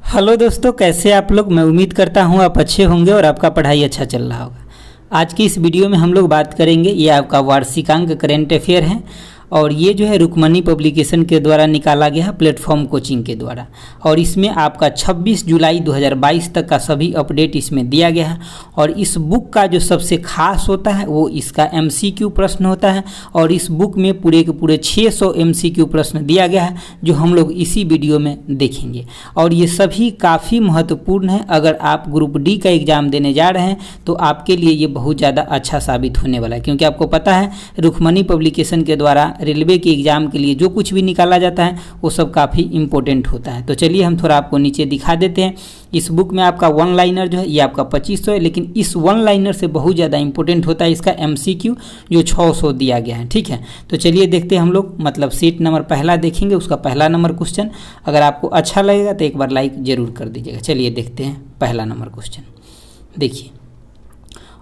Hello दोस्तों, कैसे आप लोग। मैं उम्मीद करता हूँ आप अच्छे होंगे और आपका पढ़ाई अच्छा चल रहा होगा। आज की इस वीडियो में हम लोग बात करेंगे, ये आपका वार्षिकांक करेंट अफेयर है और ये जो है रुक्मणी पब्लिकेशन के द्वारा निकाला गया है, प्लेटफॉर्म कोचिंग के द्वारा। और इसमें आपका 26 जुलाई 2022 तक का सभी अपडेट इसमें दिया गया है। और इस बुक का जो सबसे खास होता है वो इसका MCQ प्रश्न होता है। और इस बुक में पूरे के पूरे 600 MCQ प्रश्न दिया गया है, जो हम लोग इसी वीडियो में देखेंगे। और ये सभी काफ़ी महत्वपूर्ण है। अगर आप ग्रुप डी का एग्ज़ाम देने जा रहे हैं तो आपके लिए ये बहुत ज़्यादा अच्छा साबित होने वाला है, क्योंकि आपको पता है रुक्मणी पब्लिकेशन के द्वारा रेलवे के एग्ज़ाम के लिए जो कुछ भी निकाला जाता है वो सब काफ़ी इंपॉर्टेंट होता है। तो चलिए हम थोड़ा आपको नीचे दिखा देते हैं। इस बुक में आपका वन लाइनर जो है ये आपका 2500 है, लेकिन इस वन लाइनर से बहुत ज़्यादा इंपॉर्टेंट होता है इसका MCQ जो 600 दिया गया है। ठीक है, तो चलिए देखते हैं हम लोग। मतलब सीट नंबर पहला देखेंगे, उसका पहला नंबर क्वेश्चन। अगर आपको अच्छा लगेगा तो एक बार लाइक ज़रूर कर दीजिएगा। चलिए देखते हैं पहला नंबर क्वेश्चन। देखिए,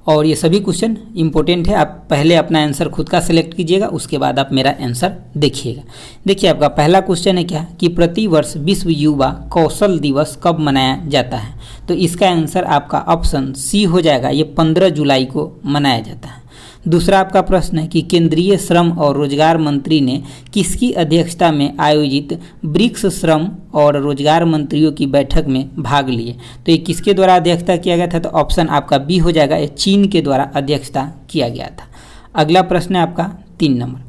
और ये सभी क्वेश्चन इंपॉर्टेंट है। आप पहले अपना आंसर खुद का सिलेक्ट कीजिएगा, उसके बाद आप मेरा आंसर देखिएगा। देखिए, आपका पहला क्वेश्चन है क्या कि प्रति वर्ष विश्व युवा कौशल दिवस कब मनाया जाता है। तो इसका आंसर आपका ऑप्शन सी हो जाएगा, ये 15 जुलाई को मनाया जाता है। दूसरा आपका प्रश्न है कि केंद्रीय श्रम और रोजगार मंत्री ने किसकी अध्यक्षता में आयोजित ब्रिक्स श्रम और रोजगार मंत्रियों की बैठक में भाग लिए। तो ये किसके द्वारा अध्यक्षता किया गया था। तो ऑप्शन आपका बी हो जाएगा, ये चीन के द्वारा अध्यक्षता किया गया था। अगला प्रश्न है आपका 3 नंबर।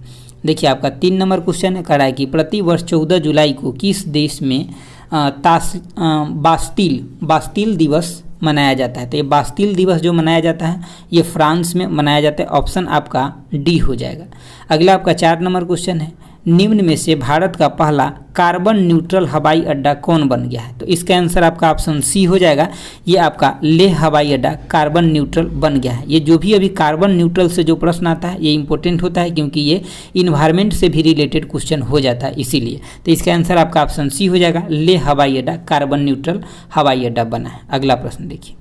देखिए, आपका 3 नंबर क्वेश्चन है कह रहा है कि प्रति वर्ष 14 जुलाई को किस देश में बास्टील दिवस मनाया जाता है। तो ये बास्टील दिवस जो मनाया जाता है ये फ्रांस में मनाया जाता है। ऑप्शन आपका डी हो जाएगा। अगला आपका 4 नंबर क्वेश्चन है, निम्न में से भारत का पहला कार्बन न्यूट्रल हवाई अड्डा कौन बन गया है। तो इसका आंसर आपका ऑप्शन सी हो जाएगा, ये आपका लेह हवाई अड्डा कार्बन न्यूट्रल बन गया है। ये जो भी अभी कार्बन न्यूट्रल से जो प्रश्न आता है ये इंपॉर्टेंट होता है, क्योंकि ये इन्वायरमेंट से भी रिलेटेड क्वेश्चन हो जाता है इसीलिए। तो इसका आंसर आपका ऑप्शन सी हो जाएगा, लेह हवाई अड्डा कार्बन न्यूट्रल हवाई अड्डा बना है। अगला प्रश्न देखिए,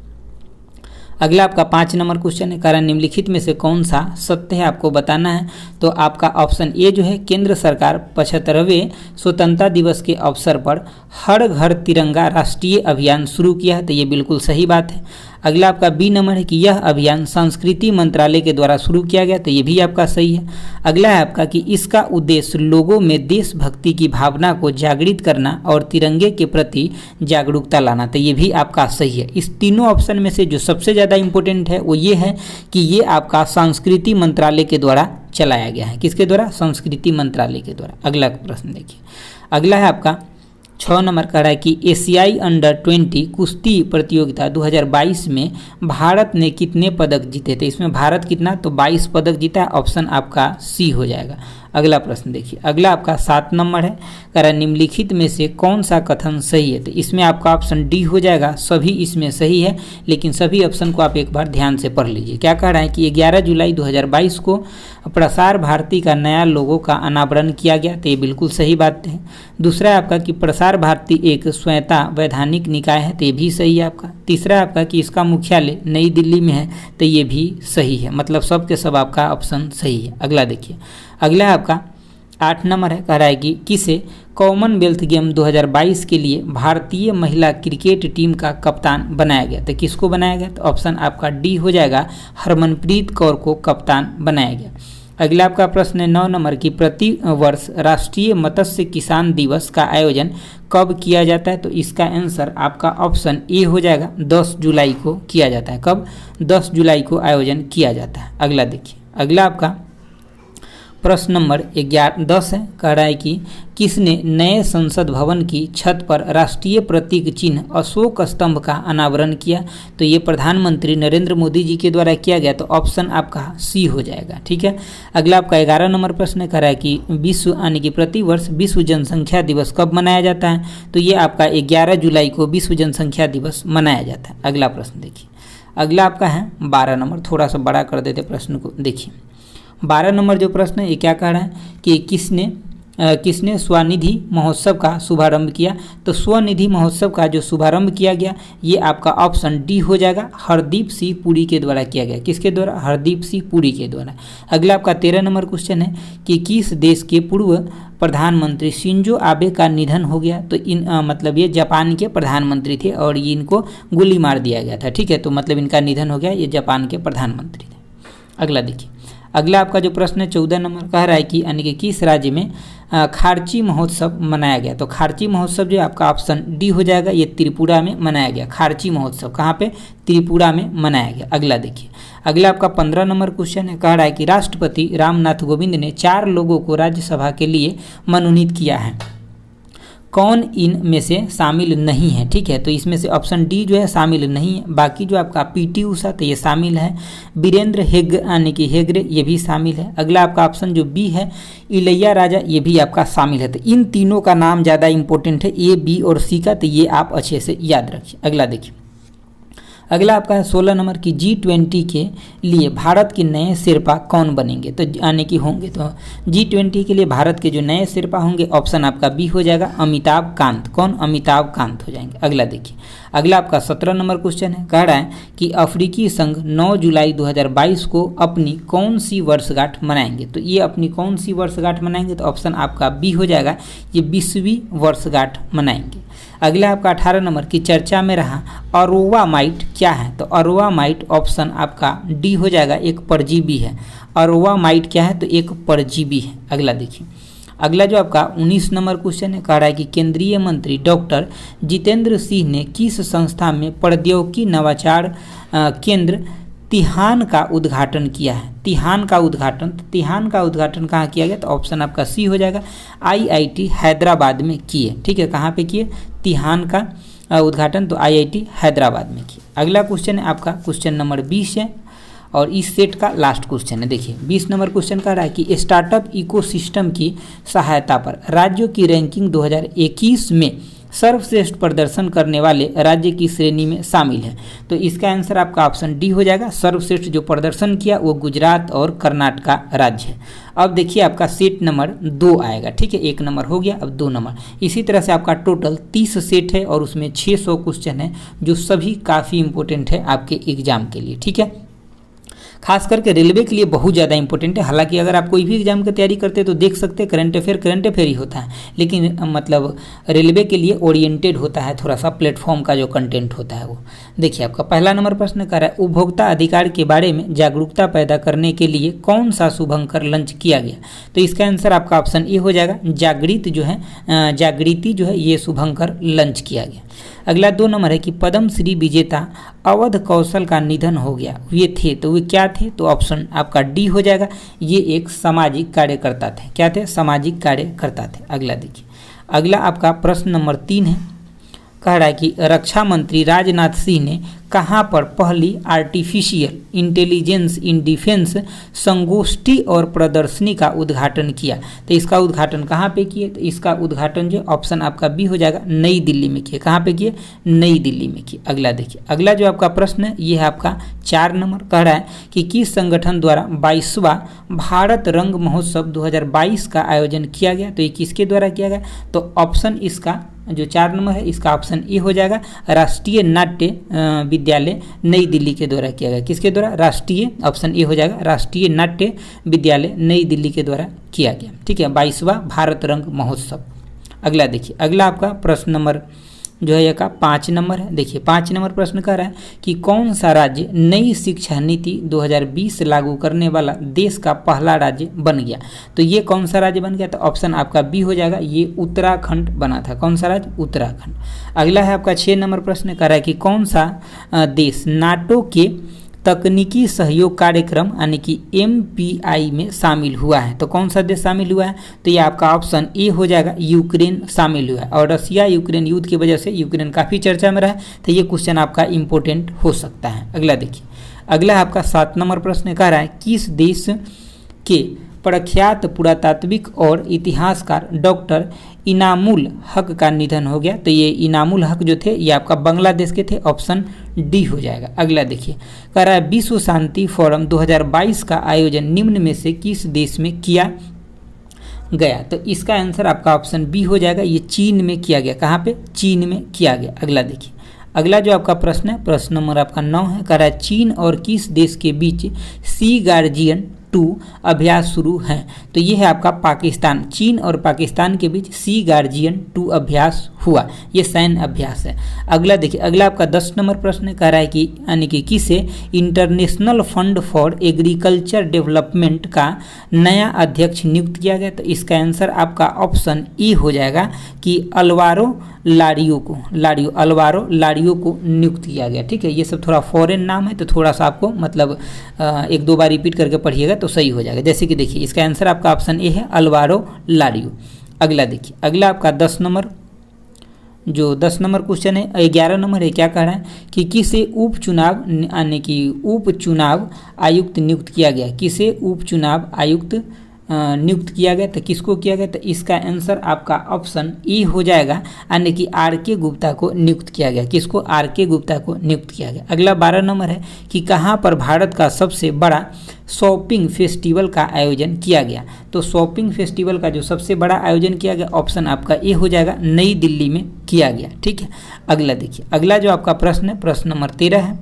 अगला आपका 5 नंबर क्वेश्चन है, कारण निम्नलिखित में से कौन सा सत्य है आपको बताना है। तो आपका ऑप्शन ए जो है, केंद्र सरकार 75वें स्वतंत्रता दिवस के अवसर पर हर घर तिरंगा राष्ट्रीय अभियान शुरू किया है। तो ये बिल्कुल सही बात है। अगला आपका बी नंबर है कि यह अभियान संस्कृति मंत्रालय के द्वारा शुरू किया गया। तो ये भी आपका सही है। अगला है आपका कि इसका उद्देश्य लोगों में देशभक्ति की भावना को जागृत करना और तिरंगे के प्रति जागरूकता लाना। तो ये भी आपका सही है। इस तीनों ऑप्शन में से जो सबसे ज़्यादा इंपॉर्टेंट है वो ये है कि ये आपका संस्कृति मंत्रालय के द्वारा चलाया गया है। किसके द्वारा? संस्कृति मंत्रालय के द्वारा। अगला प्रश्न देखिए, अगला है आपका 6 नंबर का है कि एशियाई अंडर 20 कुश्ती प्रतियोगिता 2022 में भारत ने कितने पदक जीते थे। इसमें भारत कितना, तो 22 पदक जीता है। ऑप्शन आपका सी हो जाएगा। अगला प्रश्न देखिए, अगला आपका 7 नंबर है, कह रहा निम्नलिखित में से कौन सा कथन सही है। तो इसमें आपका ऑप्शन डी हो जाएगा, सभी इसमें सही है, लेकिन सभी ऑप्शन को आप एक बार ध्यान से पढ़ लीजिए। क्या कह रहा है कि 11 जुलाई 2022 को प्रसार भारती का नया लोगो का अनावरण किया गया। तो ये बिल्कुल सही बात है। दूसरा है आपका कि प्रसार भारती एक स्वयंता वैधानिक निकाय है। तो ये भी सही है आपका। तीसरा है आपका कि इसका मुख्यालय नई दिल्ली में है। तो ये भी सही है। मतलब सब के सब आपका ऑप्शन सही है। अगला देखिए, अगला है आपका 8 नंबर है, कह रहा है कि किसे कॉमनवेल्थ गेम 2022 के लिए भारतीय महिला क्रिकेट टीम का कप्तान बनाया गया। तो किसको बनाया गया, तो ऑप्शन आपका डी हो जाएगा, हरमनप्रीत कौर को कप्तान बनाया गया। अगला आपका प्रश्न है 9 नंबर की प्रति वर्ष राष्ट्रीय मत्स्य किसान दिवस का आयोजन कब किया जाता है। तो इसका आंसर आपका ऑप्शन ए हो जाएगा, 10 जुलाई को किया जाता है। कब? 10 जुलाई को आयोजन किया जाता है। अगला देखिए, अगला आपका प्रश्न नंबर 10 है, कह रहा है कि किसने नए संसद भवन की छत पर राष्ट्रीय प्रतीक चिन्ह अशोक स्तंभ का अनावरण किया। तो ये प्रधानमंत्री नरेंद्र मोदी जी के द्वारा किया गया। तो ऑप्शन आपका सी हो जाएगा। ठीक है, अगला आपका 11 नंबर प्रश्न कह रहा है कि विश्व यानी कि प्रति वर्ष विश्व जनसंख्या दिवस कब मनाया जाता है। तो ये आपका 11 जुलाई को विश्व जनसंख्या दिवस मनाया जाता है। अगला प्रश्न देखिए, अगला आपका है 12 नंबर। थोड़ा सा बड़ा कर देते प्रश्न को। देखिए, 12 नंबर जो प्रश्न है ये क्या कह रहा है कि किसने किसने स्वनिधि महोत्सव का शुभारंभ किया? तो स्वनिधि महोत्सव का जो शुभारंभ किया गया ये आपका ऑप्शन डी हो जाएगा, हरदीप सिंह पुरी के द्वारा किया गया। किसके द्वारा? हरदीप सिंह पुरी के द्वारा। अगला आपका 13 नंबर क्वेश्चन है कि किस देश के पूर्व प्रधानमंत्री शिंजो आबे का निधन हो गया? तो मतलब ये जापान के प्रधानमंत्री थे और ये इनको गोली मार दिया गया था। ठीक है, तो मतलब इनका निधन हो गया, ये जापान के प्रधानमंत्री थे। अगला देखिए, अगला आपका जो प्रश्न है 14 नंबर कह रहा है कि यानी कि किस राज्य में खार्ची महोत्सव मनाया गया? तो खार्ची महोत्सव जो आपका ऑप्शन डी हो जाएगा, ये त्रिपुरा में मनाया गया। खार्ची महोत्सव कहाँ पे? त्रिपुरा में मनाया गया। अगला देखिए, अगला आपका 15 नंबर क्वेश्चन है, कह रहा है कि राष्ट्रपति रामनाथ कोविंद ने 4 लोगों को राज्यसभा के लिए मनोनीत किया है, कौन इन में से शामिल नहीं है? ठीक है, तो इसमें से ऑप्शन डी जो है शामिल नहीं है। बाकी जो आपका पीटी उषा तो ये शामिल है, वीरेंद्र यानी कि हेगड़े ये भी शामिल है। अगला आपका ऑप्शन जो बी है इलैया राजा ये भी आपका शामिल है। तो इन तीनों का नाम ज़्यादा इंपॉर्टेंट है, ए बी और सी का, तो ये आप अच्छे से याद रखिए। अगला देखिए, अगला आपका है 16 नंबर की G20 के लिए भारत के नए शेरपा कौन बनेंगे? तो यानी कि होंगे, तो G20 के लिए भारत के जो नए शेरपा होंगे ऑप्शन आपका बी हो जाएगा, अमिताभ कांत। कौन? अमिताभ कांत हो जाएंगे। अगला देखिए, अगला आपका 17 नंबर क्वेश्चन है, कह रहा है कि अफ्रीकी संघ 9 जुलाई 2022 को अपनी कौन सी वर्षगांठ मनाएंगे? तो ये अपनी कौन सी वर्षगांठ मनाएंगे? तो ऑप्शन आपका बी हो जाएगा, ये 20वीं वर्षगांठ मनाएंगे। अगला आपका 18 नंबर की चर्चा में रहा अरोवा माइट क्या है? तो अरोवा माइट ऑप्शन आपका डी हो जाएगा, एक परजीवी है। अरोवा माइट क्या है? तो एक परजीवी है। अगला देखिए, अगला जो आपका 19 नंबर क्वेश्चन है, कह रहा है कि केंद्रीय मंत्री डॉक्टर जितेंद्र सिंह ने किस संस्था में प्रौद्योगिकी नवाचार केंद्र तिहान का उद्घाटन किया है? तिहान का उद्घाटन कहाँ किया गया? तो ऑप्शन आपका सी हो जाएगा, IIT हैदराबाद में किए। ठीक है, कहाँ पे किए? तिहान का उद्घाटन तो IIT हैदराबाद में किए। अगला क्वेश्चन है आपका क्वेश्चन नंबर 20 है और इस सेट का लास्ट क्वेश्चन है। देखिए 20 नंबर क्वेश्चन कह रहा है कि स्टार्टअप इकोसिस्टम की सहायता पर राज्यों की रैंकिंग 2021 में सर्वश्रेष्ठ प्रदर्शन करने वाले राज्य की श्रेणी में शामिल है। तो इसका आंसर आपका ऑप्शन डी हो जाएगा। सर्वश्रेष्ठ जो प्रदर्शन किया वो गुजरात और कर्नाटक राज्य है। अब देखिए आपका सेट नंबर 2 आएगा। ठीक है, 1 नंबर हो गया, अब 2 नंबर। इसी तरह से आपका टोटल 30 सेट है और उसमें 600 क्वेश्चन है जो सभी काफ़ी इंपॉर्टेंट है आपके एग्जाम के लिए। ठीक है, खास करके रेलवे के लिए बहुत ज़्यादा इंपॉर्टेंट है। हालांकि अगर आप कोई भी एग्जाम की तैयारी करते हैं तो देख सकते हैं करंट अफेयर ही होता है, लेकिन मतलब रेलवे के लिए ओरिएंटेड होता है थोड़ा सा, प्लेटफॉर्म का जो कंटेंट होता है वो। देखिए आपका पहला नंबर प्रश्न कर रहा है उपभोक्ता अधिकार के बारे में जागरूकता पैदा करने के लिए कौन सा शुभंकर लंच किया गया? तो इसका आंसर आपका ऑप्शन ए हो जाएगा, जागृति जो है ये शुभंकर लंच किया गया। अगला 2 नंबर है कि पद्म श्री विजेता अवध कौशल का निधन हो गया, ये थे तो वे क्या थे? तो ऑप्शन आपका डी हो जाएगा, ये एक सामाजिक कार्यकर्ता थे। क्या थे? सामाजिक कार्यकर्ता थे। अगला देखिए, अगला आपका प्रश्न नंबर 3 है, कह रहा है कि रक्षा मंत्री राजनाथ सिंह ने कहाँ पर पहली आर्टिफिशियल इंटेलिजेंस इन डिफेंस संगोष्ठी और प्रदर्शनी का उद्घाटन किया? तो इसका उद्घाटन कहाँ पे किए? तो इसका उद्घाटन जो ऑप्शन आपका बी हो जाएगा, नई दिल्ली में किए। कहाँ पे किए? नई दिल्ली में किए। अगला देखिए, अगला जो आपका प्रश्न है ये है आपका 4 नंबर, कह रहा है कि किस संगठन द्वारा 22वां भारत रंग महोत्सव 2022 का आयोजन किया गया? तो ये किसके द्वारा किया गया? तो ऑप्शन इसका जो 4 नंबर है इसका ऑप्शन ए हो जाएगा, राष्ट्रीय नाट्य विद्यालय नई दिल्ली के द्वारा किया गया। किसके द्वारा? राष्ट्रीय, ऑप्शन ए हो जाएगा, राष्ट्रीय नाट्य विद्यालय नई दिल्ली के द्वारा किया गया। ठीक है, 22वां भारत रंग महोत्सव। अगला देखिए, अगला आपका प्रश्न नंबर जो है यह का 5 नंबर है। देखिए 5 नंबर प्रश्न कर रहा है कि कौन सा राज्य नई शिक्षा नीति 2020 लागू करने वाला देश का पहला राज्य बन गया? तो ये कौन सा राज्य बन गया? तो ऑप्शन आपका बी हो जाएगा, ये उत्तराखंड बना था। कौन सा राज्य? उत्तराखंड। अगला है आपका 6 नंबर प्रश्न कर रहा है कि कौन सा देश नाटो के तकनीकी सहयोग कार्यक्रम यानी कि MPI में शामिल हुआ है? तो कौन सा देश शामिल हुआ है? तो ये आपका ऑप्शन ए हो जाएगा, यूक्रेन शामिल हुआ है। और रसिया यूक्रेन युद्ध की वजह से यूक्रेन काफ़ी चर्चा में रहा है, तो ये क्वेश्चन आपका इंपॉर्टेंट हो सकता है। अगला देखिए, अगला आपका 7 नंबर प्रश्न कह रहा है किस देश के प्रख्यात पुरातात्विक और इतिहासकार डॉक्टर इनामुल हक का निधन हो गया? तो ये इनामुल हक जो थे ये आपका बांग्लादेश के थे। ऑप्शन डी हो जाएगा। अगला देखिए, कह रहा है विश्व शांति फोरम 2022 का आयोजन निम्न में से किस देश में किया गया। तो इसका आंसर आपका ऑप्शन बी हो जाएगा, ये चीन में किया गया। कहाँ पे? चीन में किया गया। अगला देखिए, अगला जो आपका प्रश्न है, प्रश्न नंबर आपका 9 है, कह रहा है चीन और किस देश के बीच सी गार्जियन 2 अभ्यास शुरू है? तो ये है आपका पाकिस्तान। चीन और पाकिस्तान के बीच सी गार्जियन 2 अभ्यास हुआ, ये सैन्य अभ्यास है। अगला देखिए, अगला आपका 10 नंबर प्रश्न कह रहा है कि यानी कि किसे international fund for agriculture development का नया अध्यक्ष नियुक्त किया गया? तो इसका आंसर आपका ऑप्शन ई हो जाएगा कि अल्वारो लारियो को नियुक्त किया गया। ठीक है, ये सब थोड़ा फॉरेन नाम है तो थोड़ा सा आपको मतलब 1-2 बार रिपीट करके पढ़िएगा तो सही हो जाएगा। जैसे कि देखिए, इसका आंसर आपका ऑप्शन ए है, अल्वारो लारियो। अगला देखिए, अगला आपका 10 नंबर क्वेश्चन है, 11 नंबर है, क्या कह रहा है कि किसे उपचुनाव यानी कि उपचुनाव आयुक्त नियुक्त किया गया? किसे उपचुनाव आयुक्त नियुक्त किया गया? तो किसको किया गया? तो इसका आंसर आपका ऑप्शन ई हो जाएगा, यानी कि आर के गुप्ता को नियुक्त किया गया। किसको? आर के गुप्ता को नियुक्त किया गया। अगला 12 नंबर है कि कहाँ पर भारत का सबसे बड़ा शॉपिंग फेस्टिवल का आयोजन किया गया? तो शॉपिंग फेस्टिवल का जो सबसे बड़ा आयोजन किया गया, ऑप्शन आपका ए हो जाएगा, नई दिल्ली में किया गया। ठीक है, अगला देखिए, अगला जो आपका प्रश्न है, प्रश्न नंबर 13 है,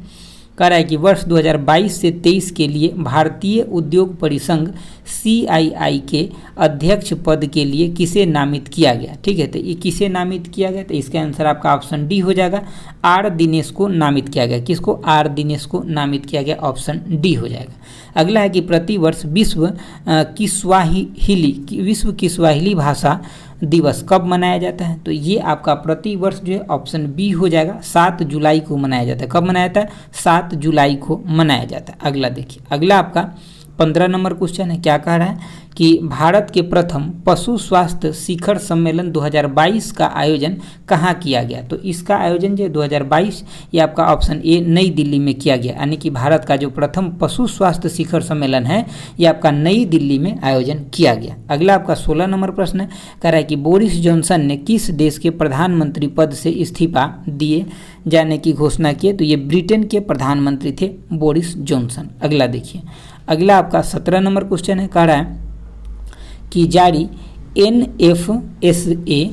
कह रहा है कि वर्ष 2022 से 23 के लिए भारतीय उद्योग परिसंघ CII के अध्यक्ष पद के लिए किसे नामित किया गया? ठीक है, तो ये किसे नामित किया गया? तो इसका आंसर आपका ऑप्शन डी हो जाएगा, आर दिनेश को नामित किया गया। किसको? आर दिनेश को नामित किया गया, ऑप्शन डी हो जाएगा। अगला है कि प्रतिवर्ष विश्व किस्वाहिली भाषा दिवस कब मनाया जाता है? तो ये आपका प्रतिवर्ष जो है ऑप्शन बी हो जाएगा, 7 जुलाई को मनाया जाता है। कब मनाया जाता है? 7 जुलाई को मनाया जाता है। अगला देखिए, अगला आपका 15 नंबर क्वेश्चन है, क्या कह रहा है कि भारत के प्रथम पशु स्वास्थ्य शिखर सम्मेलन 2022 का आयोजन कहाँ किया गया? तो इसका आयोजन जो 2022 ये आपका ऑप्शन ए नई दिल्ली में किया गया, यानी कि भारत का जो प्रथम पशु स्वास्थ्य शिखर सम्मेलन है ये आपका नई दिल्ली में आयोजन किया गया। अगला आपका 16 नंबर प्रश्न है, कह रहा है कि बोरिस जॉनसन ने किस देश के प्रधानमंत्री पद से इस्तीफा दिए जाने की घोषणा की? तो ये ब्रिटेन के प्रधानमंत्री थे बोरिस जॉनसन। अगला देखिए, अगला आपका 17 नंबर क्वेश्चन है, कह रहा है कि जारी NFSA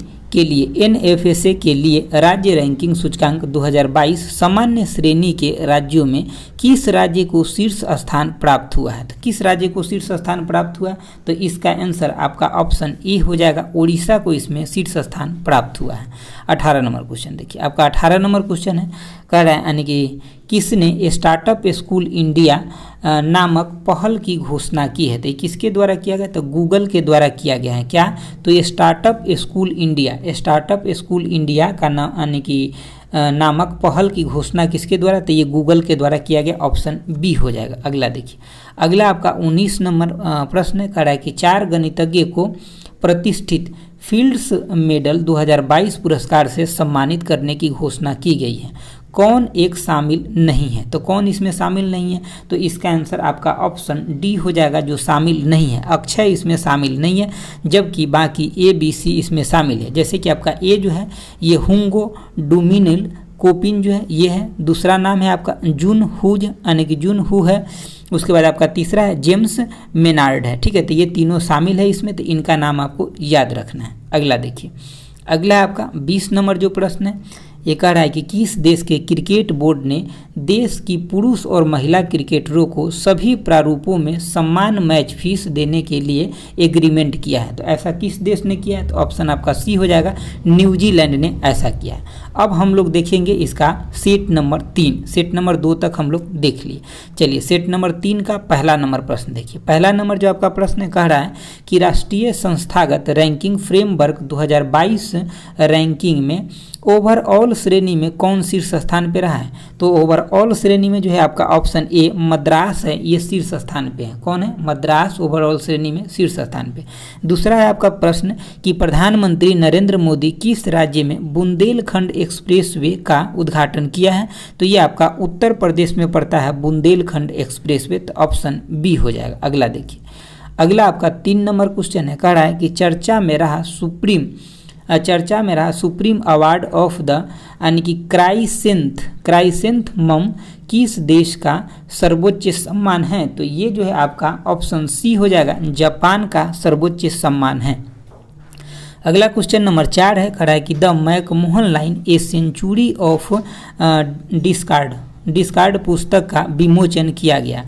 के लिए राज्य रैंकिंग सूचकांक 2022 सामान्य श्रेणी के राज्यों में किस राज्य को शीर्ष स्थान प्राप्त हुआ है? तो किस राज्य को शीर्ष स्थान प्राप्त हुआ? तो इसका आंसर आपका ऑप्शन ए हो जाएगा, उड़ीसा को इसमें शीर्ष स्थान प्राप्त हुआ है। 18 नंबर क्वेश्चन देखिए, आपका 18 नंबर क्वेश्चन है, कह रहा है यानी कि किसने स्टार्टअप स्कूल इंडिया नामक पहल की घोषणा की है? तो किसके द्वारा किया गया? तो गूगल के द्वारा किया गया है। क्या? तो ये स्टार्टअप स्कूल इंडिया का नाम यानी कि नामक पहल की घोषणा किसके द्वारा? तो ये गूगल के द्वारा किया गया, ऑप्शन बी हो जाएगा। अगला देखिए, अगला आपका 19 नंबर प्रश्न कर रहा है कि 4 गणितज्ञ को प्रतिष्ठित फील्ड्स मेडल 2022 पुरस्कार से सम्मानित करने की घोषणा की गई है, कौन एक शामिल नहीं है? तो कौन इसमें शामिल नहीं है? तो इसका आंसर आपका ऑप्शन डी हो जाएगा, जो शामिल नहीं है। अक्षय इसमें शामिल नहीं है, जबकि बाकी ABC इसमें शामिल है। जैसे कि आपका ए जो है ये हुंगो डोमिनिल कोपिन जो है ये है, दूसरा नाम है आपका जून हुज यानी कि जून हु है, उसके बाद आपका तीसरा है जेम्स मेनार्ड है। ठीक है, तो ये तीनों शामिल है इसमें, तो इनका नाम आपको याद रखना है। अगला देखिए, अगला है आपका 20 नंबर जो प्रश्न है, ये कह रहा है कि किस देश के क्रिकेट बोर्ड ने देश की पुरुष और महिला क्रिकेटरों को सभी प्रारूपों में समान मैच फीस देने के लिए एग्रीमेंट किया है? तो ऐसा किस देश ने किया है? तो ऑप्शन आपका सी हो जाएगा, न्यूजीलैंड ने ऐसा किया है। अब हम लोग देखेंगे इसका सेट नंबर 3, सेट नंबर 2 तक हम लोग देख लिए। चलिए सेट नंबर 3 का पहला नंबर प्रश्न देखिए। पहला नंबर जो आपका प्रश्न कह रहा है कि राष्ट्रीय संस्थागत रैंकिंग फ्रेमवर्क 2022 रैंकिंग में ओवरऑल श्रेणी में कौन शीर्ष स्थान पे रहा है? तो ओवरऑल श्रेणी में जो है आपका ऑप्शन ए मद्रास है, ये शीर्ष स्थान पे है। कौन है? मद्रास ओवरऑल श्रेणी में शीर्ष स्थान पे। दूसरा है आपका प्रश्न कि प्रधानमंत्री नरेंद्र मोदी किस राज्य में बुंदेलखंड एक्सप्रेसवे का उद्घाटन किया है? तो ये आपका उत्तर प्रदेश में पड़ता है बुंदेलखंड एक्सप्रेसवे, तो ऑप्शन बी हो जाएगा। अगला देखिए, अगला आपका 3 नंबर क्वेश्चन है, कह रहा है कि चर्चा में रहा सुप्रीम चर्चा में रहा सुप्रीम अवार्ड ऑफ द यानी कि क्राइसेंथमम किस देश का सर्वोच्च सम्मान है? तो ये जो है आपका ऑप्शन सी हो जाएगा, जापान का सर्वोच्च सम्मान है। अगला क्वेश्चन नंबर 4 है, खड़ा है कि the McMahon line a century of discord पुस्तक का विमोचन किया गया,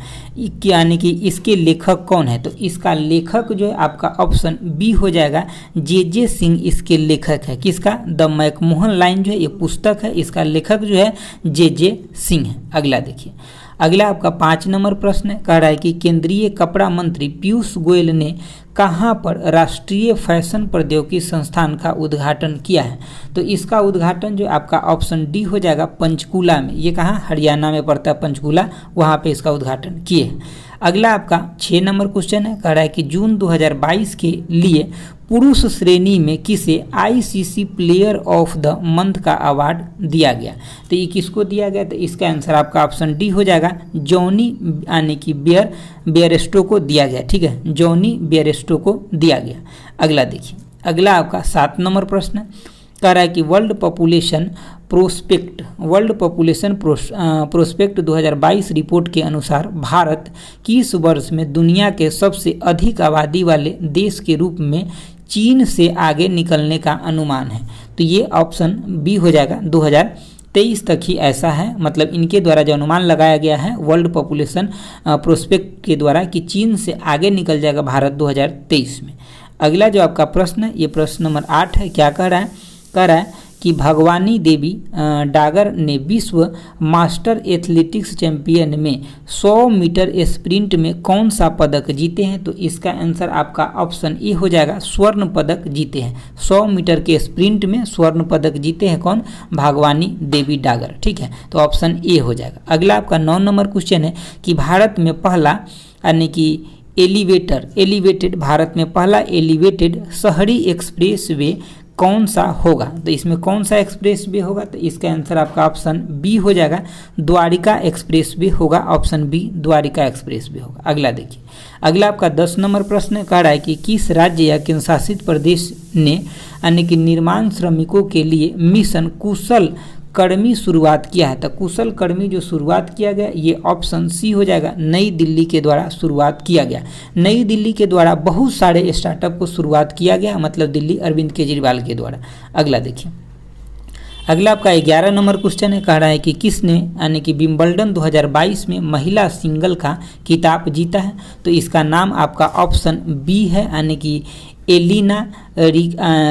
यानी कि इसके लेखक कौन है? तो इसका लेखक जो है आपका ऑप्शन बी हो जाएगा, जे सिंह इसके लेखक है। किसका? द मैकमोहन लाइन जो है ये पुस्तक है, इसका लेखक जो है जे सिंह है। अगला देखिए, अगला आपका 5 नंबर प्रश्न है, कह रहा है कि केंद्रीय कपड़ा मंत्री पीयूष गोयल ने कहाँ पर राष्ट्रीय फैशन प्रौद्योगिकी संस्थान का उद्घाटन किया है? तो इसका उद्घाटन जो आपका ऑप्शन डी हो जाएगा, पंचकूला में। ये कहाँ? हरियाणा में पड़ता है पंचकूला, वहाँ पे इसका उद्घाटन किए हैं। अगला आपका 6 नंबर क्वेश्चन है, कह रहा है कि जून 2022 के लिए पुरुष श्रेणी में किसे ICC player of the month का अवार्ड दिया गया? तो ये किसको दिया गया? तो इसका आंसर आपका ऑप्शन डी हो जाएगा, जॉनी यानी कि बेयरस्टो को दिया गया। ठीक है, जॉनी बेयरस्टो को दिया गया। अगला देखिए, अगला आपका 7 नंबर प्रश्न कह रहा है कि वर्ल्ड पॉपुलेशन प्रोस्पेक्ट 2022 रिपोर्ट के अनुसार भारत किस वर्ष में दुनिया के सबसे अधिक आबादी वाले देश के रूप में चीन से आगे निकलने का अनुमान है? तो ये ऑप्शन बी हो जाएगा, 2023 तक ही ऐसा है। मतलब इनके द्वारा जो अनुमान लगाया गया है वर्ल्ड पॉपुलेशन प्रोस्पेक्ट के द्वारा कि चीन से आगे निकल जाएगा भारत 2023 में। अगला जो आपका प्रश्न है, ये प्रश्न नंबर 8 है। क्या कह रहा है? कह रहा है कि भगवानी देवी डागर ने विश्व मास्टर एथलेटिक्स चैंपियन में 100 मीटर स्प्रिंट में कौन सा पदक जीते हैं? तो इसका आंसर आपका ऑप्शन ए हो जाएगा, स्वर्ण पदक जीते हैं। 100 मीटर के स्प्रिंट में स्वर्ण पदक जीते हैं कौन? भगवानी देवी डागर। ठीक है, तो ऑप्शन ए हो जाएगा। अगला आपका 9 नंबर क्वेश्चन है कि भारत में पहला यानी कि एलिवेटेड भारत में पहला एलिवेटेड शहरी एक्सप्रेस वे कौन सा होगा? तो इसमें कौन सा एक्सप्रेस वे होगा? तो इसका आंसर आपका ऑप्शन बी हो जाएगा, द्वारिका एक्सप्रेस वे होगा। Option B Dwarka expressway होगा। अगला देखिए, अगला आपका 10 नंबर प्रश्न कह रहा है कि किस राज्य या केंद्र शासित प्रदेश ने यानी कि निर्माण श्रमिकों के लिए मिशन कुशल कर्मी शुरुआत किया है? तो कुशल कर्मी जो शुरुआत किया गया, ये ऑप्शन सी हो जाएगा, नई दिल्ली के द्वारा शुरुआत किया गया। नई दिल्ली के द्वारा बहुत सारे स्टार्टअप को शुरुआत किया गया, मतलब दिल्ली अरविंद केजरीवाल के द्वारा। अगला देखिए, अगला आपका 11 नंबर क्वेश्चन है, कह रहा है कि किसने यानी कि विंबलडन 2022 में महिला सिंगल का खिताब जीता है? तो इसका नाम आपका ऑप्शन बी है, यानी कि एलिना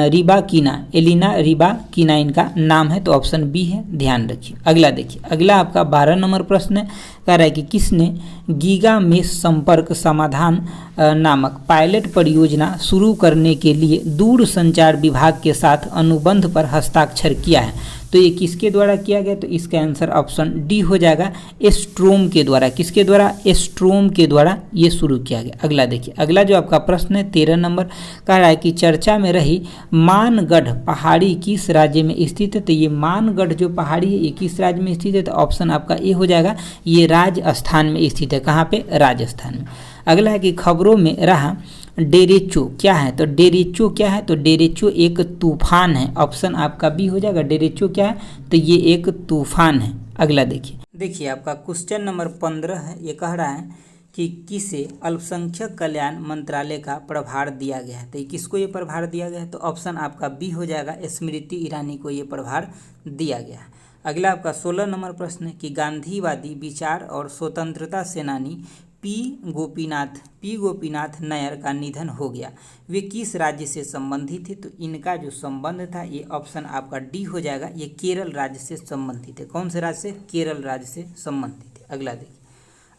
रिबाकिना इनका नाम है। तो ऑप्शन बी है, ध्यान रखिए। अगला देखिए, अगला आपका 12 नंबर प्रश्न है, कह रहा है कि किसने गीगा मेश संपर्क समाधान नामक पायलट परियोजना शुरू करने के लिए दूर संचार विभाग के साथ अनुबंध पर हस्ताक्षर किया है? तो ये किसके द्वारा किया गया? तो इसका आंसर ऑप्शन डी हो जाएगा, एस्ट्रोम के द्वारा। किसके द्वारा? एस्ट्रोम के द्वारा ये शुरू किया गया। अगला देखिए, अगला जो आपका प्रश्न है 13 नंबर, कह रहा है कि चर्चा में रही मानगढ़ पहाड़ी किस राज्य में स्थित है? तो ये मानगढ़ जो पहाड़ी है ये किस राज्य में स्थित है? तो ऑप्शन आपका ए हो जाएगा, ये राजस्थान में स्थित है। कहाँ पे? राजस्थान में। अगला है कि खबरों में रहा डेरेचो क्या है? तो डेरेचो क्या है? तो डेरेचो एक तूफान है। ऑप्शन आपका बी हो जाएगा, डेरेचो क्या है? तो ये एक तूफान है। अगला देखिए आपका क्वेश्चन नंबर 15 है। ये कह रहा है कि किसे अल्पसंख्यक कल्याण मंत्रालय का प्रभार दिया गया है? तो किसको ये प्रभार दिया गया है? तो ऑप्शन आपका बी हो जाएगा, स्मृति ईरानी को ये प्रभार दिया गया है। अगला आपका 16 नंबर प्रश्न है कि गांधीवादी विचार और स्वतंत्रता सेनानी पी गोपीनाथ नायर का निधन हो गया। वे किस राज्य से संबंधित थे? तो इनका जो संबंध था ये ऑप्शन आपका डी हो जाएगा, ये केरल राज्य से संबंधित है। कौन से राज्य से? केरल राज्य से संबंधित है। अगला देखिए,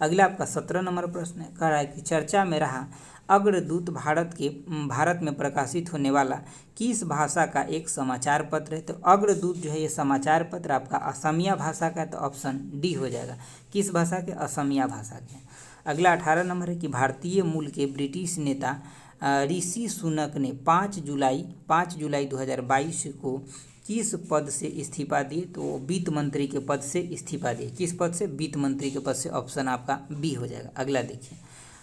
अगला आपका 17 नंबर प्रश्न है, कह रहा है कि चर्चा में रहा अग्रदूत भारत में प्रकाशित होने वाला किस भाषा का एक समाचार पत्र है? तो अग्रदूत जो है ये समाचार पत्र आपका असमिया भाषा का है। तो ऑप्शन डी हो जाएगा, किस भाषा के? असमिया भाषा के। अगला 18 नंबर है कि भारतीय मूल के ब्रिटिश नेता ऋषि सुनक ने 5 जुलाई 2022 को किस पद से इस्तीफा दिए? तो वित्त मंत्री के पद से इस्तीफा दिए। किस पद से? वित्त मंत्री के पद से। ऑप्शन आपका बी हो जाएगा। अगला देखिए,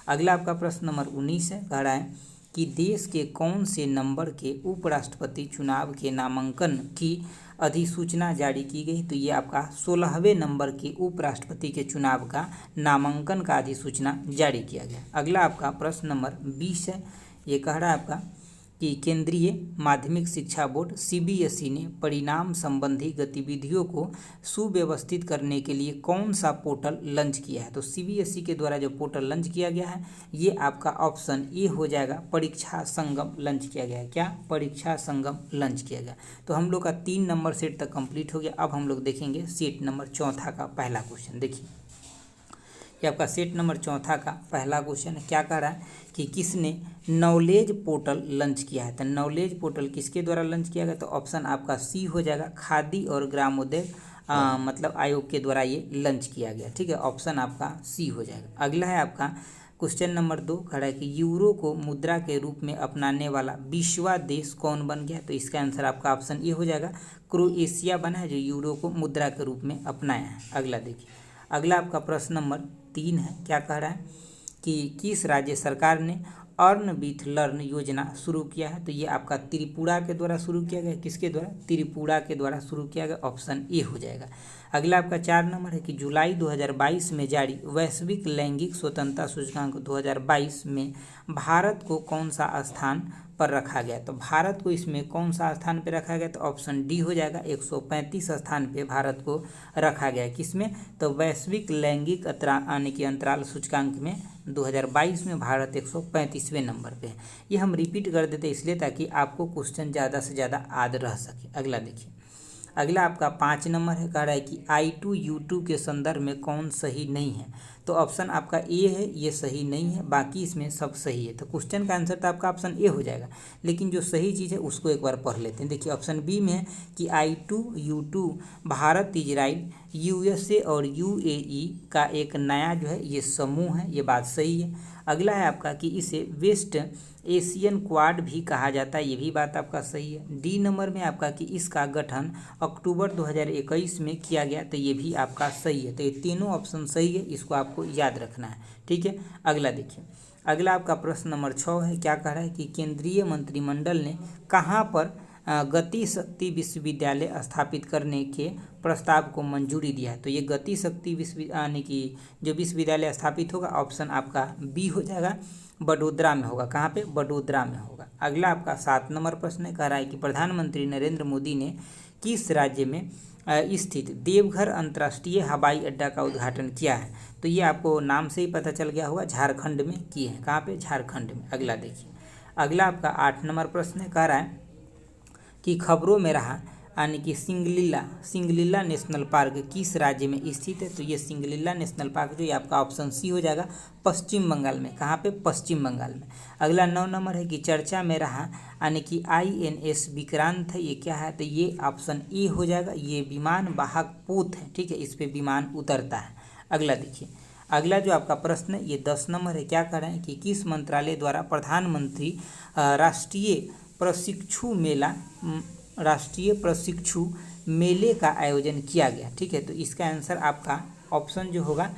अगला आपका प्रश्न नंबर 19 है, कह रहा है कि देश के कौन से नंबर के उपराष्ट्रपति चुनाव के नामांकन की अधिसूचना जारी की गई? तो ये आपका 16वें नंबर के उपराष्ट्रपति के चुनाव का नामांकन का अधिसूचना जारी किया गया। अगला आपका प्रश्न नंबर 20 है। ये कह रहा है आपका कि केंद्रीय माध्यमिक शिक्षा बोर्ड CBSE ने परिणाम संबंधी गतिविधियों को सुव्यवस्थित करने के लिए कौन सा पोर्टल लॉन्च किया है? तो CBSE के द्वारा जो पोर्टल लॉन्च किया गया है ये आपका ऑप्शन ए हो जाएगा, परीक्षा संगम लॉन्च किया गया है। क्या? परीक्षा संगम लॉन्च किया गया। तो हम लोग का 3 नंबर सेट तक कंप्लीट हो गया। अब हम लोग देखेंगे सेट नंबर 4 का पहला क्वेश्चन। देखिए ये आपका सेट नंबर 4 का पहला क्वेश्चन है। क्या कह रहा है कि किसने नॉलेज पोर्टल लॉन्च किया है? तो नॉलेज पोर्टल किसके द्वारा लॉन्च किया गया? तो ऑप्शन आपका सी हो जाएगा, खादी और ग्रामोद्योग मतलब आयोग के द्वारा ये लॉन्च किया गया। ठीक है, ऑप्शन आपका सी हो जाएगा। अगला है आपका क्वेश्चन नंबर 2 खड़ा है कि यूरो को मुद्रा के रूप में अपनाने वाला 20वां देश कौन बन गया? तो इसका आंसर आपका ऑप्शन ए हो जाएगा, क्रोएशिया बना है जो यूरो को मुद्रा के रूप में अपनाया है। अगला देखिए, अगला आपका प्रश्न नंबर 3 है। क्या कह रहा है कि किस राज्य सरकार ने अर्न विथ लर्न योजना शुरू किया है? तो ये आपका त्रिपुरा के द्वारा शुरू किया गया। किसके द्वारा? त्रिपुरा के द्वारा शुरू किया गया, ऑप्शन ए हो जाएगा। अगला आपका 4 नंबर है कि जुलाई 2022 में जारी वैश्विक लैंगिक स्वतंत्रता सूचकांक 2022 में भारत को कौन सा स्थान पर रखा गया? तो भारत को इसमें कौन सा स्थान पर रखा गया? तो ऑप्शन डी हो जाएगा, 135 स्थान पे भारत को रखा गया। किसमें? तो वैश्विक लैंगिक अंतराल सूचकांक में 2022 में भारत 135वें नंबर पे है। ये हम रिपीट कर देते इसलिए ताकि आपको क्वेश्चन ज़्यादा से ज़्यादा याद रह सके। अगला देखिए, अगला आपका 5 नंबर है। कह रहा है कि I2 U2 के संदर्भ में कौन सही नहीं है? तो ऑप्शन आपका ए है, ये सही नहीं है, बाकी इसमें सब सही है। तो क्वेश्चन का आंसर तो आपका ऑप्शन ए हो जाएगा, लेकिन जो सही चीज़ है उसको एक बार पढ़ लेते हैं। देखिए ऑप्शन बी में है कि I2 U2 Bharat, Israel, USA और UAE का एक नया जो है ये समूह है, ये बात सही है। अगला है आपका कि इसे वेस्ट एशियन क्वाड भी कहा जाता है, ये भी बात आपका सही है। डी नंबर में आपका कि इसका गठन अक्टूबर 2021 में किया गया, तो ये भी आपका सही है। तो ये तीनों ऑप्शन सही है, इसको आपको याद रखना है। ठीक है, अगला देखिए, अगला आपका प्रश्न नंबर 6 है। क्या कह रहा है कि केंद्रीय मंत्रिमंडल ने कहाँ पर गति शक्ति विश्वविद्यालय स्थापित करने के प्रस्ताव को मंजूरी दिया है? तो ये गति शक्ति यानी कि जो विश्वविद्यालय स्थापित होगा, ऑप्शन आपका बी हो जाएगा, बड़ोदरा में होगा। कहाँ पे? बड़ोदरा में होगा। अगला आपका 7 नंबर प्रश्न है। कह रहा है कि प्रधानमंत्री नरेंद्र मोदी ने किस राज्य में स्थित देवघर अंतर्राष्ट्रीय हवाई अड्डा का उद्घाटन किया है? तो ये आपको नाम से ही पता चल गया होगा, झारखंड में किए हैं। कहाँ पे? झारखंड में। अगला देखिए, अगला आपका 8 नंबर प्रश्न है। कह रहा है कि खबरों में रहा यानी कि सिंगलीला नेशनल पार्क किस राज्य में स्थित है? तो ये सिंगलीला नेशनल पार्क जो ये आपका ऑप्शन सी हो जाएगा, पश्चिम बंगाल में। कहाँ पे? पश्चिम बंगाल में। अगला 9 नंबर है कि चर्चा में रहा यानी कि INS विक्रांत है, ये क्या है? तो ये ऑप्शन ए हो जाएगा, ये विमान वाहक पोत है। ठीक है, इस पे विमान उतरता है। अगला देखिए, अगला जो आपका प्रश्न है ये 10 नंबर है। क्या कर रहे हैं कि किस मंत्रालय द्वारा प्रधानमंत्री राष्ट्रीय प्रशिक्षु मेले का आयोजन किया गया? ठीक है, तो इसका आंसर आपका ऑप्शन जो होगा,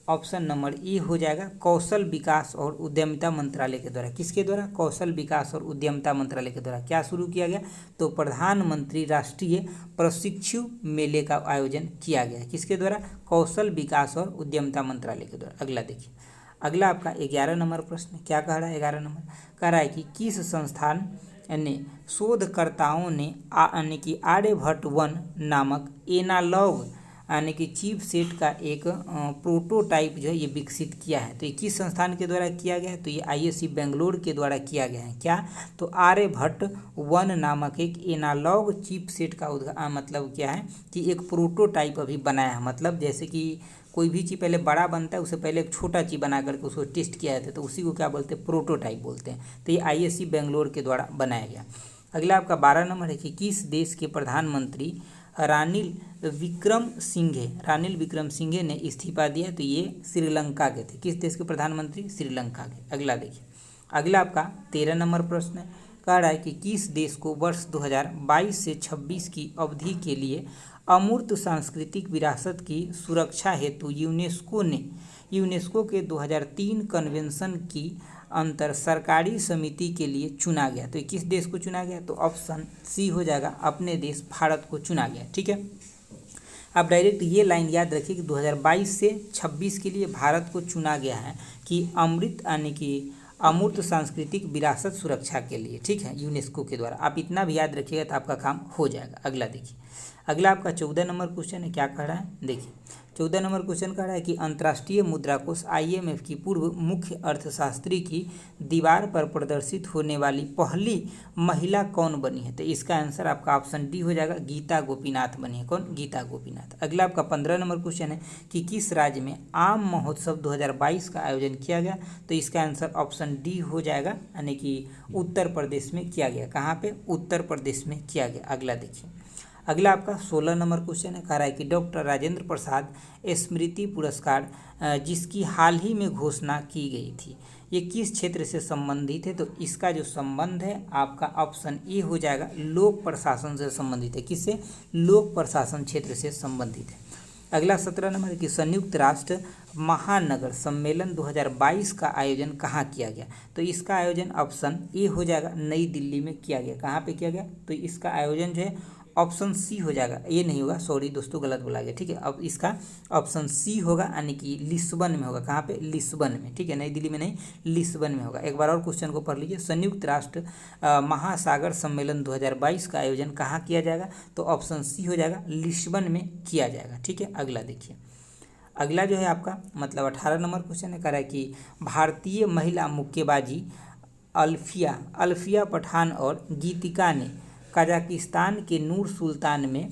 ऑप्शन नंबर ए हो जाएगा, कौशल विकास और उद्यमिता मंत्रालय के द्वारा। किसके द्वारा? कौशल विकास और उद्यमिता मंत्रालय के द्वारा क्या शुरू किया गया? तो प्रधानमंत्री राष्ट्रीय प्रशिक्षु मेले का आयोजन किया गया। किसके द्वारा? कौशल विकास और उद्यमिता मंत्रालय के द्वारा। अगला देखिए, अगला आपका 11 नंबर प्रश्न। क्या कह रहा है? 11 नंबर कह रहा है कि किस संस्थान ने शोधकर्ताओं ने यानी कि आर्यभट्ट 1 नामक एनालॉग यानी कि चिप सेट का एक प्रोटोटाइप जो है ये विकसित किया है? तो ये किस संस्थान के द्वारा किया गया है? तो ये ISC बेंगलोर के द्वारा किया गया है। क्या? तो आर्यभट्ट 1 नामक एक एनालॉग चिप सेट का मतलब क्या है कि एक प्रोटोटाइप अभी बनाया है। मतलब जैसे कि कोई भी चीज़ पहले बड़ा बनता है, उसे पहले एक छोटा चीज़ बना करके उसको टेस्ट किया जाता है, तो उसी को क्या बोलते हैं? प्रोटोटाइप बोलते हैं। तो ये ISC बेंगलोर के द्वारा बनाया गया। अगला आपका 12 नंबर है कि किस देश के प्रधानमंत्री रानिल विक्रम सिंघे ने इस्तीफा दिया? तो ये श्रीलंका के थे। किस देश के प्रधानमंत्री? श्रीलंका के। अगला देखिए, अगला आपका 13 नंबर प्रश्न है। कह रहा है कि किस देश को वर्ष 2022 से 26 की अवधि के लिए अमूर्त सांस्कृतिक विरासत की सुरक्षा हेतु यूनेस्को के 2003 कन्वेंशन की अंतर सरकारी समिति के लिए चुना गया। तो ये किस देश को चुना गया? तो ऑप्शन सी हो जाएगा, अपने देश भारत को चुना गया। ठीक है, आप डायरेक्ट ये लाइन याद रखिए कि 2022 से 26 के लिए भारत को चुना गया है कि अमृत यानी कि अमूर्त सांस्कृतिक विरासत सुरक्षा के लिए, ठीक है, यूनेस्को के द्वारा। आप इतना भी याद रखिएगा तो आपका काम हो जाएगा। अगला देखिए, अगला आपका 14 नंबर क्वेश्चन है, क्या कह रहा है देखिए। 14 नंबर क्वेश्चन कह रहा है कि अंतर्राष्ट्रीय मुद्रा कोष IMF की पूर्व मुख्य अर्थशास्त्री की दीवार पर प्रदर्शित होने वाली पहली महिला कौन बनी है? तो इसका आंसर आपका ऑप्शन डी हो जाएगा, गीता गोपीनाथ बनी है। कौन? गीता गोपीनाथ। अगला आपका 15 नंबर क्वेश्चन है कि किस राज्य में आम महोत्सव 2022 का आयोजन किया गया? तो इसका आंसर ऑप्शन डी हो जाएगा, यानी कि उत्तर प्रदेश में किया गया। कहाँ पे? उत्तर प्रदेश में किया गया। अगला देखिए, अगला आपका 16 नंबर क्वेश्चन है, कह रहा है कि डॉक्टर राजेंद्र प्रसाद स्मृति पुरस्कार जिसकी हाल ही में घोषणा की गई थी, ये किस क्षेत्र से संबंधित है? तो इसका जो संबंध है आपका ऑप्शन ए हो जाएगा, लोक प्रशासन से संबंधित है। किससे? लोक प्रशासन क्षेत्र से संबंधित है। अगला 17 नंबर की संयुक्त राष्ट्र महानगर सम्मेलन 2022 का आयोजन कहाँ किया गया? तो इसका आयोजन ऑप्शन ए हो जाएगा, नई दिल्ली में किया गया। कहाँ पे किया गया? तो इसका आयोजन जो है ऑप्शन सी हो जाएगा, ये नहीं होगा, सॉरी दोस्तों गलत बोला गया। ठीक है, अब इसका ऑप्शन सी होगा, यानी कि लिस्बन में होगा। कहाँ पे? लिस्बन में। ठीक है, नई दिल्ली में नहीं, लिस्बन में होगा। एक बार और क्वेश्चन को पढ़ लीजिए, संयुक्त राष्ट्र महासागर सम्मेलन 2022 का आयोजन कहाँ किया जाएगा? तो ऑप्शन सी हो जाएगा, लिस्बन में किया जाएगा। ठीक है, अगला देखिए, अगला जो है आपका मतलब 18 नंबर क्वेश्चन है, कह रहा है कि भारतीय महिला मुक्केबाजी अल्फिया पठान और गीतिका ने कजाकिस्तान के नूर सुल्तान में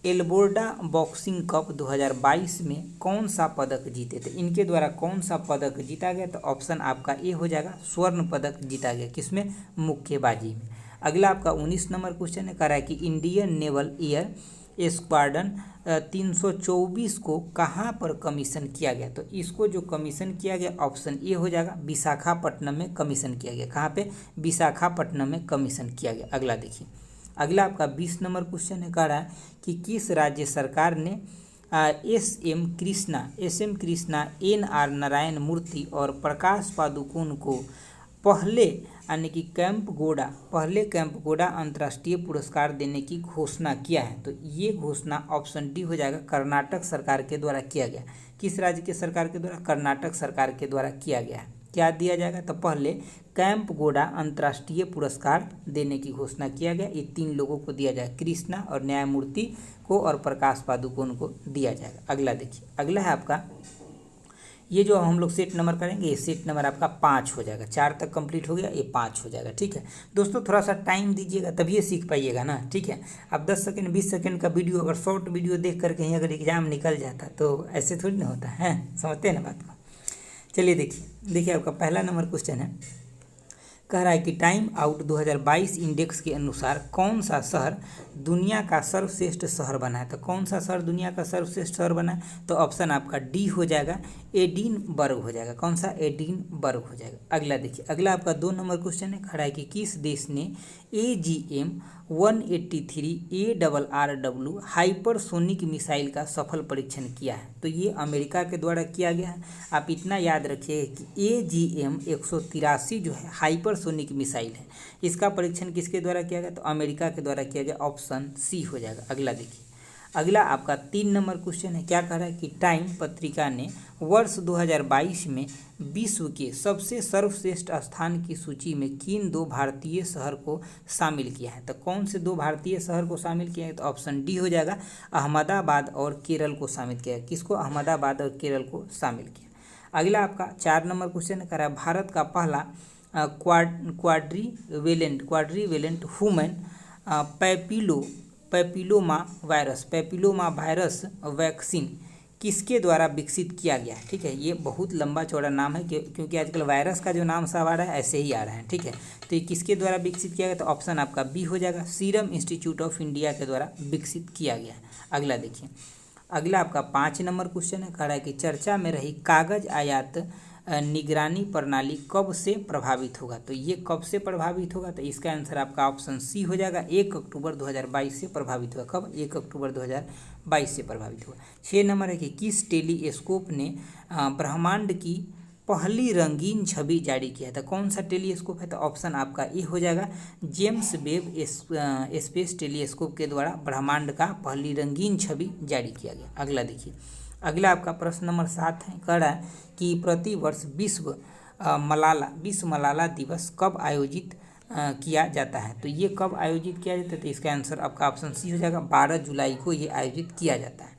एल्बोर्डा बॉक्सिंग कप 2022 में कौन सा पदक जीते थे? इनके द्वारा कौन सा पदक जीता गया? तो ऑप्शन आपका ए हो जाएगा, स्वर्ण पदक जीता गया। किसमें? मुक्केबाजी में। अगला आपका 19 नंबर क्वेश्चन है, कह रहा है कि इंडियन नेवल एयर स्क्वाड्रन 324 को कहाँ पर कमीशन किया गया? तो इसको जो कमीशन किया गया ऑप्शन ए हो जाएगा, विशाखापट्टनम में कमीशन किया गया। कहाँ पे? विशाखापट्टनम में कमीशन किया गया। अगला देखिए, अगला आपका 20 नंबर क्वेश्चन है, कह रहा है कि किस राज्य सरकार ने S M Krishna NR Narayana Murthy और प्रकाश पादुकोण को पहले कैंप गोडा अंतर्राष्ट्रीय पुरस्कार देने की घोषणा किया है? तो ये घोषणा ऑप्शन डी हो जाएगा, कर्नाटक सरकार के द्वारा किया गया। किस राज्य के सरकार के द्वारा? कर्नाटक सरकार के द्वारा किया गया है। क्या दिया जाएगा? तो पहले कैंप गोडा अंतर्राष्ट्रीय पुरस्कार देने की घोषणा किया गया। ये 3 लोगों को दिया जाएगा, कृष्णा और न्यायमूर्ति को और प्रकाश पादुकोण को दिया जाएगा। अगला देखिए, अगला है आपका, ये जो हम लोग सेट नंबर करेंगे, ये सेट नंबर आपका 5 हो जाएगा। 4 तक कंप्लीट हो गया, ये 5 हो जाएगा। ठीक है दोस्तों, थोड़ा सा टाइम दीजिएगा तभी ये सीख पाइएगा ना। ठीक है, अब 10 सेकंड 20 सेकंड का वीडियो, अगर शॉर्ट वीडियो देख कर कहीं अगर एग्जाम निकल जाता तो ऐसे थोड़ी ना होता है, समझते हैं ना बात को। चलिए देखिए आपका पहला नंबर क्वेश्चन है, कह रहा है कि टाइम आउट 2022 इंडेक्स के अनुसार कौन सा शहर दुनिया का सर्वश्रेष्ठ शहर बना है? तो कौन सा शहर दुनिया का सर्वश्रेष्ठ शहर बना है? तो ऑप्शन आपका डी हो जाएगा, एडिनबर्ग हो जाएगा। कौन सा? एडिनबर्ग हो जाएगा। अगला देखिए, अगला आपका 2 नंबर क्वेश्चन है, खड़ा है कि किस देश ने AGM 183 ARRW हाइपरसोनिक मिसाइल का सफल परीक्षण किया है? तो ये अमेरिका के द्वारा किया गया है। आप इतना याद रखिए कि AGM 183 जो है हाइपरसोनिक मिसाइल है, इसका परीक्षण किसके द्वारा किया गया? तो अमेरिका के द्वारा किया गया। ऑप्शन सी हो जाएगा। अगला देखिए, अगला आपका 3 नंबर क्वेश्चन है, क्या कह रहा है कि टाइम पत्रिका ने वर्ष 2022 में विश्व के सबसे सर्वश्रेष्ठ स्थान की सूची में किन 2 भारतीय शहर को शामिल किया है? तो कौन से 2 भारतीय शहर को शामिल किया है? तो ऑप्शन डी हो जाएगा, अहमदाबाद और केरल को शामिल किया है। किसको? अहमदाबाद और केरल को शामिल किया। अगला आपका 4 नंबर क्वेश्चन कह रहा है, भारत का पहला quadrivalent human papilloma virus vaccine किसके द्वारा विकसित किया गया है? ठीक है, ये बहुत लंबा चौड़ा नाम है क्योंकि आजकल वायरस का जो नाम सब आ रहा है ऐसे ही आ रहा है। ठीक है, तो ये किसके द्वारा विकसित किया गया? तो ऑप्शन आपका बी हो जाएगा, सीरम इंस्टीट्यूट ऑफ इंडिया के द्वारा विकसित किया गया है। अगला देखिए, अगला आपका 5 नंबर क्वेश्चन है, कह रहा है कि चर्चा में रही कागज आयात निगरानी प्रणाली कब से प्रभावित होगा? तो ये कब से प्रभावित होगा? तो इसका आंसर आपका ऑप्शन सी हो जाएगा, 1 अक्टूबर 2022 से प्रभावित होगा। कब? 1 अक्टूबर 2022 से प्रभावित हुआ। 6 नंबर है कि किस टेलीस्कोप ने ब्रह्मांड की पहली रंगीन छवि जारी किया था? कौन सा टेलीस्कोप है? तो ऑप्शन आपका ए हो जाएगा, जेम्स वेब स्पेस टेलीस्कोप के द्वारा ब्रह्मांड का पहली रंगीन छवि जारी किया गया। अगला देखिए, अगला आपका प्रश्न नंबर 7 है, कह रहा है कि प्रतिवर्ष विश्व मलाला दिवस कब आयोजित किया जाता है? तो ये कब आयोजित किया जाता है? तो इसका आंसर आपका ऑप्शन सी हो जाएगा, 12 जुलाई को ये आयोजित किया जाता है।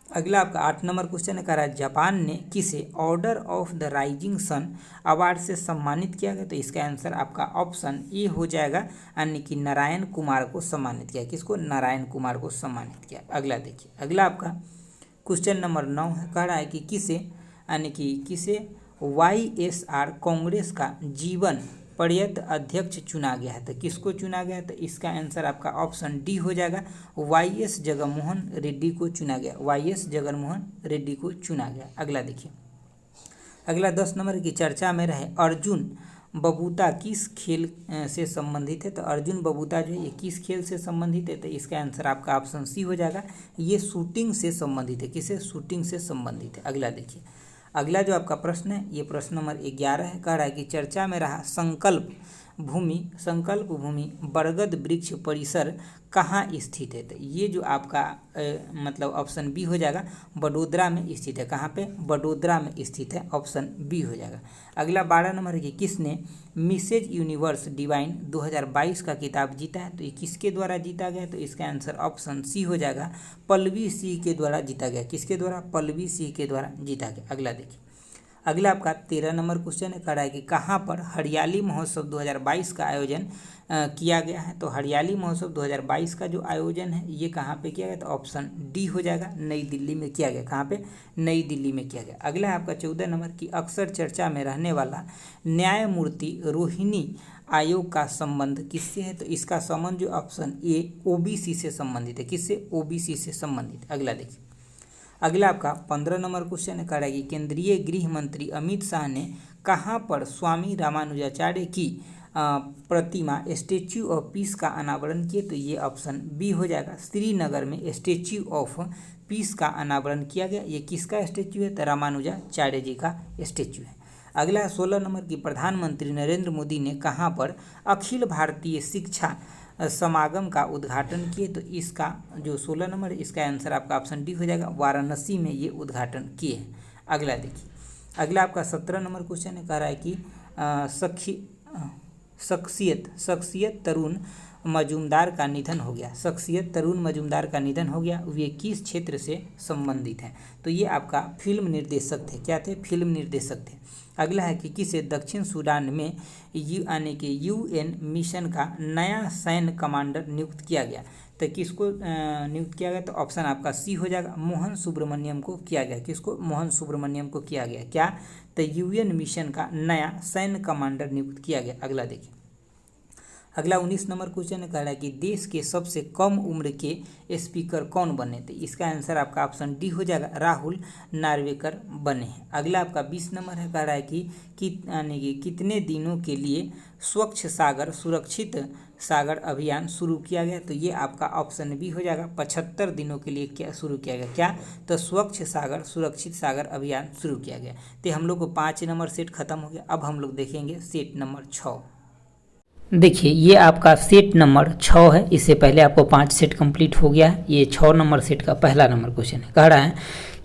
अगला आपका 8 नंबर क्वेश्चन है, कह रहा है जापान ने किसे order of the rising sun award से सम्मानित किया गया? तो इसका आंसर आपका ऑप्शन ए हो जाएगा, यानी कि नारायण कुमार को सम्मानित किया। किसको? नारायण कुमार को सम्मानित किया। अगला देखिए, अगला आपका क्वेश्चन नंबर 9 है, कह रहा है कि किसे YSR कांग्रेस का जीवन पर्यंत अध्यक्ष चुना गया है? तो किसको चुना गया? तो इसका आंसर आपका ऑप्शन डी हो जाएगा, YS जगनमोहन रेड्डी को चुना गया। YS जगनमोहन रेड्डी को चुना गया। अगला देखिए, अगला 10 नंबर की चर्चा में रहे अर्जुन बबूता किस खेल से संबंधित है? तो अर्जुन बबूता जो है ये किस खेल से संबंधित है? तो इसका आंसर आपका ऑप्शन सी हो जाएगा, ये शूटिंग से संबंधित है। किसे? शूटिंग से संबंधित है। अगला देखिए, अगला जो आपका प्रश्न है ये प्रश्न नंबर 11 है, कह रहा है कि चर्चा में रहा संकल्प भूमि बरगद वृक्ष परिसर कहाँ स्थित है? तो ये जो आपका मतलब ऑप्शन बी हो जाएगा, बड़ोदरा में स्थित है। कहाँ पे? बड़ोदरा में स्थित है, ऑप्शन बी हो जाएगा। अगला 12 नंबर की किसने मिसेज यूनिवर्स डिवाइन 2022 का किताब जीता है? तो ये किसके द्वारा जीता गया? तो इसका आंसर ऑप्शन सी हो जाएगा, पल्लवी सिंह के द्वारा जीता गया। किसके द्वारा? पल्लवी सिंह के द्वारा जीता गया। अगला देखिए, अगला आपका 13 नंबर क्वेश्चन है, कह रहा है कि कहाँ पर हरियाली महोत्सव 2022 का आयोजन किया गया है? तो हरियाली महोत्सव 2022 का जो आयोजन है ये कहाँ पे किया गया? तो ऑप्शन डी हो जाएगा, नई दिल्ली में किया गया। कहाँ पे? नई दिल्ली में किया गया। अगला है आपका 14 नंबर की अक्सर चर्चा में रहने वाला न्यायमूर्ति रोहिणी आयोग का संबंध किससे है? तो इसका संबंध जो ऑप्शन ए OBC से संबंधित है। किससे? OBC से संबंधित। अगला देखिए, अगला आपका 15 नंबर क्वेश्चन है, कह रहा है कि केंद्रीय गृह मंत्री अमित शाह ने कहाँ पर स्वामी रामानुजाचार्य की प्रतिमा स्टैच्यू ऑफ पीस का अनावरण किए? तो ये ऑप्शन बी हो जाएगा, श्रीनगर में स्टैच्यू ऑफ पीस का अनावरण किया गया। ये किसका स्टैच्यू है? तो रामानुजाचार्य जी का स्टैच्यू है। अगला 16 नंबर की प्रधानमंत्री नरेंद्र मोदी ने कहाँ पर अखिल भारतीय शिक्षा समागम का उद्घाटन किए? तो इसका जो 16 नंबर है इसका आंसर आपका ऑप्शन डी हो जाएगा, वाराणसी में ये उद्घाटन किए हैं। अगला देखिए, अगला आपका 17 नंबर क्वेश्चन है, कह रहा है कि शख्सियत तरुण मजूमदार का निधन हो गया। शख्सियत तरुण मजूमदार का निधन हो गया, वे किस क्षेत्र से संबंधित हैं? तो ये आपका फिल्म निर्देशक थे। क्या थे? फिल्म निर्देशक थे। अगला है कि किसे दक्षिण सूडान में यानी कि UN मिशन का नया सैन्य कमांडर नियुक्त किया गया? तो किसको नियुक्त किया गया? तो ऑप्शन आपका सी हो जाएगा, मोहन सुब्रमण्यम को किया गया। किसको? मोहन सुब्रमण्यम को किया गया। क्या? तो UN मिशन का नया सैन्य कमांडर नियुक्त किया गया। अगला देखिए, अगला 19 नंबर क्वेश्चन कह रहा है कि देश के सबसे कम उम्र के स्पीकर कौन बने थे? इसका आंसर आपका ऑप्शन डी हो जाएगा, राहुल नार्वेकर बने हैं। अगला आपका 20 नंबर है, कह रहा है कि यानी कि कितने दिनों के लिए स्वच्छ सागर सुरक्षित सागर अभियान शुरू किया गया? तो ये आपका ऑप्शन बी हो जाएगा, 75 दिनों के लिए क्या शुरू किया गया? क्या? तो स्वच्छ सागर सुरक्षित सागर अभियान शुरू किया गया। तो हम लोग को 5 नंबर सेट खत्म हो गया। अब हम लोग देखेंगे सेट नंबर 6। देखिए, ये आपका सेट नंबर 6 है। इससे पहले आपको 5 सेट कंप्लीट हो गया है। ये 6 नंबर सेट का पहला नंबर क्वेश्चन है। कह रहा है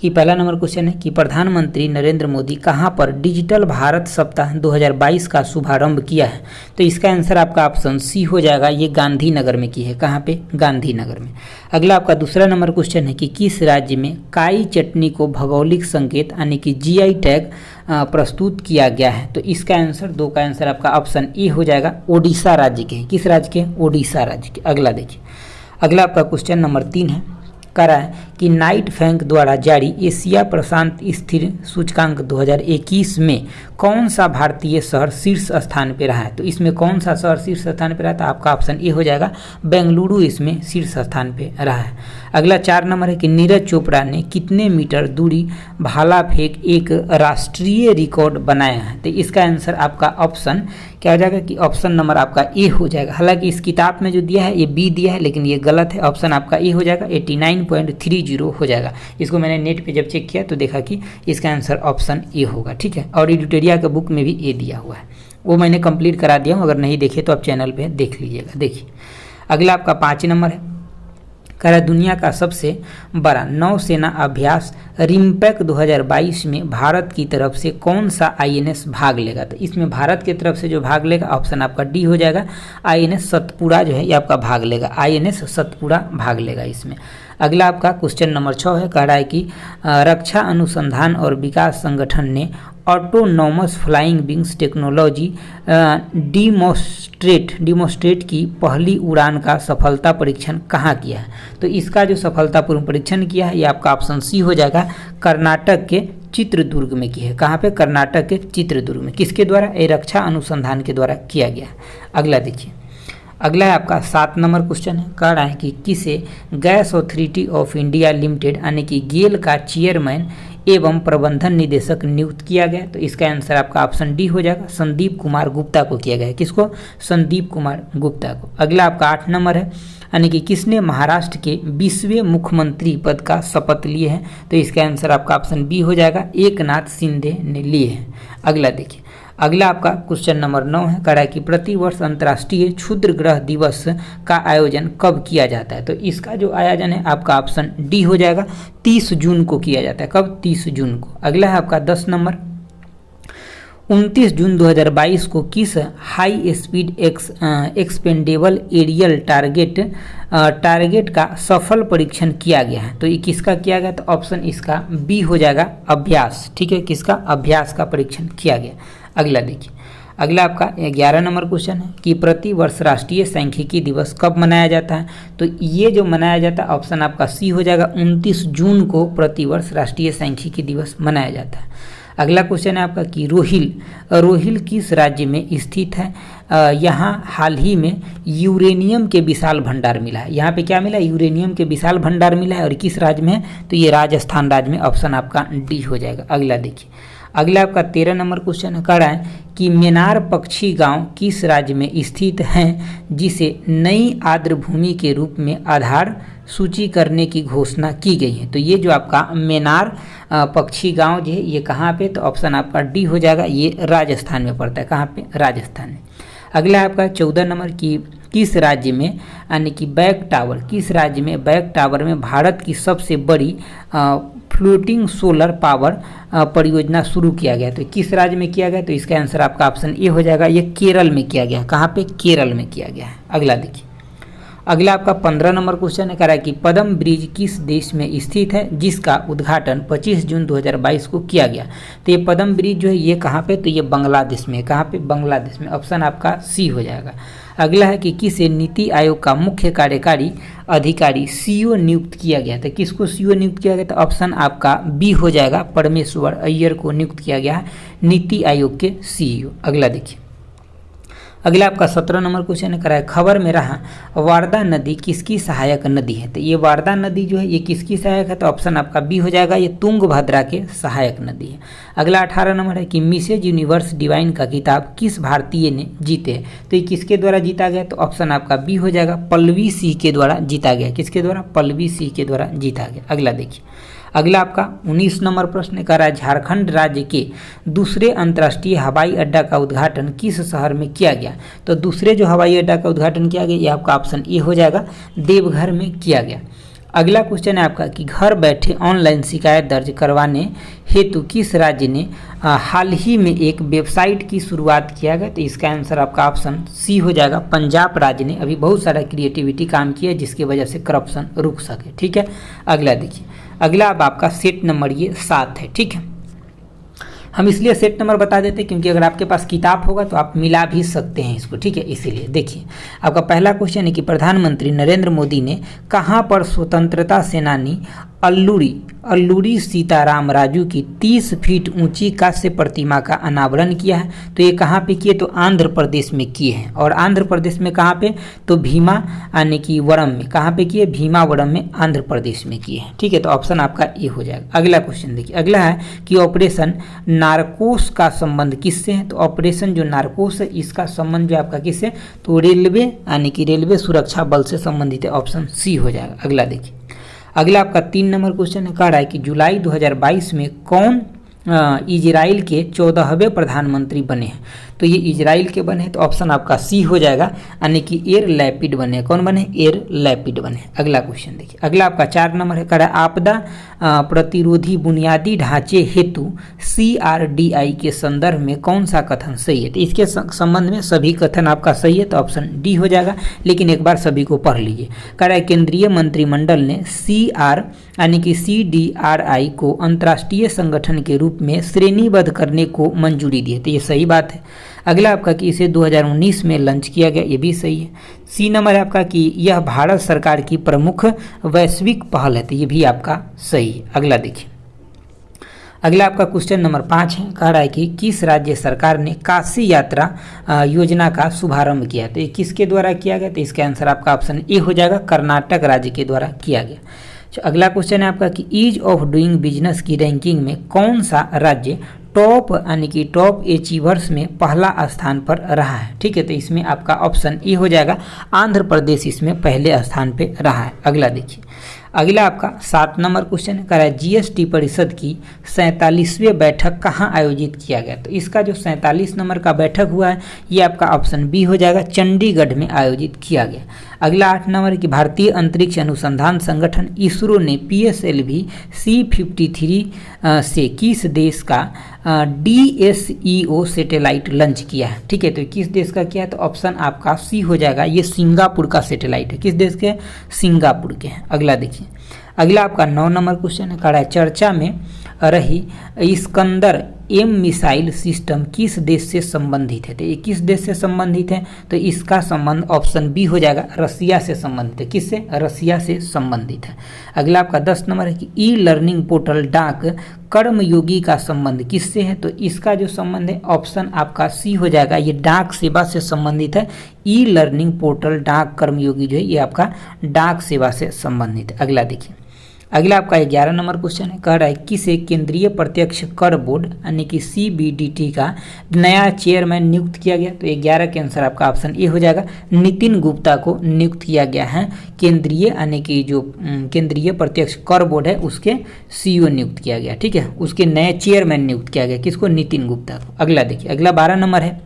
कि पहला नंबर क्वेश्चन है कि प्रधानमंत्री नरेंद्र मोदी कहाँ पर डिजिटल भारत सप्ताह 2022 का शुभारंभ किया है? तो इसका आंसर आपका ऑप्शन सी हो जाएगा, ये गांधीनगर में की है। कहाँ पे? गांधीनगर में। अगला आपका दूसरा नंबर क्वेश्चन है कि किस राज्य में काई चटनी को भौगोलिक संकेत यानी कि GI टैग प्रस्तुत किया गया है? तो इसका आंसर 2 का आंसर आपका ऑप्शन ए हो जाएगा, ओडिशा राज्य के। किस राज्य के? ओडिशा राज्य के। अगला देखिए, अगला आपका क्वेश्चन नंबर 3 है, कह रहा है कि नाइट बैंक द्वारा जारी एशिया प्रशांत स्थिर सूचकांक 2021 में कौन सा भारतीय शहर शीर्ष स्थान पे रहा है? तो इसमें कौन सा शहर शीर्ष स्थान पे रहा? तो आपका ऑप्शन ए हो जाएगा, बेंगलुरु इसमें शीर्ष स्थान पे रहा है। अगला 4 नंबर है कि नीरज चोपड़ा ने कितने मीटर दूरी भाला फेंक एक राष्ट्रीय रिकॉर्ड बनाया है? तो इसका आंसर आपका ऑप्शन क्या हो जाएगा कि ऑप्शन नंबर आपका ए हो जाएगा। हालांकि इस किताब में जो दिया है ये बी दिया है, लेकिन ये गलत है, ऑप्शन आपका ए हो जाएगा, 89.30 हो जाएगा। इसको मैंने नेट पे जब चेक किया तो देखा कि इसका आंसर ऑप्शन ए होगा, ठीक है। और एडिटोरिया के बुक में भी ए दिया हुआ है, वो मैंने कंप्लीट करा दिया हूँ, अगर नहीं देखे तो आप चैनल पे देख लीजिएगा। देखिए अगला आपका 5 नंबर है, कह रहा है दुनिया का सबसे बड़ा नौसेना अभ्यास रिम्पैक 2022 में भारत की तरफ से कौन सा आईएनएस भाग लेगा। तो इसमें भारत की तरफ से जो भाग लेगा ऑप्शन आपका डी हो जाएगा, आईएनएस सतपुड़ा जो है ये आपका भाग लेगा, आईएनएस सतपुड़ा भाग लेगा इसमें। अगला आपका क्वेश्चन नंबर 6 है, कह रहा है कि रक्षा अनुसंधान और विकास संगठन ने autonomous flying wings technology demonstrate की पहली उड़ान का सफलता परीक्षण कहाँ किया है। तो इसका जो सफलतापूर्ण परीक्षण किया है ये आपका ऑप्शन सी हो जाएगा, कर्नाटक के चित्रदुर्ग में की है। कहाँ पे? कर्नाटक के चित्रदुर्ग में। किसके द्वारा? ये रक्षा अनुसंधान के द्वारा किया गया। अगला देखिए, अगला है आपका 7 नंबर क्वेश्चन है, कह रहा है कि किसे gas authority of India limited यानी कि गेल का चेयरमैन एवं प्रबंधन निदेशक नियुक्त किया गया। तो इसका आंसर आपका ऑप्शन डी हो जाएगा, संदीप कुमार गुप्ता को किया गया है। किसको? संदीप कुमार गुप्ता को। अगला आपका 8 नंबर है, यानी कि किसने महाराष्ट्र के 20वें मुख्यमंत्री पद का शपथ लिए हैं। तो इसका आंसर आपका ऑप्शन बी हो जाएगा, एकनाथ शिंदे ने लिए हैं। अगला देखिए, अगला आपका क्वेश्चन नंबर 9 है, कह रहा है कि प्रतिवर्ष अंतर्राष्ट्रीय क्षुद्र ग्रह दिवस का आयोजन कब किया जाता है। तो इसका जो आयोजन है आपका ऑप्शन डी हो जाएगा, 30 जून को किया जाता है। कब? 30 जून को। अगला है आपका 10 नंबर, 29 जून 2022 को किस high speed expendable aerial target का सफल परीक्षण किया गया है। तो ये किसका किया गया? तो ऑप्शन इसका बी हो जाएगा, अभ्यास। ठीक है, किसका? अभ्यास का परीक्षण किया गया। अगला देखिए, अगला आपका 11 नंबर क्वेश्चन है कि प्रतिवर्ष राष्ट्रीय सांख्यिकी दिवस कब मनाया जाता है। तो ये जो मनाया जाता है ऑप्शन आपका सी हो जाएगा, 29 जून को प्रतिवर्ष राष्ट्रीय सांख्यिकी दिवस मनाया जाता है। अगला क्वेश्चन है आपका कि रोहिल किस राज्य में स्थित है। यहाँ हाल ही में यूरेनियम के विशाल भंडार मिला है। यहाँ पे क्या मिला? यूरेनियम के विशाल भंडार मिला है। और किस राज्य में है? तो ये राजस्थान राज्य में, ऑप्शन आपका डी हो जाएगा। अगला देखिए, अगला आपका 13 नंबर क्वेश्चन कह रहा है कि मेनार पक्षी गांव किस राज्य में स्थित है जिसे नई आर्द्र भूमि के रूप में आधार सूची करने की घोषणा की गई है। तो ये जो आपका मेनार पक्षी गांव जो है ये कहाँ पे? तो ऑप्शन आपका डी हो जाएगा, ये राजस्थान में पड़ता है। कहाँ पे? राजस्थान में। अगला आपका 14 नंबर की किस राज्य में यानी कि बैक टावर, किस राज्य में बैक टावर में भारत की सबसे बड़ी फ्लोटिंग सोलर पावर परियोजना शुरू किया गया। तो किस राज्य में किया गया? तो इसका आंसर आपका ऑप्शन ए हो जाएगा, ये केरल में किया गया। कहाँ पे? केरल में किया गया है। अगला देखिए, अगला आपका 15 नंबर क्वेश्चन है, कह रहा है कि पद्म ब्रिज किस देश में स्थित है जिसका उद्घाटन 25 जून 2022 को किया गया। तो ये पद्म ब्रिज जो है ये कहाँ पे? तो ये बांग्लादेश में। कहाँ पे? बांग्लादेश में। ऑप्शन आपका सी हो जाएगा। अगला है कि किसे नीति आयोग का मुख्य कार्यकारी अधिकारी सीईओ नियुक्त किया गया। तो किसको सीईओ नियुक्त किया गया? तो ऑप्शन आपका बी हो जाएगा, परमेश्वर अय्यर को नियुक्त किया गया है नीति आयोग के सीईओ। अगला देखिए, अगला आपका 17 नंबर क्वेश्चन है, खबर में रहा वारदा नदी किसकी सहायक नदी है। तो ये वारदा नदी जो है ये किसकी सहायक है? तो ऑप्शन आपका बी हो जाएगा, ये तुंगभद्रा के सहायक नदी है। अगला 18 नंबर है कि मिसेज यूनिवर्स डिवाइन का किताब किस भारतीय ने जीते। तो ये किसके द्वारा जीता गया? तो ऑप्शन आपका बी हो जाएगा, पल्लवी सिंह के द्वारा जीता गया। किसके द्वारा? पल्लवी सिंह के द्वारा जीता गया। अगला देखिए, अगला आपका 19 नंबर प्रश्न कह रहा है झारखंड राज्य के दूसरे अंतर्राष्ट्रीय हवाई अड्डा का उद्घाटन किस शहर में किया गया। तो दूसरे जो हवाई अड्डा का उद्घाटन किया गया ये आपका ऑप्शन ए हो जाएगा, देवघर में किया गया। अगला क्वेश्चन है आपका कि घर बैठे ऑनलाइन शिकायत दर्ज करवाने हेतु किस राज्य ने हाल ही में एक वेबसाइट की शुरुआत किया गया। तो इसका आंसर आपका ऑप्शन सी हो जाएगा, पंजाब राज्य ने अभी बहुत सारा क्रिएटिविटी काम किया जिसकी वजह से करप्शन रुक सके। ठीक है, अगला देखिए, अगला अब आपका सेट नंबर ये 7 है। ठीक है, हम इसलिए सेट नंबर बता देते हैं क्योंकि अगर आपके पास किताब होगा तो आप मिला भी सकते हैं इसको। ठीक है, इसीलिए देखिए आपका पहला क्वेश्चन है कि प्रधानमंत्री नरेंद्र मोदी ने कहाँ पर स्वतंत्रता सेनानी अल्लूरी सीताराम राजू की 30 फीट ऊंची कांस्य प्रतिमा का अनावरण किया है। तो ये कहाँ पे किए? तो आंध्र प्रदेश में किए हैं। और आंध्र प्रदेश में कहाँ पे? तो भीमा यानी कि वरम में। कहाँ पे किए? भीमावरम में, आंध्र प्रदेश में किए हैं। ठीक है, तो ऑप्शन आपका ए हो जाएगा। अगला क्वेश्चन देखिए, अगला है कि ऑपरेशन नारकोस का संबंध किससे है? तो ऑपरेशन जो नारकोस है इसका संबंध जो आपका किससे? तो रेलवे यानी कि रेलवे सुरक्षा बल से संबंधित है। ऑप्शन सी हो जाएगा। अगला देखिए, अगला आपका 3 नंबर क्वेश्चन है, कह रहा है कि जुलाई 2022 में कौन इजराइल के 14वें प्रधानमंत्री बने हैं? तो ये इजराइल के बने, तो ऑप्शन आपका सी हो जाएगा, यानी कि एयर लैपिड बने। कौन बने? एयर लैपिड बने। अगला क्वेश्चन देखिए, अगला आपका 4 नंबर है, कह रहा है आपदा प्रतिरोधी बुनियादी ढांचे हेतु CRDI के संदर्भ में कौन सा कथन सही है? तो इसके संबंध में सभी कथन आपका सही है, तो ऑप्शन डी हो जाएगा। लेकिन एक बार सभी को पढ़ लीजिए। कह रहा है केंद्रीय मंत्रिमंडल ने यानी कि CDRI को अंतर्राष्ट्रीय संगठन के रूप में श्रेणीबद्ध करने को मंजूरी दी है। तो ये सही बात है। अगला आपका कि इसे 2019 में लॉन्च किया गया, ये भी सही है। सी नंबर है आपका कि यह भारत सरकार की प्रमुख वैश्विक पहल है, तो ये भी आपका सही है। अगला देखिए, अगला आपका क्वेश्चन नंबर 5 है, कह रहा है कि किस राज्य सरकार ने काशी यात्रा योजना का शुभारंभ किया? तो ये किसके द्वारा किया गया? तो इसका आंसर आपका ऑप्शन ए हो जाएगा, कर्नाटक राज्य के द्वारा किया गया। तो अगला क्वेश्चन है आपका कि ईज ऑफ डूइंग बिजनेस की रैंकिंग में कौन सा राज्य टॉप यानी कि टॉप अचीवर्स में पहला स्थान पर रहा है? ठीक है, तो इसमें आपका ऑप्शन ए हो जाएगा, आंध्र प्रदेश इसमें पहले स्थान पे रहा है। अगला देखिए, अगला आपका 7 नंबर क्वेश्चन कह रहा है GST परिषद की 47वीं बैठक कहाँ आयोजित किया गया? तो इसका जो 47 नंबर का बैठक हुआ है ये आपका ऑप्शन बी हो जाएगा, चंडीगढ़ में आयोजित किया गया। अगला 8 नंबर की भारतीय अंतरिक्ष अनुसंधान संगठन इसरो ने PSLV C53 से किस देश का DSEO सैटेलाइट लॉन्च किया है? ठीक है, तो किस देश का किया है? तो ऑप्शन आपका सी हो जाएगा, ये सिंगापुर का सैटेलाइट है। किस देश के? सिंगापुर के हैं। अगला देखिए, अगला आपका 9 नंबर क्वेश्चन है, कह रहा है चर्चा में रही इस्कंदर M मिसाइल सिस्टम किस देश से संबंधित है? तो ये किस देश से संबंधित है? तो इसका संबंध ऑप्शन बी हो जाएगा, रसिया से संबंधित है। किससे? रसिया से संबंधित है। अगला आपका 10 नंबर है कि ई लर्निंग पोर्टल डाक कर्मयोगी का संबंध किससे है? तो इसका जो संबंध है ऑप्शन आपका सी हो जाएगा, ये डाक सेवा से संबंधित है। ई लर्निंग पोर्टल डाक कर्मयोगी जो है ये आपका डाक सेवा से संबंधित है। अगला देखिए, अगला आपका 11 नंबर क्वेश्चन है, कह रहा है किसे केंद्रीय प्रत्यक्ष कर बोर्ड यानी कि CBDT का नया चेयरमैन नियुक्त किया गया? तो 11 के आंसर आपका ऑप्शन ए हो जाएगा, नितिन गुप्ता को नियुक्त किया गया है। केंद्रीय यानी कि जो केंद्रीय प्रत्यक्ष कर बोर्ड है उसके CEO नियुक्त किया गया। ठीक है, उसके नए चेयरमैन नियुक्त किया गया, किसको? नितिन गुप्ता को। अगला देखिए, अगला 12 नंबर है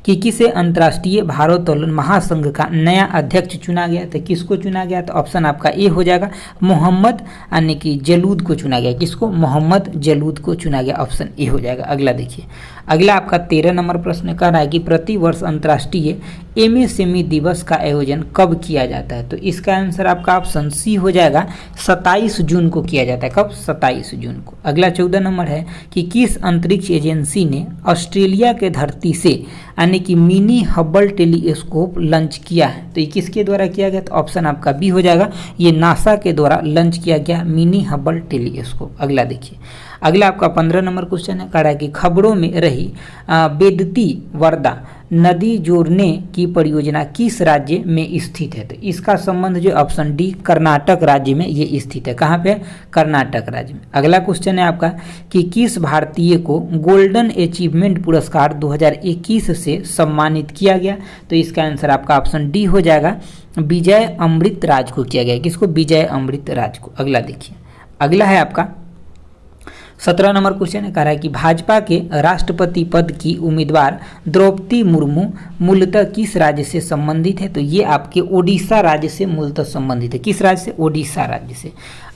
कि किसे अंतर्राष्ट्रीय भारोत्तोलन महासंघ का नया अध्यक्ष चुना गया? तो किसको चुना गया? तो ऑप्शन आपका ए हो जाएगा, मोहम्मद यानी कि जलूद को चुना गया। किसको? मोहम्मद जलूद को चुना गया, ऑप्शन ए हो जाएगा। अगला देखिए, अगला आपका 13 नंबर प्रश्न कह रहा है कि प्रतिवर्ष अंतर्राष्ट्रीय MSME दिवस का आयोजन कब किया जाता है? तो इसका आंसर आपका ऑप्शन सी हो जाएगा, 27 जून को किया जाता है। कब? 27 जून को। अगला 14 नंबर है कि किस अंतरिक्ष एजेंसी ने ऑस्ट्रेलिया के धरती से यानी कि मिनी हबल टेलीस्कोप लॉन्च किया है? तो ये किसके द्वारा किया गया? तो ऑप्शन आपका बी हो जाएगा, ये नासा के द्वारा लॉन्च किया गया मिनी हबल टेलीस्कोप। अगला देखिए, अगला आपका 15 नंबर क्वेश्चन है, कह रहा है कि खबरों में रही बेदती वर्दा नदी जोड़ने की परियोजना किस राज्य में स्थित है? तो इसका संबंध जो ऑप्शन डी, कर्नाटक राज्य में ये स्थित है। कहाँ पे? कर्नाटक राज्य में। अगला क्वेश्चन है आपका कि किस भारतीय को गोल्डन अचीवमेंट पुरस्कार 2021 से सम्मानित किया गया? तो इसका आंसर आपका ऑप्शन डी हो जाएगा, विजय अमृत राज को किया गया। किसको? विजय अमृत राज को। अगला देखिए, अगला है आपका 17 नंबर क्वेश्चन है, कह रहा है कि भाजपा के राष्ट्रपति पद की उम्मीदवार द्रौपदी मुर्मू मूलतः किस राज्य से संबंधित है? तो ये आपके ओडिशा राज्य से मूलतः संबंधित है। किस राज्य से? ओडिशा राज्य से।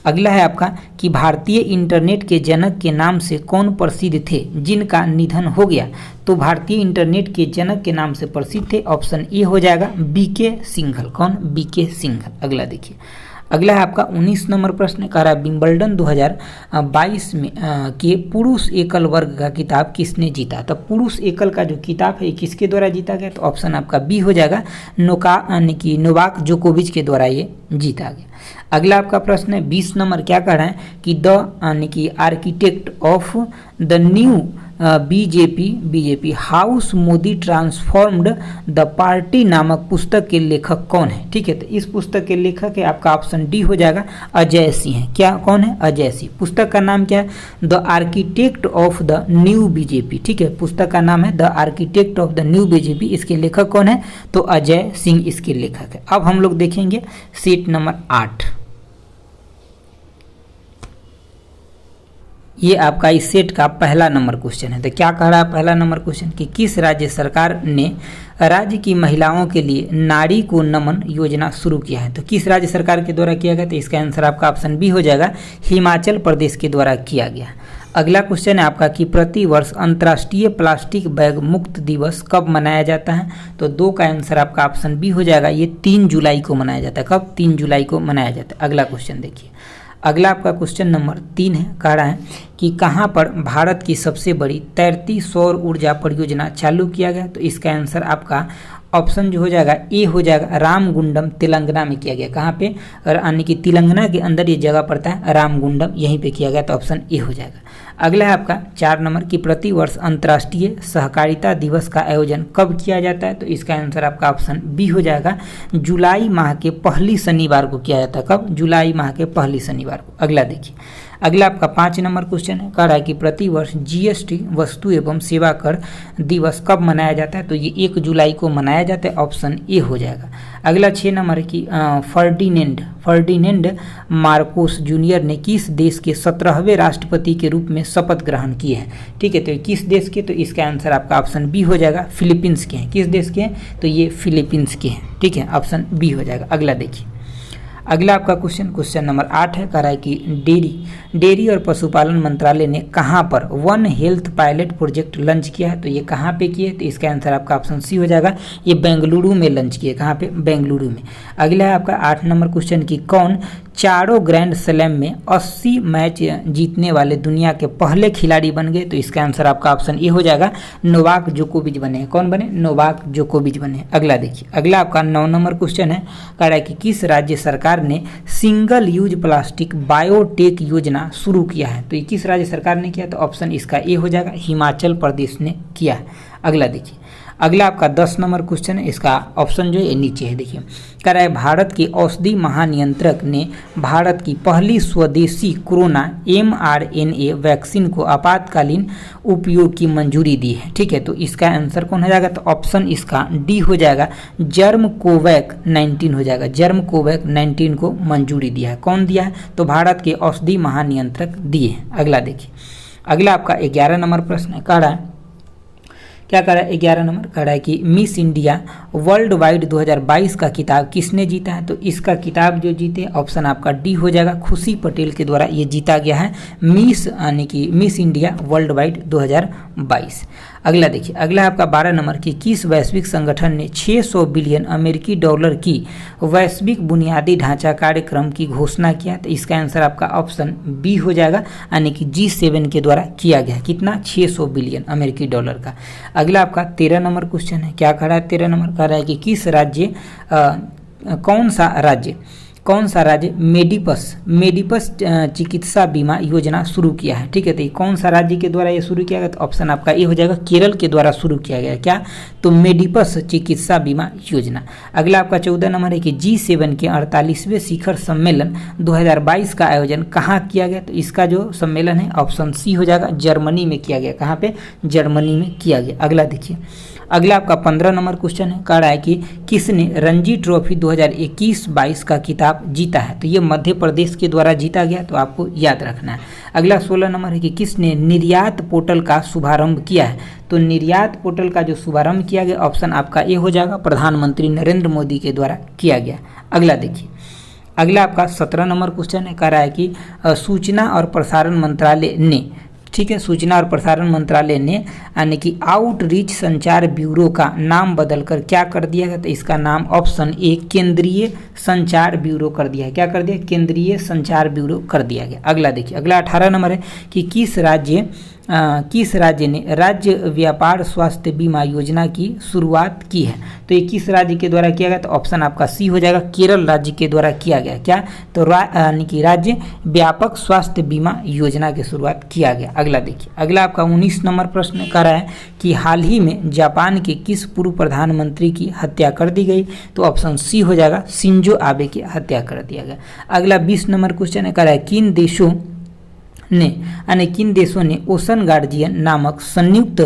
अगला है आपका कि भारतीय इंटरनेट के जनक के नाम से कौन प्रसिद्ध थे जिनका निधन हो गया? तो भारतीय इंटरनेट के जनक के नाम से प्रसिद्ध थे, ऑप्शन ए हो जाएगा, BK सिंघल। कौन? BK सिंघल। अगला देखिए, अगला है आपका 19 नंबर प्रश्न, कह रहा है विंबलडन 2022 में के पुरुष एकल वर्ग का खिताब किसने जीता। तो पुरुष एकल का जो खिताब है किसके द्वारा जीता गया, तो ऑप्शन आपका बी हो जाएगा, नोवाक जोकोविच के द्वारा ये जीता गया। अगला आपका प्रश्न है 20 नंबर, क्या कह रहा है कि the architect of the new BJP house Modi transformed the party नामक पुस्तक के लेखक कौन है। ठीक है, तो इस पुस्तक के लेखक है आपका ऑप्शन डी हो जाएगा, अजय सिंह है। क्या कौन है, अजय सिंह। पुस्तक का नाम क्या है, the architect of the new BJP. ठीक है, पुस्तक का नाम है the architect of the new BJP. इसके लेखक कौन है, तो अजय सिंह इसके लेखक है। अब हम लोग देखेंगे सीट नंबर 8। ये आपका इस सेट का पहला नंबर क्वेश्चन है। तो क्या कह रहा है पहला नंबर क्वेश्चन कि किस राज्य सरकार ने राज्य की महिलाओं के लिए नारी को नमन योजना शुरू किया है। तो किस राज्य सरकार के द्वारा किया गया, तो इसका आंसर आपका ऑप्शन बी हो जाएगा, हिमाचल प्रदेश के द्वारा किया गया। अगला क्वेश्चन है आपका कि प्रतिवर्ष अंतर्राष्ट्रीय प्लास्टिक बैग मुक्त दिवस कब मनाया जाता है। तो 2 का आंसर आपका ऑप्शन बी हो जाएगा, ये 3 जुलाई को मनाया जाता है। कब, 3 जुलाई को मनाया जाता है। अगला क्वेश्चन देखिए, अगला आपका क्वेश्चन नंबर 3 है, कह रहा है कि कहाँ पर भारत की सबसे बड़ी तैरती सौर ऊर्जा परियोजना चालू किया गया। तो इसका आंसर आपका ऑप्शन जो हो जाएगा ए हो जाएगा, रामगुंडम तेलंगाना में किया गया। कहाँ पे, यानी कि तेलंगाना के अंदर ये जगह पड़ता है, रामगुंडम, यहीं पे किया गया। तो ऑप्शन ए हो जाएगा। अगला है आपका 4 नंबर की प्रतिवर्ष अंतर्राष्ट्रीय सहकारिता दिवस का आयोजन कब किया जाता है। तो इसका आंसर आपका ऑप्शन बी हो जाएगा, जुलाई माह के पहली शनिवार को किया जाता है। कब, जुलाई माह के पहली शनिवार को। अगला देखिए, अगला आपका 5 नंबर क्वेश्चन है, कह रहा है कि प्रतिवर्ष जीएसटी वस्तु एवं सेवा कर दिवस कब मनाया जाता है। तो ये 1 जुलाई को मनाया जाता है, ऑप्शन ए हो जाएगा। अगला 6 नंबर की फर्डिनेंड मार्कोस जूनियर ने किस देश के 17वें राष्ट्रपति के रूप में शपथ ग्रहण किए हैं। ठीक है, तो किस देश के, तो इसका आंसर आपका ऑप्शन बी हो जाएगा, फिलीपींस के हैं। किस देश के हैं, तो ये फिलीपींस के हैं। ठीक है, ऑप्शन बी हो जाएगा। अगला देखिए, अगला आपका क्वेश्चन नंबर 8 है, कह रहा है कि डेयरी और पशुपालन मंत्रालय ने कहाँ पर one health pilot project launch किया है। तो ये कहाँ पे किए, तो इसका आंसर आपका ऑप्शन सी हो जाएगा, ये बेंगलुरु में लॉन्च किए। कहाँ पे, बेंगलुरु में। अगला है आपका 8 नंबर क्वेश्चन की कौन चारों ग्रैंड स्लैम में 80 मैच जीतने वाले दुनिया के पहले खिलाड़ी बन गए। तो इसका आंसर आपका ऑप्शन ए हो जाएगा, नोवाक जोकोविच बने। कौन बने, नोवाक जोकोविच बने। अगला देखिए, अगला आपका 9 नंबर क्वेश्चन है, कह रहा है कि किस राज्य सरकार ने सिंगल यूज प्लास्टिक बायोटेक योजना शुरू किया है। तो ये किस राज्य सरकार ने किया, तो ऑप्शन इसका ए हो जाएगा, हिमाचल प्रदेश ने किया है। अगला देखिए, अगला आपका 10 नंबर क्वेश्चन है, इसका ऑप्शन जो है नीचे है। देखिए, कह रहा है भारत के औषधि महानियंत्रक ने भारत की पहली स्वदेशी कोरोना mRNA वैक्सीन को आपातकालीन उपयोग की मंजूरी दी है। ठीक है, तो इसका आंसर कौन हो जाएगा, तो ऑप्शन इसका डी हो जाएगा, जर्म कोवैक 19 हो जाएगा। जर्म कोवैक 19 को मंजूरी दिया है। कौन दिया है, तो भारत के औषधि महानियंत्रक दिए हैं। अगला देखिए, अगला आपका 11 नंबर प्रश्न है, कह रहा है क्या कह रहा है 11 नंबर, कह रहा है कि मिस इंडिया वर्ल्ड वाइड 2022 का खिताब किसने जीता है। तो इसका खिताब जो जीते, ऑप्शन आपका डी हो जाएगा, खुशी पटेल के द्वारा ये जीता गया है, मिस यानी कि मिस इंडिया वर्ल्ड वाइड 2022। अगला देखिए, अगला आपका 12 नंबर की किस वैश्विक संगठन ने 600 बिलियन अमेरिकी डॉलर की वैश्विक बुनियादी ढांचा कार्यक्रम की घोषणा किया। तो इसका आंसर आपका ऑप्शन बी हो जाएगा, यानी कि G7 के द्वारा किया गया। कितना, 600 बिलियन अमेरिकी डॉलर का। अगला आपका 13 नंबर क्वेश्चन है, क्या कह रहा है 13 नंबर, कह रहा है कि किस राज्य कौन सा राज्य मेडिपस चिकित्सा बीमा योजना शुरू किया है। ठीक है, तो कौन सा राज्य के द्वारा ये शुरू किया गया, तो ऑप्शन आपका ये हो जाएगा, केरल के द्वारा शुरू किया गया। क्या, तो मेडिपस चिकित्सा बीमा योजना। अगला आपका 14 नंबर है कि G7 के 48वें शिखर सम्मेलन 2022 का आयोजन कहाँ किया गया। तो इसका जो सम्मेलन है, ऑप्शन सी हो जाएगा, जर्मनी में किया गया। कहाँ पे, जर्मनी में किया गया। अगला देखिए, अगला आपका 15 नंबर क्वेश्चन है, कह रहा है कि किसने रणजी ट्रॉफी 2021-22 का खिताब जीता है। तो ये मध्य प्रदेश के द्वारा जीता गया, तो आपको याद रखना है। अगला 16 नंबर है कि किसने निर्यात पोर्टल का शुभारंभ किया है। तो निर्यात पोर्टल का जो शुभारंभ किया गया, ऑप्शन आपका ए हो जाएगा, प्रधानमंत्री नरेंद्र मोदी के द्वारा किया गया। अगला देखिए, अगला आपका 17 नंबर क्वेश्चन है, कह रहा है कि सूचना और प्रसारण मंत्रालय ने, ठीक ठीक है। सूचना और प्रसारण मंत्रालय ने यानी कि आउटरीच संचार ब्यूरो का नाम बदलकर क्या कर दिया गया, तो इसका नाम ऑप्शन ए केंद्रीय संचार ब्यूरो कर दिया है। क्या कर दिया, केंद्रीय संचार ब्यूरो कर दिया गया। अगला देखिए, अगला 18 नंबर है कि किस राज्य ने राज्य व्यापार स्वास्थ्य बीमा योजना की शुरुआत की है, तो ये किस राज्य के द्वारा किया गया, तो ऑप्शन आपका सी हो जाएगा, केरल राज्य के द्वारा किया गया। क्या, तो यानी कि राज्य व्यापक स्वास्थ्य बीमा योजना की शुरुआत किया गया। अगला देखिए, अगला आपका 19 नंबर प्रश्न कर रहा है कि हाल ही में जापान के किस पूर्व प्रधानमंत्री की हत्या कर दी गई, तो ऑप्शन सी हो जाएगा, शिंजो आबे की हत्या कर दिया गया। अगला 20 नंबर क्वेश्चन है, कर रहा है किन देशों ने ओशन गार्जियन नामक संयुक्त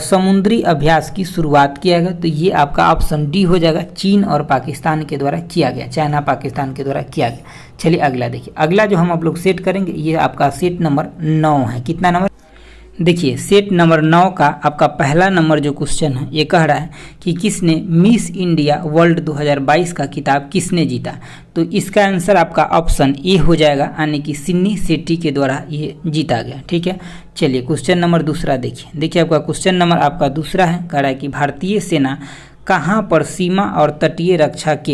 समुद्री अभ्यास की शुरुआत किया गया, तो ये आपका ऑप्शन डी हो जाएगा, चीन और पाकिस्तान के द्वारा किया गया, चाइना पाकिस्तान के द्वारा किया गया। चलिए अगला देखिए, अगला जो हम आप लोग सेट करेंगे ये आपका सेट नंबर 9 है। कितना नंबर, देखिए सेट नंबर 9 का आपका पहला नंबर जो क्वेश्चन है ये कह रहा है कि किसने मिस इंडिया वर्ल्ड 2022 का खिताब किसने जीता, तो इसका आंसर आपका ऑप्शन ए हो जाएगा, यानी कि सिन्नी शेट्टी के द्वारा ये जीता गया। ठीक है, चलिए क्वेश्चन नंबर दूसरा देखिए आपका क्वेश्चन नंबर आपका दूसरा है, कह रहा है कि भारतीय सेना कहाँ पर सीमा और तटीय रक्षा के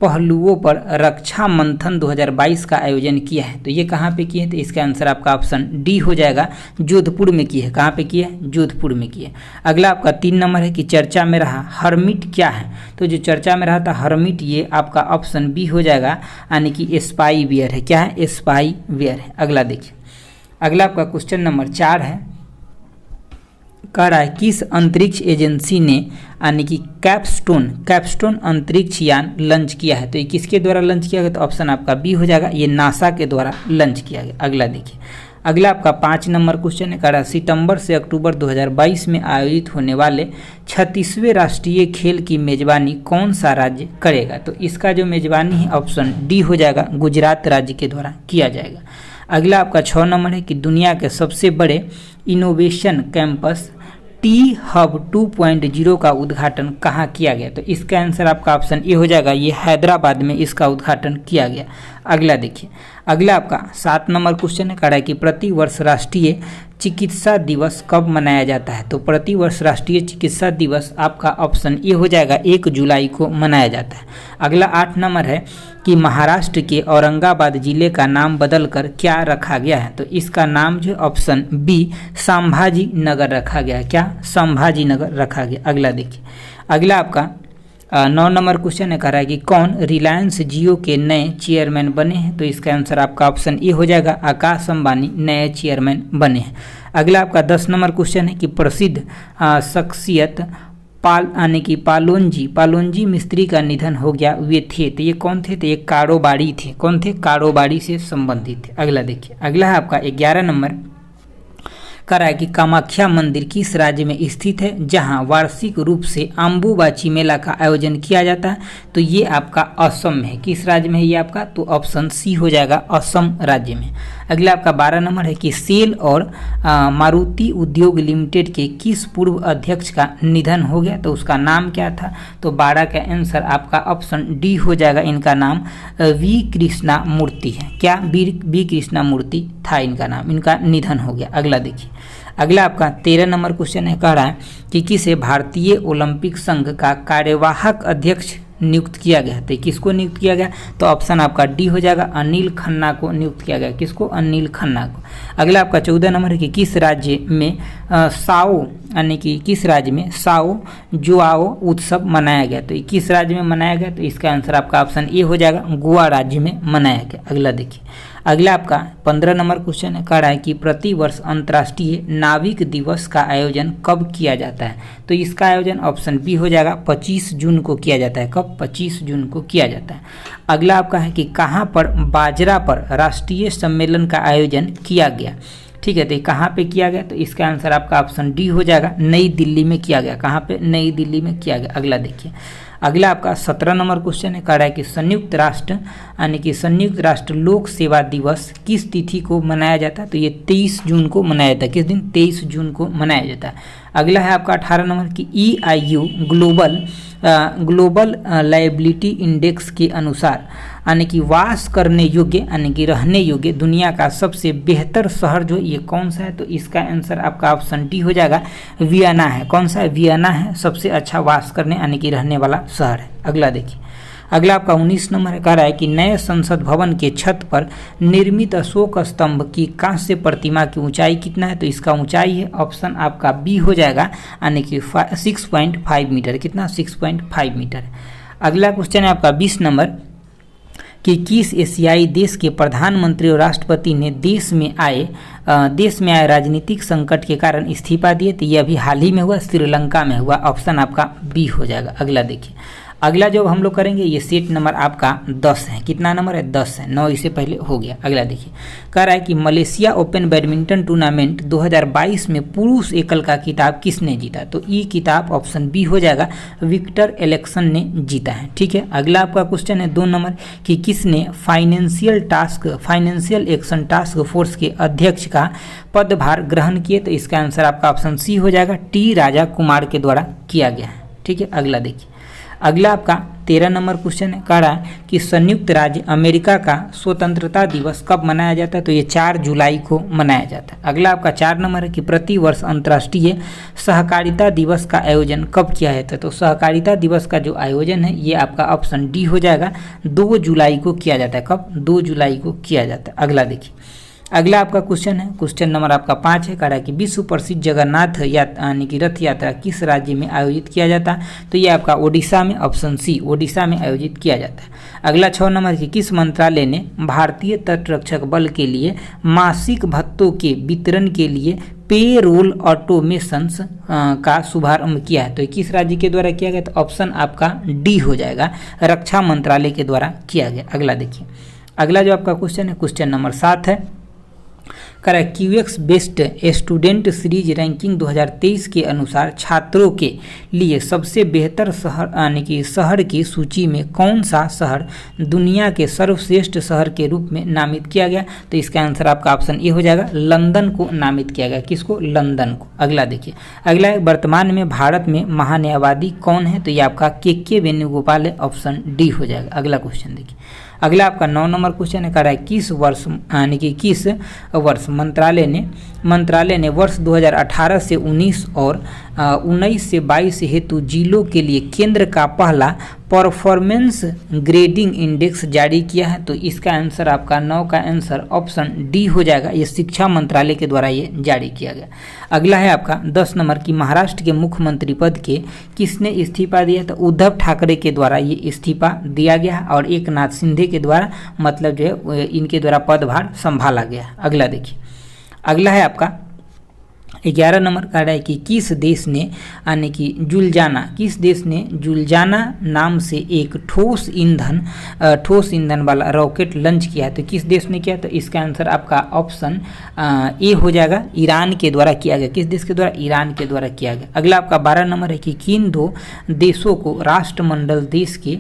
पहलुओं पर रक्षा मंथन 2022 का आयोजन किया है, तो ये कहाँ पे किए, तो इसका आंसर आपका ऑप्शन डी हो जाएगा, जोधपुर में किया है। कहाँ पे किया है, जोधपुर में किया है। अगला आपका 3 नंबर है कि चर्चा में रहा हर्मिट क्या है, तो जो चर्चा में रहा था हर्मिट ये आपका ऑप्शन बी हो जाएगा, यानी कि स्पाई वेयर है। क्या है, स्पाई वेयर है। अगला देखिए, अगला आपका क्वेश्चन नंबर 4 है, कह रहा है किस अंतरिक्ष एजेंसी ने यानी कि कैपस्टोन अंतरिक्ष यान लॉन्च किया है, तो ये किसके द्वारा लॉन्च किया गया, तो ऑप्शन आपका बी हो जाएगा, ये नासा के द्वारा लॉन्च किया गया। अगला देखिए, अगला आपका 5 नंबर क्वेश्चन है, कह रहा है सितंबर से अक्टूबर 2022 में आयोजित होने वाले 36वें राष्ट्रीय खेल की मेजबानी कौन सा राज्य करेगा, तो इसका जो मेजबानी है ऑप्शन डी हो जाएगा, गुजरात राज्य के द्वारा किया जाएगा। अगला आपका 6 नंबर है कि दुनिया के सबसे बड़े इनोवेशन कैंपस टी हब 2.0 का उद्घाटन कहाँ किया गया, तो इसका आंसर आपका ऑप्शन ए हो जाएगा, ये हैदराबाद में इसका उद्घाटन किया गया। अगला देखिए, अगला आपका 7 नंबर क्वेश्चन है, कह रहा है कि प्रतिवर्ष राष्ट्रीय चिकित्सा दिवस कब मनाया जाता है, तो प्रतिवर्ष राष्ट्रीय चिकित्सा दिवस आपका ऑप्शन ए हो जाएगा, 1 जुलाई को मनाया जाता है। अगला 8 नंबर है कि महाराष्ट्र के औरंगाबाद जिले का नाम बदलकर क्या रखा गया है, तो इसका नाम जो ऑप्शन बी संभाजी नगर रखा गया। क्या, संभाजी नगर रखा गया। अगला देखिए, अगला आपका 9 नंबर क्वेश्चन है, कह रहा है कि कौन रिलायंस जियो के नए चेयरमैन बने हैं, तो इसका आंसर आपका ऑप्शन ए हो जाएगा, आकाश अंबानी नए चेयरमैन बने हैं। अगला आपका 10 नंबर क्वेश्चन है कि प्रसिद्ध शख्सियत यानी कि पालोनजी मिस्त्री का निधन हो गया, वे थे, तो ये कौन थे, तो ये कारोबारी थे। कौन थे, कारोबारी से संबंधित थे। अगला देखिए, अगला है आपका 11 नंबर, कह रहा है कि कामाख्या मंदिर किस राज्य में स्थित है जहां वार्षिक रूप से अम्बुबाची मेला का आयोजन किया जाता है, तो ये आपका असम में है। किस राज्य में है ये आपका, तो ऑप्शन सी हो जाएगा, असम राज्य में। अगला आपका 12 नंबर है कि सेल और मारुति उद्योग लिमिटेड के किस पूर्व अध्यक्ष का निधन हो गया, तो उसका नाम क्या था, तो 12 का आंसर आपका ऑप्शन डी हो जाएगा, इनका नाम वी कृष्णा मूर्ति है। क्या, वी कृष्णा मूर्ति था इनका नाम, इनका निधन हो गया। अगला देखिए, अगला आपका 13 नंबर क्वेश्चन है, कह रहा है कि किसे भारतीय ओलंपिक संघ का कार्यवाहक अध्यक्ष नियुक्त किया गया, तो किसको नियुक्त किया गया, तो ऑप्शन आपका डी हो जाएगा, अनिल खन्ना को नियुक्त किया गया। किसको, अनिल खन्ना को। अगला आपका 14 नंबर है कि किस राज्य में साओ यानी कि किस राज्य में साओ जोआओ उत्सव मनाया गया, तो किस राज्य में मनाया गया, तो इसका आंसर आपका ऑप्शन ए हो जाएगा, गोवा राज्य में मनाया गया। अगला देखिए, अगला आपका 15 नंबर क्वेश्चन है, कह रहा है कि प्रतिवर्ष अंतर्राष्ट्रीय नाविक दिवस का आयोजन कब किया जाता है, तो इसका आयोजन ऑप्शन बी हो जाएगा, 25 जून को किया जाता है। कब, 25 जून को किया जाता है। अगला आपका है कि कहाँ पर बाजरा पर राष्ट्रीय सम्मेलन का आयोजन किया गया, ठीक है, तो कहाँ पे किया गया, तो इसका आंसर आपका ऑप्शन डी हो जाएगा, नई दिल्ली में किया गया। कहाँ पे, नई दिल्ली में किया गया। अगला देखिए, अगला आपका 17 नंबर क्वेश्चन है, कह रहा है कि संयुक्त राष्ट्र यानी कि संयुक्त राष्ट्र लोक सेवा दिवस किस तिथि को मनाया जाता है, तो ये 23 जून को मनाया जाता है। किस दिन, 23 जून को मनाया जाता है। अगला है आपका 18 नंबर की EIU global global liability index के अनुसार यानी कि वास करने योग्य यानी कि रहने योग्य दुनिया का सबसे बेहतर शहर जो ये कौन सा है, तो इसका आंसर आपका ऑप्शन डी हो जाएगा, वियना है। कौन सा है? वियना है सबसे अच्छा वास करने यानी कि रहने वाला शहर है। अगला देखिए, अगला आपका 19 नंबर कह रहा है कि नए संसद भवन के छत पर निर्मित अशोक स्तंभ की कांस्य प्रतिमा की ऊंचाई कितना है, तो इसका ऊंचाई है ऑप्शन आपका बी हो जाएगा यानी कि 6.5 मीटर। कितना? 6.5 मीटर। अगला क्वेश्चन है आपका 20 नंबर कि किस एशियाई देश के प्रधानमंत्री और राष्ट्रपति ने देश में आए राजनीतिक संकट के कारण इस्तीफा दिए, तो ये अभी हाल ही में हुआ, श्रीलंका में हुआ। ऑप्शन आपका बी हो जाएगा। अगला देखिए, अगला जो हम लोग करेंगे ये सेट नंबर आपका 10 है। कितना नंबर है? 10 है, 9 इससे पहले हो गया। अगला देखिए, कह रहा है कि मलेशिया ओपन बैडमिंटन टूर्नामेंट 2022 में पुरुष एकल का खिताब किसने जीता, तो ये खिताब ऑप्शन बी हो जाएगा, विक्टर एलेक्सन ने जीता है। ठीक है। अगला आपका क्वेश्चन है 2 नंबर कि किसने फाइनेंशियल एक्शन टास्क फोर्स के अध्यक्ष का पदभार ग्रहण किए, तो इसका आंसर आपका ऑप्शन सी हो जाएगा, टी राजा कुमार के द्वारा किया गया है। ठीक है। अगला देखिए, अगला आपका 13 नंबर क्वेश्चन है, कह रहा है कि संयुक्त राज्य अमेरिका का स्वतंत्रता दिवस कब मनाया जाता है, तो ये 4 जुलाई को मनाया जाता है। अगला आपका 4 नंबर है कि प्रतिवर्ष अंतर्राष्ट्रीय सहकारिता दिवस का आयोजन कब किया जाता है, तो सहकारिता दिवस का जो आयोजन है ये आपका ऑप्शन डी हो जाएगा, 2 जुलाई को किया जाता है। कब? 2 जुलाई को किया जाता है। अगला देखिए, अगला आपका क्वेश्चन है, क्वेश्चन नंबर आपका 5 है, कह रहा है कि विश्व प्रसिद्ध जगन्नाथ यानी कि रथ यात्रा किस राज्य में आयोजित किया जाता है, तो ये आपका ओडिशा में, ऑप्शन सी ओडिशा में आयोजित किया जाता है। अगला 6 नंबर की किस मंत्रालय ने भारतीय तटरक्षक बल के लिए मासिक भत्तों के वितरण के लिए पे रोल ऑटोमेशन का शुभारंभ किया है, तो किस राज्य के द्वारा किया गया, तो ऑप्शन आपका डी हो जाएगा, रक्षा मंत्रालय के द्वारा किया गया। अगला देखिए, अगला जो आपका क्वेश्चन है क्वेश्चन नंबर 7 है, correct क्यूएक्स best student series ranking 2023 के अनुसार छात्रों के लिए सबसे बेहतर शहर यानी कि शहर की सूची में कौन सा शहर दुनिया के सर्वश्रेष्ठ शहर के रूप में नामित किया गया, तो इसका आंसर आपका ऑप्शन ए हो जाएगा, लंदन को नामित किया गया। किसको? लंदन को। अगला देखिए, अगला वर्तमान में भारत में महान्यायवादी कौन है, तो ये आपका के वेणुगोपाल है, ऑप्शन डी हो जाएगा। अगला क्वेश्चन देखिए, अगला आपका 9 नंबर क्वेश्चन है, कह रहा है किस वर्ष यानी कि किस वर्ष मंत्रालय ने वर्ष 2018 से 19 और 19 से 22 हेतु जिलों के लिए केंद्र का पहला परफॉर्मेंस ग्रेडिंग इंडेक्स जारी किया है, तो इसका आंसर आपका 9 का आंसर ऑप्शन डी हो जाएगा, ये शिक्षा मंत्रालय के द्वारा ये जारी किया गया। अगला है आपका 10 नंबर की महाराष्ट्र के मुख्यमंत्री पद के किसने इस्तीफा दिया, तो उद्धव ठाकरे के द्वारा ये इस्तीफा दिया गया और एकनाथ शिंदे के द्वारा मतलब जो है इनके द्वारा पदभार संभाला गया। अगला देखिए, अगला है आपका 11 नंबर कह रहा है कि किस देश ने यानी कि जुलजाना नाम से एक ठोस ईंधन वाला रॉकेट लॉन्च किया है, तो किस देश ने किया, तो इसका आंसर आपका ऑप्शन ए हो जाएगा, ईरान के द्वारा किया गया। किस देश के द्वारा? ईरान के द्वारा किया गया। अगला आपका 12 नंबर है कि किन 2 देशों को राष्ट्रमंडल देश के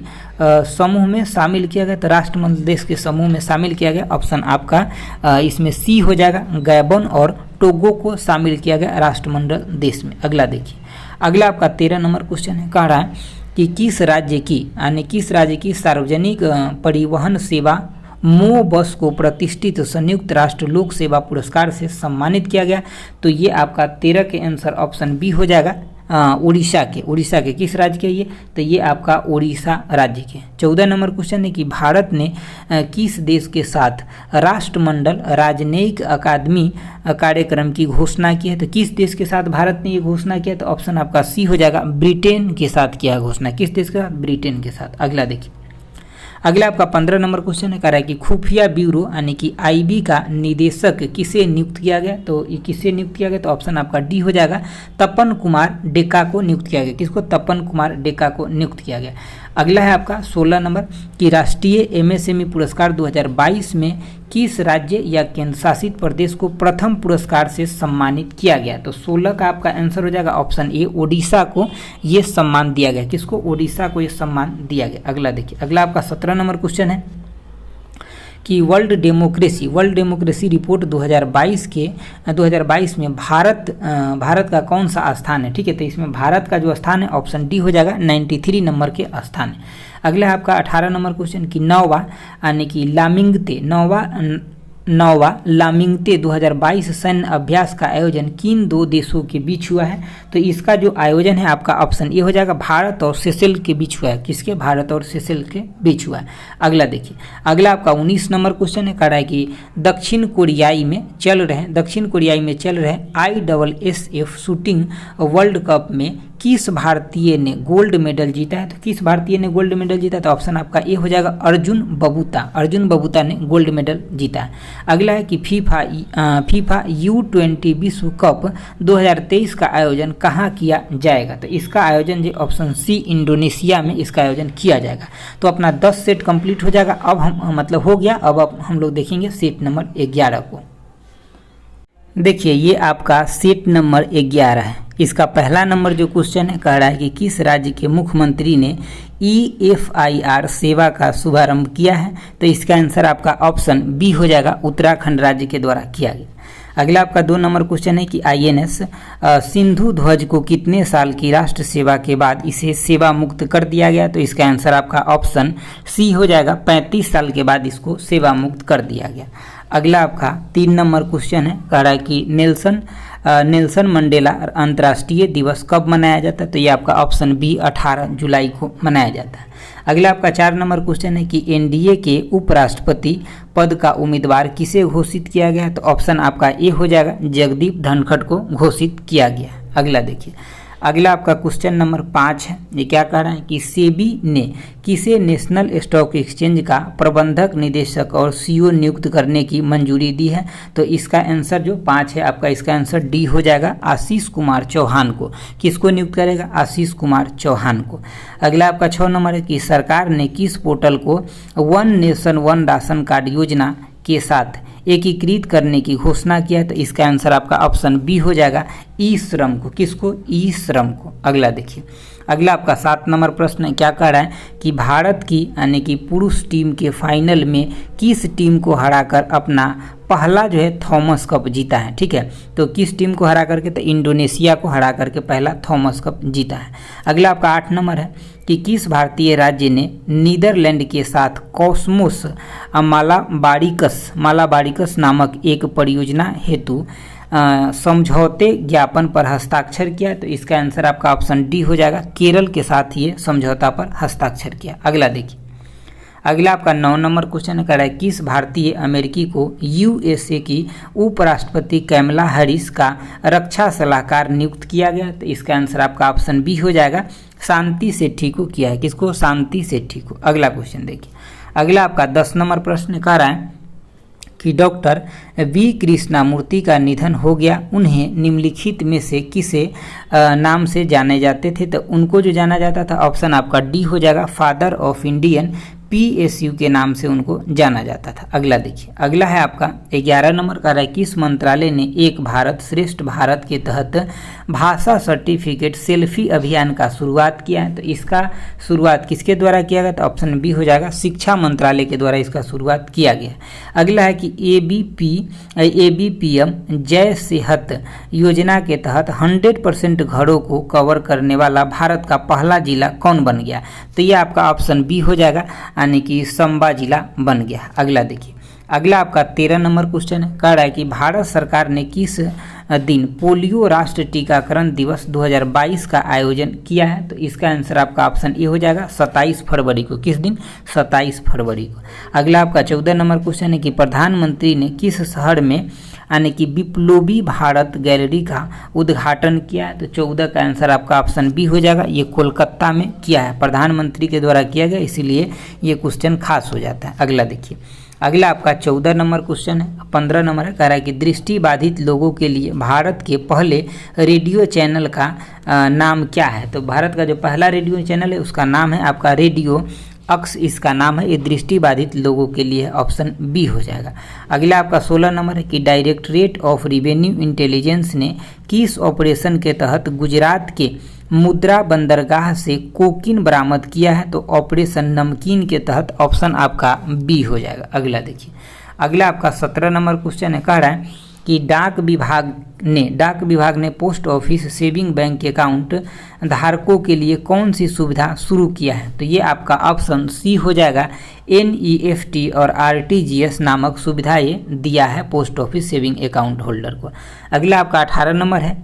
समूह में शामिल किया गया, तो राष्ट्रमंडल देश के समूह में शामिल किया गया, ऑप्शन आपका इसमें सी हो जाएगा, गैबन और टोगो को शामिल किया गया राष्ट्रमंडल देश में। अगला देखिए, अगला आपका 13 नंबर क्वेश्चन है, कह रहा है कि किस राज्य की सार्वजनिक परिवहन सेवा मो बस को प्रतिष्ठित संयुक्त राष्ट्र लोक सेवा पुरस्कार से सम्मानित किया गया, तो ये आपका 13 के आंसर ऑप्शन बी हो जाएगा, उड़ीसा के किस राज्य के ये, तो ये आपका उड़ीसा राज्य के। 14 नंबर क्वेश्चन है कि भारत ने किस देश के साथ राष्ट्रमंडल राजनयिक अकादमी कार्यक्रम की घोषणा की है, तो किस देश के साथ भारत ने ये घोषणा किया, तो ऑप्शन आपका सी हो जाएगा, ब्रिटेन के साथ किया घोषणा। किस देश के साथ? ब्रिटेन के साथ। अगला देखिए, अगला आपका 15 नंबर क्वेश्चन है, कह रहा है कि खुफिया ब्यूरो यानी कि आईबी का निदेशक किसे नियुक्त किया गया, तो ये किसे नियुक्त किया गया, तो ऑप्शन आपका डी हो जाएगा, तपन कुमार डेका को नियुक्त किया गया। किसको? तपन कुमार डेका को नियुक्त किया गया। अगला है आपका 16 नंबर कि राष्ट्रीय एमएसएमई पुरस्कार 2022 में किस राज्य या केंद्र शासित प्रदेश को प्रथम पुरस्कार से सम्मानित किया गया, तो 16 का आपका आंसर हो जाएगा ऑप्शन ए, ओडिशा को ये सम्मान दिया गया। किसको? ओडिशा को ये सम्मान दिया गया। अगला देखिए, अगला आपका 17 नंबर क्वेश्चन है कि वर्ल्ड डेमोक्रेसी रिपोर्ट 2022 में भारत का कौन सा स्थान है, ठीक है। तो इसमें भारत का जो स्थान है ऑप्शन डी हो जाएगा, 93 नंबर के स्थान है। अगला है आपका 18 नंबर क्वेश्चन कि नौवा यानी कि लामिंगते 2022 सैन्य अभ्यास का आयोजन किन दो देशों के बीच हुआ है। तो इसका जो आयोजन है आपका ऑप्शन ए हो जाएगा, भारत और सेशेल के बीच हुआ है। किसके? भारत और सेशेल के बीच हुआ है। अगला देखिए, अगला आपका 19 नंबर क्वेश्चन है, कह रहा है कि दक्षिण कोरियाई में चल रहे ISSF शूटिंग वर्ल्ड कप में किस भारतीय ने गोल्ड मेडल जीता है। तो किस भारतीय ने गोल्ड मेडल जीता है, तो ऑप्शन आपका ए हो जाएगा, अर्जुन बबूता ने गोल्ड मेडल जीता है। अगला है कि फीफा U20 विश्व कप 2023 का आयोजन कहाँ किया जाएगा। तो इसका आयोजन जो ऑप्शन सी इंडोनेशिया में इसका आयोजन किया जाएगा। तो अपना 10 सेट कंप्लीट हो जाएगा। अब हम मतलब हो गया, अब हम लोग देखेंगे सेट नंबर 11 को। देखिए ये आपका सेट नंबर 11 है। इसका पहला नंबर जो क्वेश्चन है, कह रहा है कि किस राज्य के मुख्यमंत्री ने EFIR सेवा का शुभारंभ किया है। तो इसका आंसर आपका ऑप्शन बी हो जाएगा, उत्तराखंड राज्य के द्वारा किया गया। अगला आपका 2 नंबर क्वेश्चन है कि INS सिंधु ध्वज को कितने साल की राष्ट्र सेवा के बाद इसे सेवा मुक्त कर दिया गया। तो इसका आंसर आपका ऑप्शन सी हो जाएगा, 35 साल के बाद इसको सेवा मुक्त कर दिया गया। अगला आपका 3 नंबर क्वेश्चन है, कह रहा है कि नेल्सन मंडेला अंतर्राष्ट्रीय दिवस कब मनाया जाता है। तो ये आपका ऑप्शन बी 18 जुलाई को मनाया जाता है। अगला आपका 4 नंबर क्वेश्चन है कि NDA के उपराष्ट्रपति पद का उम्मीदवार किसे घोषित किया गया है। तो ऑप्शन आपका ए हो जाएगा, जगदीप धनखड़ को घोषित किया गया। अगला देखिए, अगला आपका क्वेश्चन नंबर 5 है। ये क्या कह रहा है कि सेबी ने किसे नेशनल स्टॉक एक्सचेंज का प्रबंधक निदेशक और CEO नियुक्त करने की मंजूरी दी है। तो इसका आंसर जो 5 है आपका, इसका आंसर डी हो जाएगा, आशीष कुमार चौहान को। किसको नियुक्त करेगा? आशीष कुमार चौहान को। अगला आपका 6 नंबर है कि सरकार ने किस पोर्टल को one nation one ration card योजना के साथ एकीकृत करने की घोषणा किया। तो इसका आंसर आपका ऑप्शन बी हो जाएगा, ई श्रम को। किसको? ई श्रम को। अगला देखिए, अगला आपका 7 नंबर प्रश्न है, क्या कह रहा है कि भारत की यानी कि पुरुष टीम के फाइनल में किस टीम को हराकर अपना पहला जो है थॉमस कप जीता है। ठीक है, तो किस टीम को हरा करके? तो इंडोनेशिया को हरा करके पहला थॉमस कप जीता है। अगला आपका 8 नंबर है कि किस भारतीय राज्य ने नीदरलैंड के साथ कॉस्मोस मालाबारिकस नामक एक परियोजना हेतु समझौते ज्ञापन पर हस्ताक्षर किया। तो इसका आंसर आपका ऑप्शन डी हो जाएगा, केरल के साथ ये समझौता पर हस्ताक्षर किया। अगला देखिए, अगला आपका 9 नंबर क्वेश्चन कर रहा है किस भारतीय अमेरिकी को USA की उपराष्ट्रपति कैमला हैरिस का रक्षा सलाहकार नियुक्त किया गया। तो इसका आंसर आपका ऑप्शन बी हो जाएगा, शांति सेठी को किया है। किसको? शांति सेठी को। अगला क्वेश्चन देखिए, अगला आपका 10 नंबर प्रश्न कह रहा है कि डॉक्टर वी कृष्णामूर्ति का निधन हो गया, उन्हें निम्नलिखित में से किसे नाम से जाने जाते थे। तो उनको जो जाना जाता था ऑप्शन आपका डी हो जाएगा, फादर ऑफ इंडियन PSU के नाम से उनको जाना जाता था। अगला देखिए, अगला है आपका 11 नंबर का है किस मंत्रालय ने एक भारत श्रेष्ठ भारत के तहत भाषा सर्टिफिकेट सेल्फी अभियान का शुरुआत किया है। तो इसका शुरुआत किसके द्वारा किया गया? तो ऑप्शन बी हो जाएगा, शिक्षा मंत्रालय के द्वारा इसका शुरुआत किया गया। अगला है कि ABPM जय सेहत योजना के तहत 100% घरों को कवर करने वाला भारत का पहला जिला कौन बन गया? तो ये आपका ऑप्शन बी हो जाएगा, यानी कि संबा जिला बन गया। अगला देखिए, अगला आपका 13 नंबर क्वेश्चन है, कह रहा है कि भारत सरकार ने किस दिन पोलियो राष्ट्रीय टीकाकरण दिवस 2022 का आयोजन किया है। तो इसका आंसर आपका ऑप्शन ए हो जाएगा, 27 फरवरी को। किस दिन? 27 फरवरी को। अगला आपका 14 नंबर क्वेश्चन है कि प्रधानमंत्री ने किस शहर में यानी कि विप्लवी भारत गैलरी का उद्घाटन किया है। तो 14 का आंसर आपका ऑप्शन बी हो जाएगा, ये कोलकाता में किया है, प्रधानमंत्री के द्वारा किया गया, इसीलिए ये क्वेश्चन खास हो जाता है। अगला देखिए, अगला आपका 14 नंबर क्वेश्चन है, 15 नंबर है, कह रहा है कि दृष्टिबाधित लोगों के लिए भारत के पहले रेडियो चैनल का नाम क्या है। तो भारत का जो पहला रेडियो चैनल है उसका नाम है आपका रेडियो अक्स, इसका नाम है, ये दृष्टिबाधित लोगों के लिए ऑप्शन बी हो जाएगा। अगला आपका 16 नंबर है कि डायरेक्टरेट ऑफ रेवेन्यू इंटेलिजेंस ने किस ऑपरेशन के तहत गुजरात के मुद्रा बंदरगाह से कोकीन बरामद किया है? तो ऑपरेशन नमकीन के तहत ऑप्शन आपका बी हो जाएगा। अगला देखिए, अगला आपका 17 नंबर क्वेश्चन है, कह रहा है कि डाक विभाग ने post office saving bank account धारकों के लिए कौन सी सुविधा शुरू किया है? तो ये आपका ऑप्शन सी हो जाएगा। NEFT और RTGS नामक सुविधा ये दिया है post office saving account holder को। अगला आपका 18 नंबर है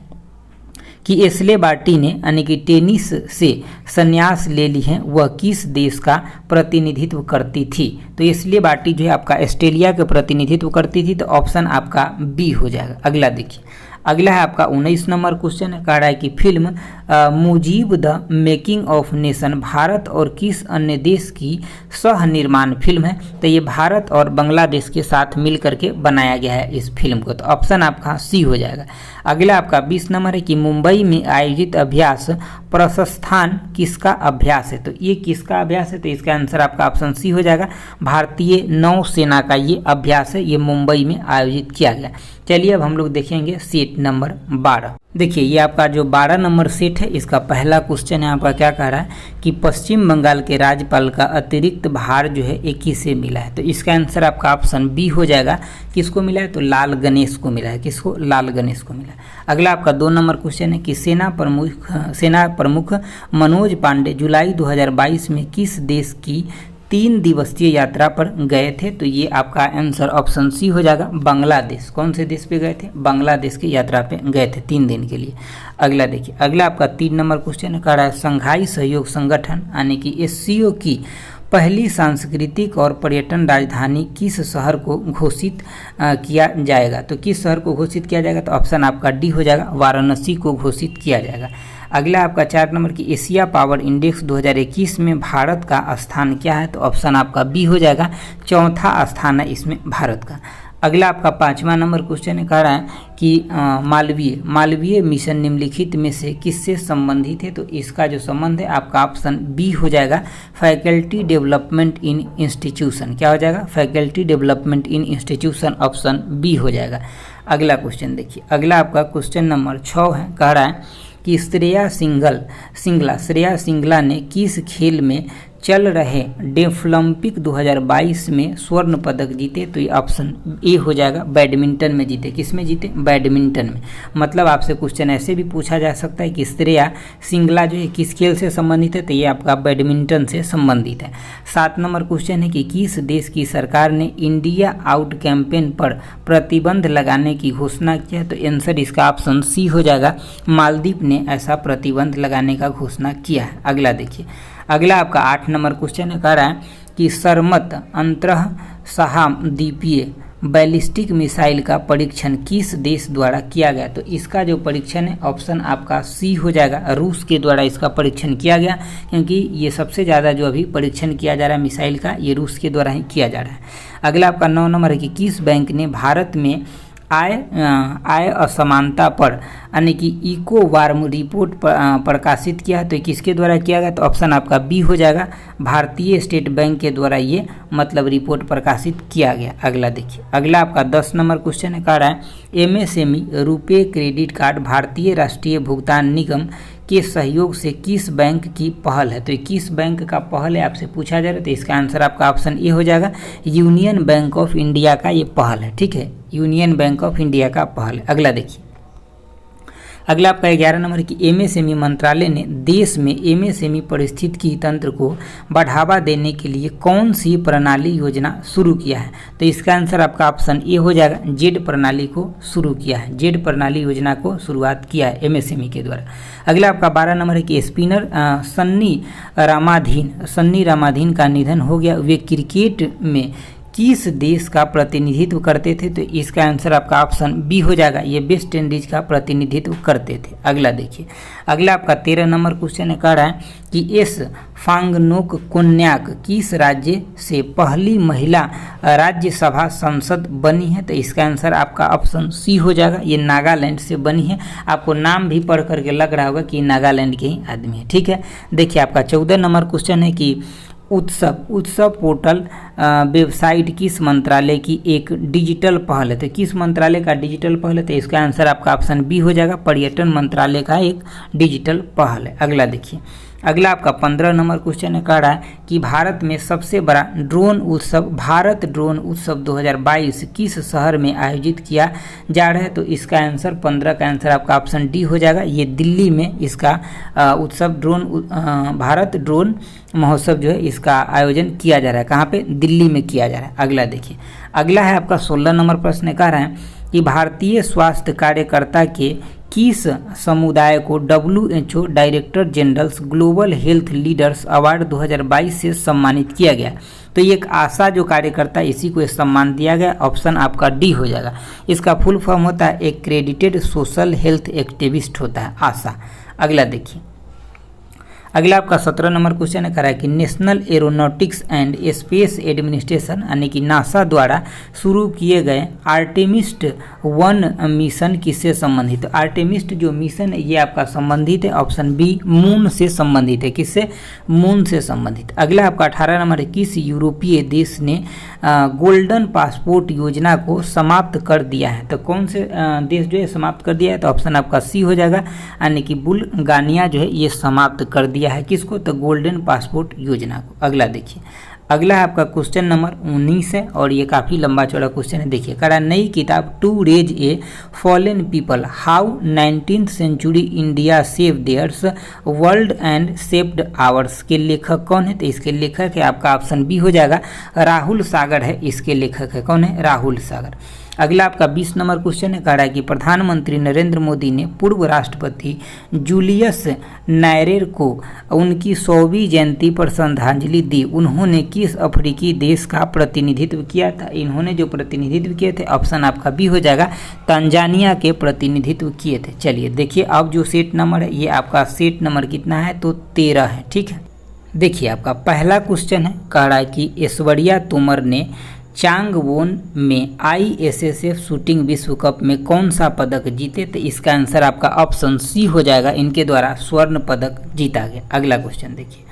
कि एशले बार्टी ने यानी कि टेनिस से संन्यास ले ली है, वह किस देश का प्रतिनिधित्व करती थी? तो एशले बार्टी जो है आपका ऑस्ट्रेलिया का प्रतिनिधित्व करती थी, तो ऑप्शन आपका बी हो जाएगा। अगला देखिए, अगला है आपका 19 नंबर क्वेश्चन है, कह रहा है कि film Mujib the making of nation Bharat और किस अन्य देश की सह निर्माण फिल्म है? तो ये भारत और बांग्लादेश के साथ मिल करके बनाया गया है इस फिल्म को, तो ऑप्शन आपका सी हो जाएगा। अगला आपका 20 नंबर है कि मुंबई में आयोजित अभ्यास प्रस्थान किसका अभ्यास है? तो ये किसका अभ्यास है? तो इसका आंसर आपका ऑप्शन सी हो जाएगा। भारतीय नौसेना का ये अभ्यास है, ये मुंबई में आयोजित किया गया। चलिए अब हम लोग देखेंगे सेट नंबर 12। देखिए ये आपका जो 12 नंबर सेट है, इसका पहला क्वेश्चन है आपका, क्या कह रहा है कि पश्चिम बंगाल के राज्यपाल का अतिरिक्त भार जो है एक किसे मिला है? तो इसका आंसर आपका ऑप्शन बी हो जाएगा। किसको मिला है? तो लाल गणेश को मिला है। किसको? लाल गणेश को मिला है। अगला आपका 2 नंबर क्वेश्चन है कि सेना प्रमुख मनोज पांडे जुलाई 2022 में किस देश की 3 दिवसीय यात्रा पर गए थे? तो ये आपका आंसर ऑप्शन सी हो जाएगा, बांग्लादेश। कौन से देश पे गए थे? बांग्लादेश की यात्रा पे गए थे 3 दिन के लिए। अगला देखिए, अगला आपका 3 नंबर क्वेश्चन कह रहा है संघाई सहयोग संगठन यानी कि SCO की पहली सांस्कृतिक और पर्यटन राजधानी किस शहर को घोषित किया जाएगा? तो किस शहर को घोषित किया जाएगा? तो ऑप्शन आपका डी हो जाएगा, वाराणसी को घोषित किया जाएगा। अगला आपका 4 नंबर की एशिया पावर इंडेक्स 2021 में भारत का स्थान क्या है? तो ऑप्शन आपका बी हो जाएगा, चौथा स्थान है इसमें भारत का। अगला आपका 5वां नंबर क्वेश्चन कह रहा है कि मालवीय मिशन निम्नलिखित में से किससे संबंधित है? तो इसका जो संबंध है आपका ऑप्शन बी हो जाएगा, फैकल्टी डेवलपमेंट इन इंस्टीट्यूशन। क्या हो जाएगा? Faculty development in institution, option B हो जाएगा। अगला क्वेश्चन देखिए, अगला आपका क्वेश्चन नंबर 6 है, कह रहा है कि श्रेया सिंगला ने किस खेल में चल रहे डेफलिम्पिक 2022 में स्वर्ण पदक जीते? तो ये ऑप्शन ए हो जाएगा, बैडमिंटन में जीते। किस में जीते? बैडमिंटन में। मतलब आपसे क्वेश्चन ऐसे भी पूछा जा सकता है कि श्रेया सिंगला जो है किस खेल से संबंधित है? तो ये आपका बैडमिंटन से संबंधित है। 7 नंबर क्वेश्चन है कि किस देश की सरकार ने इंडिया आउट कैंपेन पर प्रतिबंध लगाने की घोषणा की है? तो आंसर इसका ऑप्शन सी हो जाएगा, मालदीव ने ऐसा प्रतिबंध लगाने का घोषणा किया है। अगला देखिए, अगला आपका 8 नंबर क्वेश्चन है, कह रहा है कि सरमत अंतरह सहाद्वीपीय बैलिस्टिक मिसाइल का परीक्षण किस देश द्वारा किया गया? तो इसका जो परीक्षण है ऑप्शन आपका सी हो जाएगा, रूस के द्वारा इसका परीक्षण किया गया, क्योंकि ये सबसे ज़्यादा जो अभी परीक्षण किया जा रहा है मिसाइल का, ये रूस के द्वारा ही किया जा रहा है। अगला आपका 9 नंबर है कि किस बैंक ने भारत में आय असमानता पर यानी कि इकोवार्म रिपोर्ट प्रकाशित किया है? तो किसके द्वारा किया गया? तो ऑप्शन आपका बी हो जाएगा, भारतीय स्टेट बैंक के द्वारा ये मतलब रिपोर्ट प्रकाशित किया गया। अगला देखिए, अगला आपका 10 नंबर क्वेश्चन है, कह रहा है MSME रुपे क्रेडिट कार्ड भारतीय राष्ट्रीय भुगतान निगम के सहयोग से किस बैंक की पहल है? तो किस बैंक का पहल है आपसे पूछा जा रहा है? तो इसका आंसर आपका ऑप्शन ए हो जाएगा, यूनियन बैंक ऑफ इंडिया का ये पहल है। ठीक है, यूनियन बैंक ऑफ इंडिया का पहल है। अगला देखिए, अगला आपका 11 नंबर की MSME मंत्रालय ने देश में MSME परिस्थितिकी तंत्र को बढ़ावा देने के लिए कौन सी प्रणाली योजना शुरू किया है? तो इसका आंसर आपका ऑप्शन ए हो जाएगा, जेड प्रणाली को शुरू किया है। जेड प्रणाली योजना को शुरुआत किया है MSME के द्वारा। अगला आपका 12 नंबर है कि स्पिनर सन्नी रामाधीन का निधन हो गया, वे क्रिकेट में किस देश का प्रतिनिधित्व करते थे? तो इसका आंसर आपका ऑप्शन बी हो जाएगा, ये वेस्ट इंडीज का प्रतिनिधित्व करते थे। अगला देखिए, अगला आपका 13 नंबर क्वेश्चन कह रहा है कि एस फांगनोक कोन्याक किस राज्य से पहली महिला राज्यसभा सांसद बनी है? तो इसका आंसर आपका ऑप्शन सी हो जाएगा, ये नागालैंड से बनी है। आपको नाम भी पढ़ करके लग रहा होगा कि नागालैंड के ही आदमी है। ठीक है, देखिए आपका 14 नंबर क्वेश्चन है कि उत्सव पोर्टल वेबसाइट किस मंत्रालय की एक डिजिटल पहल है? तो किस मंत्रालय का डिजिटल पहल है? तो इसका आंसर आपका ऑप्शन बी हो जाएगा, पर्यटन मंत्रालय का एक डिजिटल पहल है। अगला देखिए, अगला आपका 15 नंबर क्वेश्चन कह रहा है कि भारत में सबसे बड़ा ड्रोन उत्सव भारत ड्रोन उत्सव 2022 किस शहर में आयोजित किया जा रहा है? तो इसका आंसर 15 का आंसर आपका ऑप्शन डी हो जाएगा। ये दिल्ली में इसका उत्सव भारत ड्रोन महोत्सव जो है इसका आयोजन किया जा रहा है। कहाँ पे? दिल्ली में किया जा रहा है। अगला देखिए, अगला है आपका 16 नंबर प्रश्न कह रहा है कि भारतीय स्वास्थ्य कार्यकर्ता के किस समुदाय को WHO director generals global health leaders award 2022 से सम्मानित किया गया? तो ये एक आशा जो कार्यकर्ता इसी को सम्मान दिया गया। ऑप्शन आपका डी हो जाएगा। इसका फुल फॉर्म होता है एक्रेडिटेड सोशल हेल्थ एक्टिविस्ट होता है आशा। अगला देखिए, अगला आपका 17 नंबर क्वेश्चन कह रहा है कि national aeronautics and space administration यानी कि नासा द्वारा शुरू किए गए आर्टेमिस्ट 1 मिशन किससे संबंधित है? आर्टेमिस्ट जो मिशन है ये आपका संबंधित है, ऑप्शन बी मून से संबंधित है। किससे? मून से संबंधित। अगला आपका 18 नंबर है, किस यूरोपीय देश ने गोल्डन पासपोर्ट योजना को समाप्त कर दिया है? तो कौन से देश जो है समाप्त कर दिया है? तो ऑप्शन आपका सी हो जाएगा, यानी कि बुल्गारिया जो है ये समाप्त कर दिया है। किसको? तो गोल्डन पासपोर्ट योजना को। अगला देखिए, अगला है आपका क्वेश्चन नंबर 19 है और ये काफ़ी लंबा चौड़ा क्वेश्चन है। देखिए, करा नई किताब to raise a fallen people how 19th century India save theirs world and saved ours के लेखक कौन है? तो इसके लेखक है आपका ऑप्शन बी हो जाएगा, राहुल सागर है इसके लेखक है। कौन है? राहुल सागर। अगला आपका 20 नंबर क्वेश्चन है, कह रहा है कि प्रधानमंत्री नरेंद्र मोदी ने पूर्व राष्ट्रपति जूलियस नायरेर को उनकी 100वीं जयंती पर श्रद्धांजलि दी। उन्होंने किस अफ्रीकी देश का प्रतिनिधित्व किया था? इन्होंने जो प्रतिनिधित्व किए थे ऑप्शन आपका बी हो जाएगा, तंजानिया के प्रतिनिधित्व किए थे। चलिए देखिए, अब जो सेट नंबर है ये आपका सेट नंबर कितना है? तो 13 है। ठीक है, देखिए आपका पहला क्वेश्चन है, कह रहा है कि ऐश्वर्या तोमर ने चांगवोन में ISSF शूटिंग विश्व कप में कौन सा पदक जीते? तो इसका आंसर आपका ऑप्शन सी हो जाएगा, इनके द्वारा स्वर्ण पदक जीता गया। अगला क्वेश्चन देखिए,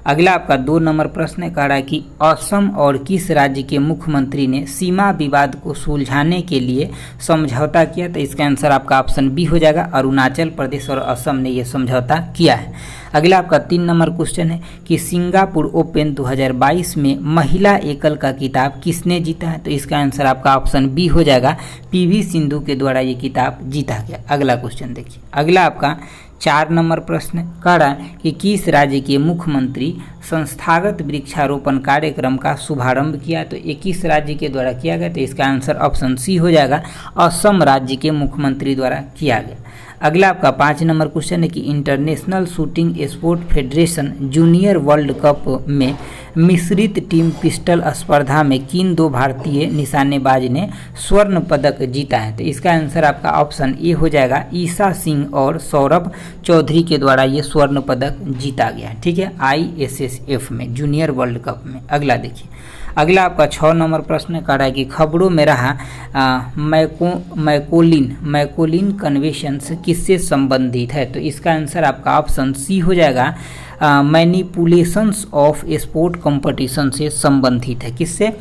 अगला आपका 2 नंबर प्रश्न कह रहा है कि असम और किस राज्य के मुख्यमंत्री ने सीमा विवाद को सुलझाने के लिए समझौता किया? तो इसका आंसर आपका ऑप्शन बी हो जाएगा, अरुणाचल प्रदेश और असम ने यह समझौता किया है। अगला आपका 3 नंबर क्वेश्चन है कि सिंगापुर ओपन 2022 में महिला एकल का खिताब किसने जीता है? तो इसका आंसर आपका ऑप्शन बी हो जाएगा, PV सिंधु के द्वारा ये खिताब जीता गया। अगला क्वेश्चन देखिए, अगला आपका 4 नंबर प्रश्न कह रहा है कि किस राज्य के मुख्यमंत्री संस्थागत वृक्षारोपण कार्यक्रम का शुभारंभ किया? तो 21 राज्य के द्वारा किया गया। तो इसका आंसर ऑप्शन सी हो जाएगा, असम राज्य के मुख्यमंत्री द्वारा किया गया। अगला आपका 5 नंबर क्वेश्चन है कि international shooting sport federation junior world cup में मिश्रित टीम पिस्टल स्पर्धा में किन 2 भारतीय निशानेबाज ने स्वर्ण पदक जीता है? तो इसका आंसर आपका ऑप्शन ए हो जाएगा, ईशा सिंह और सौरभ चौधरी के द्वारा ये स्वर्ण पदक जीता गया है। ठीक है, ISSF में जूनियर वर्ल्ड कप में। अगला देखिए, अगला आपका 6 नंबर प्रश्न कर रहा है कि खबरों में रहा मैकोलिन कन्वेंशंस किससे संबंधित है? तो इसका आंसर आपका ऑप्शन सी हो जाएगा, मैनिपुलेशंस ऑफ स्पोर्ट कंपटीशन से संबंधित है। किससे?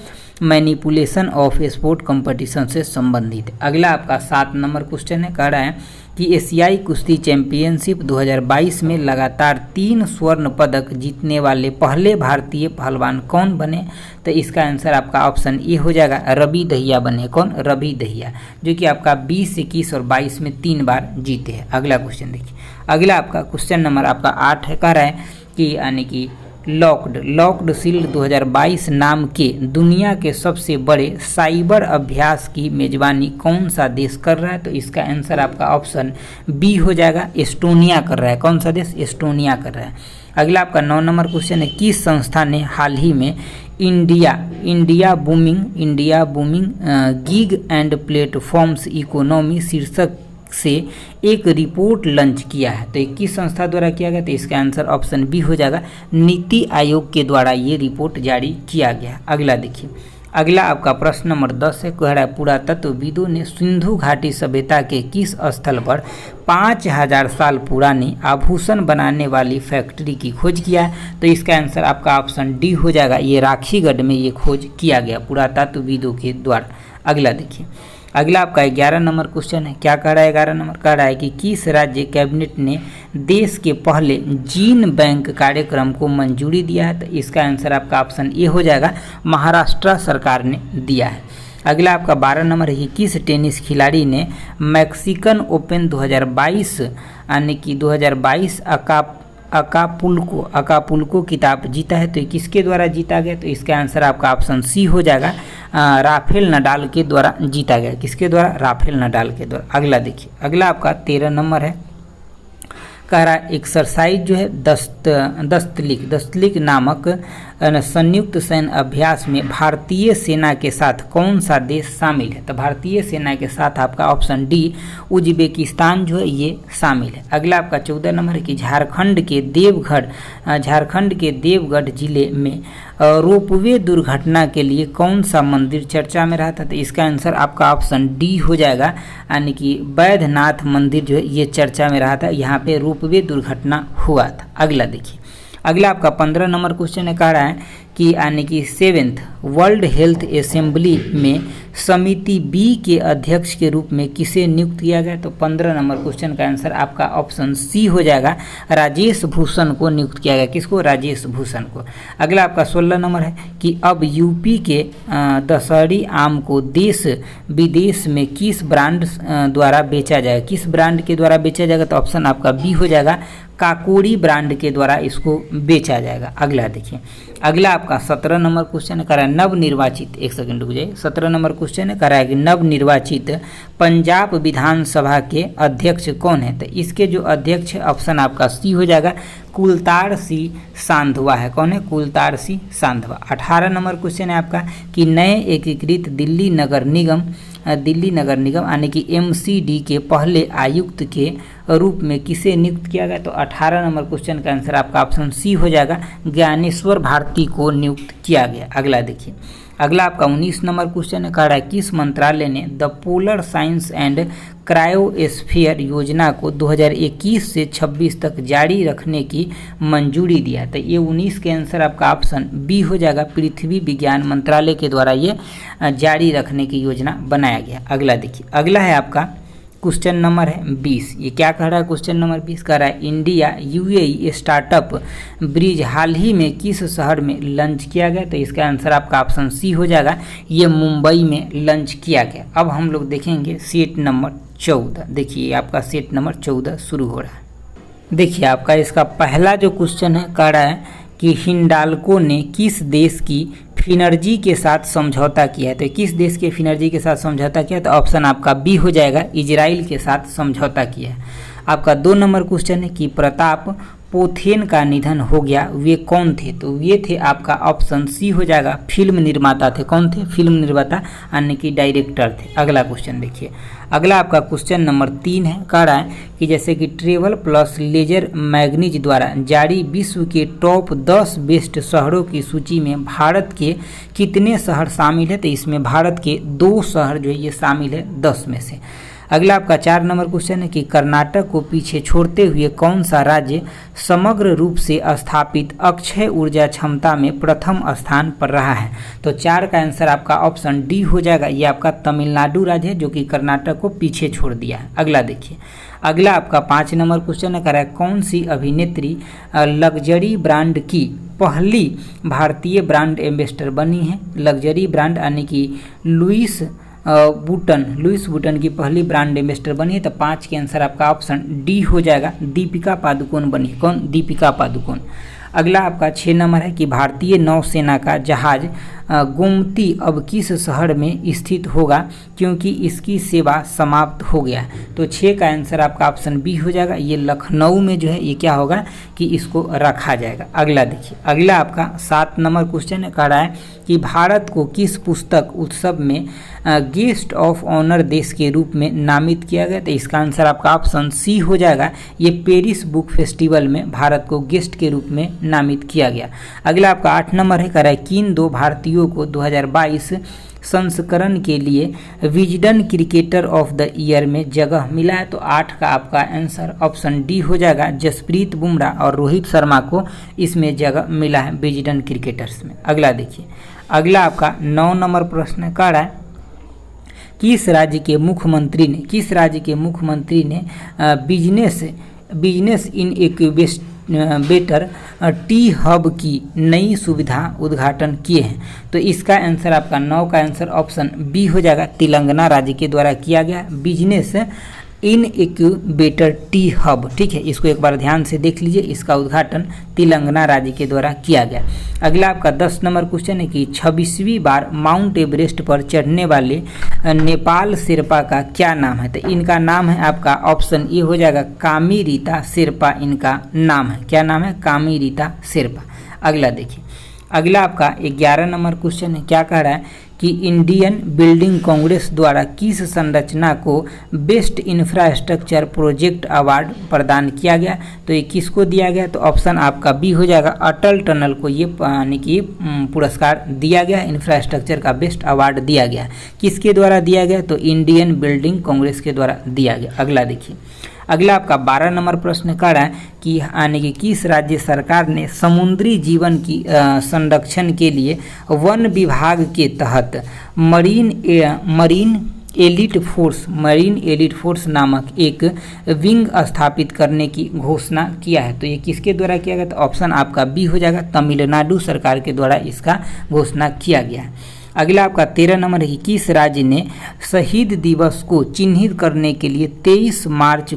मैनिपुलेशन ऑफ स्पोर्ट कंपटीशन से संबंधित है। अगला आपका 7 नंबर क्वेश्चन है, कह रहा है कि एशियाई कुश्ती चैंपियनशिप 2022 में लगातार 3 स्वर्ण पदक जीतने वाले पहले भारतीय पहलवान कौन बने? तो इसका आंसर आपका ऑप्शन ए हो जाएगा, रवि दहिया बने। कौन? रवि दहिया, जो कि आपका 20, 21 और 22 में 3 बार जीते हैं। अगला क्वेश्चन देखिए, अगला आपका क्वेश्चन नंबर आपका 8 है, कह रहा है कि यानी कि लॉक्ड शील्ड 2022 नाम के दुनिया के सबसे बड़े साइबर अभ्यास की मेजबानी कौन सा देश कर रहा है? तो इसका आंसर आपका ऑप्शन बी हो जाएगा, एस्टोनिया कर रहा है। कौन सा देश? एस्टोनिया कर रहा है। अगला आपका 9 नंबर क्वेश्चन है, किस संस्था ने हाल ही में India booming gig and platforms economy शीर्षक से एक रिपोर्ट लॉन्च किया है? तो 21 संस्था द्वारा किया गया। तो इसका आंसर ऑप्शन बी हो जाएगा, नीति आयोग के द्वारा ये रिपोर्ट जारी किया गया। अगला देखिए, अगला आपका प्रश्न नंबर 10 है, कह रहा है पुरातत्वविदों ने सिंधु घाटी सभ्यता के किस स्थल पर 5000 साल पुरानी आभूषण बनाने वाली फैक्ट्री की खोज किया है? तो इसका आंसर आपका ऑप्शन डी हो जाएगा। ये राखीगढ़ में ये खोज किया गया पुरातत्वविदों के द्वारा। अगला देखिए, अगला आपका 11 नंबर क्वेश्चन है। क्या कह रहा है 11 नंबर? कह रहा है कि किस राज्य कैबिनेट ने देश के पहले जीन बैंक कार्यक्रम को मंजूरी दिया है? तो इसका आंसर आपका ऑप्शन ए हो जाएगा, महाराष्ट्र सरकार ने दिया है। अगला आपका 12 नंबर है, किस टेनिस खिलाड़ी ने मैक्सिकन ओपन 2022 यानी कि 2022 अकापुल्को खिताब जीता है? तो किसके द्वारा जीता गया? तो इसका आंसर आपका ऑप्शन सी हो जाएगा, राफेल नडाल के द्वारा जीता गया। किसके द्वारा? राफेल नडाल के द्वारा। अगला देखिए, अगला आपका 13 नंबर है, कह रहा है एक्सरसाइज जो है दस्तलिक नामक संयुक्त सैन्य अभ्यास में भारतीय सेना के साथ कौन सा देश शामिल है? तो भारतीय सेना के साथ आपका ऑप्शन डी उज्बेकिस्तान जो है ये शामिल है। अगला आपका 14 नंबर है कि झारखंड के देवगढ़ जिले में रोपवे दुर्घटना के लिए कौन सा मंदिर चर्चा में रहा था? तो इसका आंसर आपका ऑप्शन डी हो जाएगा, यानी कि वैद्यनाथ मंदिर जो है ये चर्चा में रहा था, यहाँ पे रोपवे दुर्घटना हुआ था। अगला देखिए, अगला आपका 15 नंबर क्वेश्चन है, कह रहा है कि यानी कि 7th वर्ल्ड हेल्थ असेंबली में समिति बी के अध्यक्ष के रूप में किसे नियुक्त किया गया? तो 15 नंबर क्वेश्चन का आंसर आपका ऑप्शन सी हो जाएगा, राजेश भूषण को नियुक्त किया गया। किसको? राजेश भूषण को। अगला आपका 16 नंबर है कि अब यूपी के दशहरी आम को देश विदेश में किस ब्रांड द्वारा बेचा जाएगा? किस ब्रांड के द्वारा बेचा जाएगा? तो ऑप्शन आपका बी हो जाएगा, काकोड़ी ब्रांड के द्वारा इसको बेचा जाएगा। अगला देखिए, अगला आपका 17 नंबर क्वेश्चन है, कह रहा है नवनिर्वाचित, एक सेकंड रुक जाइए, 17 नंबर क्वेश्चन है, कह रहा है कि नवनिर्वाचित पंजाब विधानसभा के अध्यक्ष कौन है? तो इसके जो अध्यक्ष है ऑप्शन आपका सी हो जाएगा, कुलतार सिंह सांधवा है। कौन है? कुलतार सिंह सांधवा। 18 नंबर क्वेश्चन है आपका कि नए एकीकृत दिल्ली नगर निगम यानी कि MCD के पहले आयुक्त के रूप में किसे नियुक्त किया गया? तो 18 नंबर क्वेश्चन का आंसर आपका ऑप्शन सी हो जाएगा, ज्ञानेश्वर भारती को नियुक्त किया गया। अगला देखिए, अगला आपका 19 नंबर क्वेश्चन है, कह रहा है किस मंत्रालय ने the polar science and cryosphere योजना को 2021 से 26 तक जारी रखने की मंजूरी दिया? तो ये 19 के आंसर आपका ऑप्शन बी हो जाएगा, पृथ्वी विज्ञान मंत्रालय के द्वारा ये जारी रखने की योजना बनाया गया। अगला देखिए, अगला है आपका क्वेश्चन नंबर है 20। ये क्या कह रहा है? क्वेश्चन नंबर 20 कह रहा है इंडिया UAE स्टार्टअप ब्रिज हाल ही में किस शहर में लॉन्च किया गया? तो इसका आंसर आपका ऑप्शन सी हो जाएगा, ये मुंबई में लॉन्च किया गया। अब हम लोग देखेंगे सेट नंबर 14। देखिए आपका सेट नंबर 14 शुरू हो रहा है। देखिए आपका इसका पहला जो क्वेश्चन है, कह रहा है कि हिंडाल्को ने किस देश की फिनर्जी के साथ समझौता किया है? तो किस देश के फिनर्जी के साथ समझौता किया? तो ऑप्शन आपका बी हो जाएगा, इजराइल के साथ समझौता किया है। आपका 2 नंबर क्वेश्चन है कि प्रताप पोथेन का निधन हो गया, वे कौन थे? तो ये थे आपका ऑप्शन सी हो जाएगा, फिल्म निर्माता थे। कौन थे? फिल्म निर्माता यानी कि डायरेक्टर थे। अगला क्वेश्चन देखिए, अगला आपका क्वेश्चन नंबर 3 है, कह रहा है कि जैसे कि ट्रेवल प्लस लेजर मैगनीज द्वारा जारी विश्व के टॉप 10 बेस्ट शहरों की सूची में भारत के कितने शहर शामिल है? तो इसमें भारत के 2 शहर जो है ये शामिल है 10 में से। अगला आपका 4 नंबर क्वेश्चन है कि कर्नाटक को पीछे छोड़ते हुए कौन सा राज्य समग्र रूप से स्थापित अक्षय ऊर्जा क्षमता में प्रथम स्थान पर रहा है? तो 4 का आंसर आपका ऑप्शन डी हो जाएगा, ये आपका तमिलनाडु राज्य है जो कि कर्नाटक को पीछे छोड़ दिया है। अगला देखिए, अगला आपका 5 नंबर क्वेश्चन है, कह रहा है कौन सी अभिनेत्री लग्जरी ब्रांड की पहली भारतीय ब्रांड एम्बेसडर बनी है? लग्जरी ब्रांड यानी कि लुइस बूटन की पहली ब्रांड एम्बेसडर बनी है। तो 5 के आंसर आपका ऑप्शन डी हो जाएगा, दीपिका पादुकोण बनी। कौन? दीपिका पादुकोण। अगला आपका 6 नंबर है कि भारतीय नौसेना का जहाज गोमती अब किस शहर में स्थित होगा क्योंकि इसकी सेवा समाप्त हो गया? तो 6 का आंसर आपका ऑप्शन बी हो जाएगा, ये लखनऊ में जो है ये क्या होगा कि इसको रखा जाएगा। अगला देखिए, अगला आपका 7 नंबर क्वेश्चन है, कह रहा है कि भारत को किस पुस्तक उत्सव में गेस्ट ऑफ ऑनर देश के रूप में नामित किया गया? तो इसका आंसर आपका ऑप्शन सी हो जाएगा, ये पेरिस बुक फेस्टिवल में भारत को गेस्ट के रूप में नामित किया गया। अगला आपका 8 नंबर है, कह रहा है किन 2 भारतीयों को 2022 संस्करण के लिए Wisden cricketer of the year में जगह मिला है। तो 8 का आपका आंसर ऑप्शन डी हो जाएगा। जसप्रीत बुमराह और रोहित शर्मा को इसमें जगह मिला है विजडन क्रिकेटर्स में। अगला देखिए, अगला आपका 9 नंबर प्रश्न कह रहा है किस राज्य के मुख्यमंत्री ने बिजनेस इनक्यूबेटर टी हब की नई सुविधा उद्घाटन किए हैं। तो इसका आंसर आपका 9 का आंसर ऑप्शन बी हो जाएगा। तेलंगाना राज्य के द्वारा किया गया बिजनेस इनक्यूबेटर टी हब, ठीक है, इसको एक बार ध्यान से देख लीजिए। इसका उद्घाटन तेलंगाना राज्य के द्वारा किया गया। अगला आपका 10 नंबर क्वेश्चन है कि 26वीं बार माउंट एवरेस्ट पर चढ़ने वाले नेपाल शेरपा का क्या नाम है। तो इनका नाम है आपका ऑप्शन ए हो जाएगा कामीरीता शेरपा, इनका नाम है। क्या नाम है? कामीरीता शेरपा। अगला देखिए, अगला आपका 11 नंबर क्वेश्चन है, क्या कह रहा है कि इंडियन बिल्डिंग कांग्रेस द्वारा किस संरचना को बेस्ट इंफ्रास्ट्रक्चर प्रोजेक्ट अवार्ड प्रदान किया गया। तो ये किसको दिया गया? तो ऑप्शन आपका बी हो जाएगा। अटल टनल को ये यानी कि पुरस्कार दिया गया, इंफ्रास्ट्रक्चर का बेस्ट अवार्ड दिया गया। किसके द्वारा दिया गया? तो इंडियन बिल्डिंग कांग्रेस के द्वारा दिया गया। अगला देखिए, अगला आपका 12 नंबर प्रश्न कह रहा है कि यानी कि किस राज्य सरकार ने समुद्री जीवन की संरक्षण के लिए वन विभाग के तहत मरीन एलिट फोर्स नामक एक विंग स्थापित करने की घोषणा किया है। तो ये किसके द्वारा किया गया? तो ऑप्शन आपका बी हो जाएगा। तमिलनाडु सरकार के द्वारा इसका घोषणा किया गया है। अगला आपका 13 नंबर है कि किस राज्य ने शहीद दिवस को चिन्हित करने के लिए 23 मार्च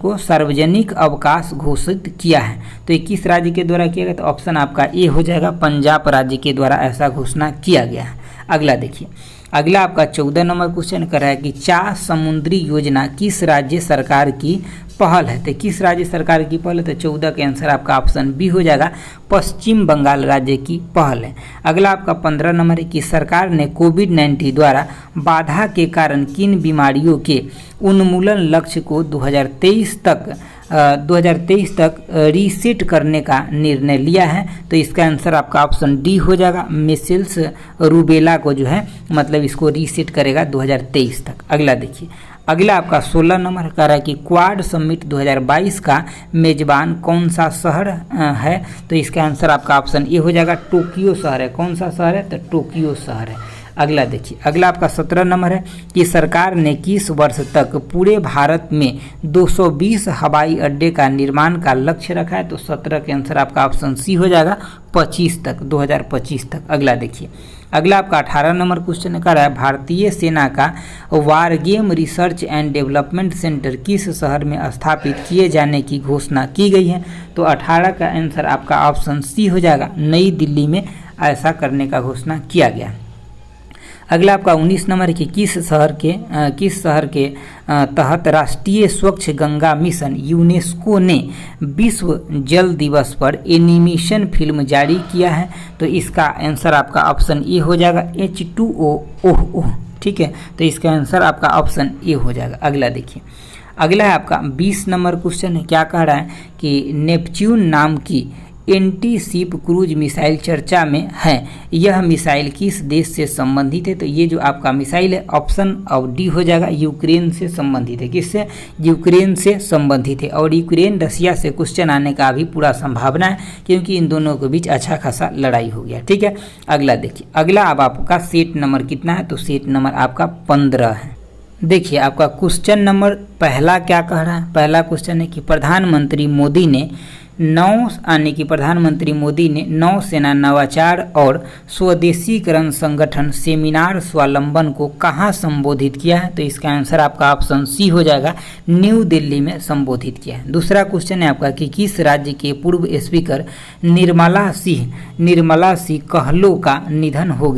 को सार्वजनिक अवकाश घोषित किया है। तो ये किस राज्य के द्वारा किया गया? तो ऑप्शन आपका ए हो जाएगा। पंजाब राज्य के द्वारा ऐसा घोषणा किया गया है। अगला देखिए, अगला आपका 14 नंबर क्वेश्चन कर रहा है कि चाह समुद्री योजना किस राज्य सरकार की पहल है। तो किस राज्य सरकार की पहल है? तो 14 का आंसर आपका ऑप्शन बी हो जाएगा। पश्चिम बंगाल राज्य की पहल है। अगला आपका 15 नंबर है कि सरकार ने कोविड-19 द्वारा बाधा के कारण किन बीमारियों के उन्मूलन लक्ष्य को 2023 तक रीसेट करने का निर्णय लिया है। तो इसका आंसर आपका ऑप्शन डी हो जाएगा। मिसेल्स रूबेला को जो है मतलब इसको रीसेट करेगा 2023 तक। अगला देखिए, अगला आपका 16 नंबर कह रहा है कि क्वाड समिट 2022 का मेजबान कौन सा शहर है। तो इसका आंसर आपका ऑप्शन ए हो जाएगा। टोक्यो शहर है। कौन सा शहर है? तो टोक्यो शहर है। अगला देखिए, अगला आपका 17 नंबर है कि सरकार ने किस वर्ष तक पूरे भारत में 220 हवाई अड्डे का निर्माण का लक्ष्य रखा है। तो 17 के आंसर आपका ऑप्शन सी हो जाएगा। 25 तक, 2025 तक। अगला देखिए, अगला आपका 18 नंबर क्वेश्चन कर रहा है भारतीय सेना का war game research and development centre किस शहर में स्थापित किए जाने की घोषणा की गई है। तो 18 का आंसर आपका ऑप्शन सी हो जाएगा। नई दिल्ली में ऐसा करने का घोषणा किया गया। अगला आपका 19 नंबर कि किस शहर के तहत राष्ट्रीय स्वच्छ गंगा मिशन यूनेस्को ने विश्व जल दिवस पर एनिमेशन फिल्म जारी किया है। तो इसका आंसर आपका ऑप्शन ए हो जाएगा। H2O, ठीक है, तो इसका आंसर आपका ऑप्शन ए हो जाएगा। अगला देखिए, अगला है आपका 20 नंबर क्वेश्चन है, क्या कह रहा है कि नेपच्यून नाम की एंटी शिप क्रूज मिसाइल चर्चा में है। यह मिसाइल किस देश से संबंधित है। तो ये जो आपका मिसाइल है ऑप्शन ऑफ डी हो जाएगा। यूक्रेन से संबंधित है। किससे? यूक्रेन से संबंधित है। और यूक्रेन रसिया से क्वेश्चन आने का भी पूरा संभावना है क्योंकि इन दोनों के बीच अच्छा खासा लड़ाई हो गया। ठीक है, अगला देखिए, अगला अब आपका सेट नंबर कितना है। तो सेट नंबर आपका 15 है। देखिए आपका क्वेश्चन नंबर पहला क्या कह रहा है। पहला क्वेश्चन है कि प्रधानमंत्री मोदी ने नौसेना नवाचार और स्वदेशीकरण संगठन सेमिनार स्वावलंबन को कहाँ संबोधित किया है। तो इसका आंसर आपका ऑप्शन सी हो जाएगा। न्यू दिल्ली में संबोधित किया है। दूसरा क्वेश्चन है आपका कि किस राज्य के पूर्व स्पीकर निर्मला सिंह कहलो का निधन हो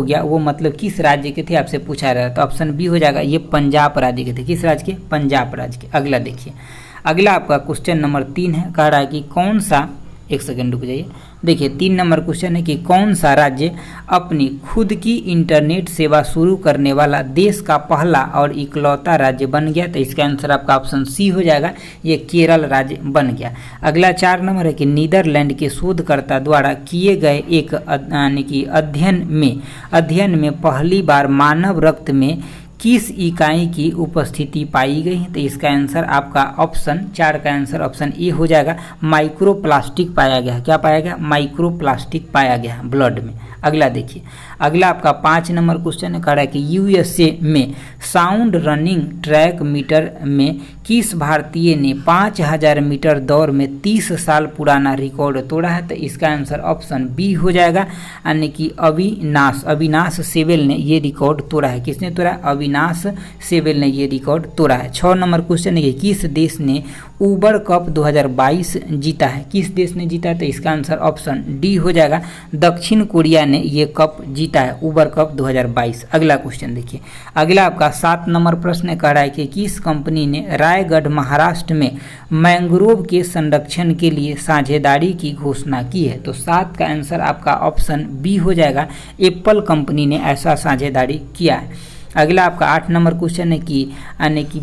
गया, वो मतलब किस राज्य के थे आपसे पूछा रहा है। तो ऑप्शन बी हो जाएगा। ये पंजाब राज्य के थे। किस राज्य के? पंजाब राज्य के। अगला देखिए, अगला आपका क्वेश्चन नंबर 3 है, कह रहा है कि कौन सा एक सेकंड रुक जाइए। देखिए 3 नंबर क्वेश्चन है कि कौन सा राज्य अपनी खुद की इंटरनेट सेवा शुरू करने वाला देश का पहला और इकलौता राज्य बन गया। तो इसका आंसर आपका ऑप्शन सी हो जाएगा, ये केरल राज्य बन गया। अगला 4 नंबर है कि नीदरलैंड के शोधकर्ता द्वारा किए गए एक यानी कि अध्ययन में पहली बार मानव रक्त में किस इकाई की उपस्थिति पाई गई है। तो इसका आंसर आपका ऑप्शन 4 का आंसर ऑप्शन ए हो जाएगा, माइक्रोप्लास्टिक पाया गया। क्या पाया गया? माइक्रोप्लास्टिक पाया गया ब्लड में। अगला देखिए, अगला आपका 5 नंबर क्वेश्चन है, कह रहा है कि यूएसए में साउंड रनिंग ट्रैक मीटर में किस भारतीय ने 5000 मीटर दौड़ में 30 साल पुराना रिकॉर्ड तोड़ा है। तो इसका आंसर ऑप्शन बी हो जाएगा, यानी कि अविनाश सेवेल ने ये रिकॉर्ड तोड़ा है। किसने तोड़ा? अविनाश सेवेल ने ये रिकॉर्ड तोड़ा है। 6 नंबर क्वेश्चन है कि किस देश ने उबर कप 2022 जीता है? किस देश ने जीता है? तो इसका आंसर ऑप्शन डी हो जाएगा, दक्षिण कोरिया ने ये कप जीता है, उबर कप 2022। अगला क्वेश्चन देखिए, अगला आपका 7 नंबर प्रश्न कह रहा है कि किस कंपनी ने रायगढ़ महाराष्ट्र में मैंग्रोव के संरक्षण के लिए साझेदारी की घोषणा की है। तो 7 का आंसर आपका ऑप्शन बी हो जाएगा, एप्पल कंपनी ने ऐसा साझेदारी किया है। अगला आपका 8 नंबर क्वेश्चन है कि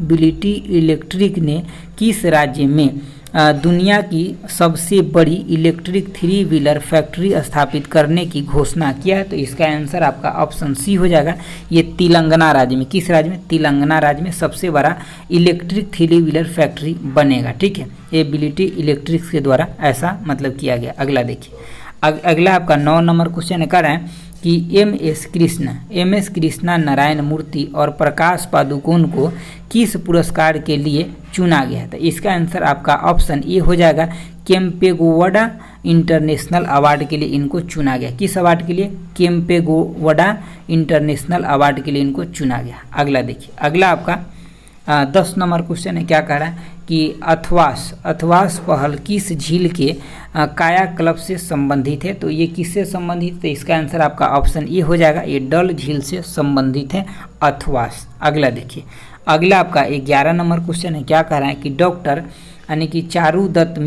बिलिटी इलेक्ट्रिक ने किस राज्य में दुनिया की सबसे बड़ी इलेक्ट्रिक 3 व्हीलर फैक्ट्री स्थापित करने की घोषणा किया है। तो इसका आंसर आपका ऑप्शन सी हो जाएगा, ये तेलंगाना राज्य में। किस राज्य में? तेलंगाना राज्य में सबसे बड़ा इलेक्ट्रिक 3 व्हीलर फैक्ट्री बनेगा। ठीक है, ये बिलिटी इलेक्ट्रिक के द्वारा ऐसा मतलब किया गया। अगला देखिए, अगला आपका 9 नंबर क्वेश्चन कर रहे हैं कि एम एस कृष्णा नारायण मूर्ति और प्रकाश पादुकोण को किस पुरस्कार के लिए चुना गया है। तो इसका आंसर आपका ऑप्शन ए हो जाएगा, केम्पेगौड़ा इंटरनेशनल अवार्ड के लिए इनको चुना गया। किस अवार्ड के लिए? केम्पेगौड़ा इंटरनेशनल अवार्ड के लिए इनको चुना गया। अगला देखिए, अगला आपका 10 नंबर क्वेश्चन है, क्या कह रहा है कि अथवास पहल किस झील के कायाकल्प से संबंधित है। तो ये किससे संबंधित है? तो इसका आंसर आपका ऑप्शन ए हो जाएगा, ये डल झील से संबंधित है अथवास। अगला देखिए, अगला आपका 11 नंबर क्वेश्चन है, क्या कह रहा है कि डॉक्टर चारूदत्त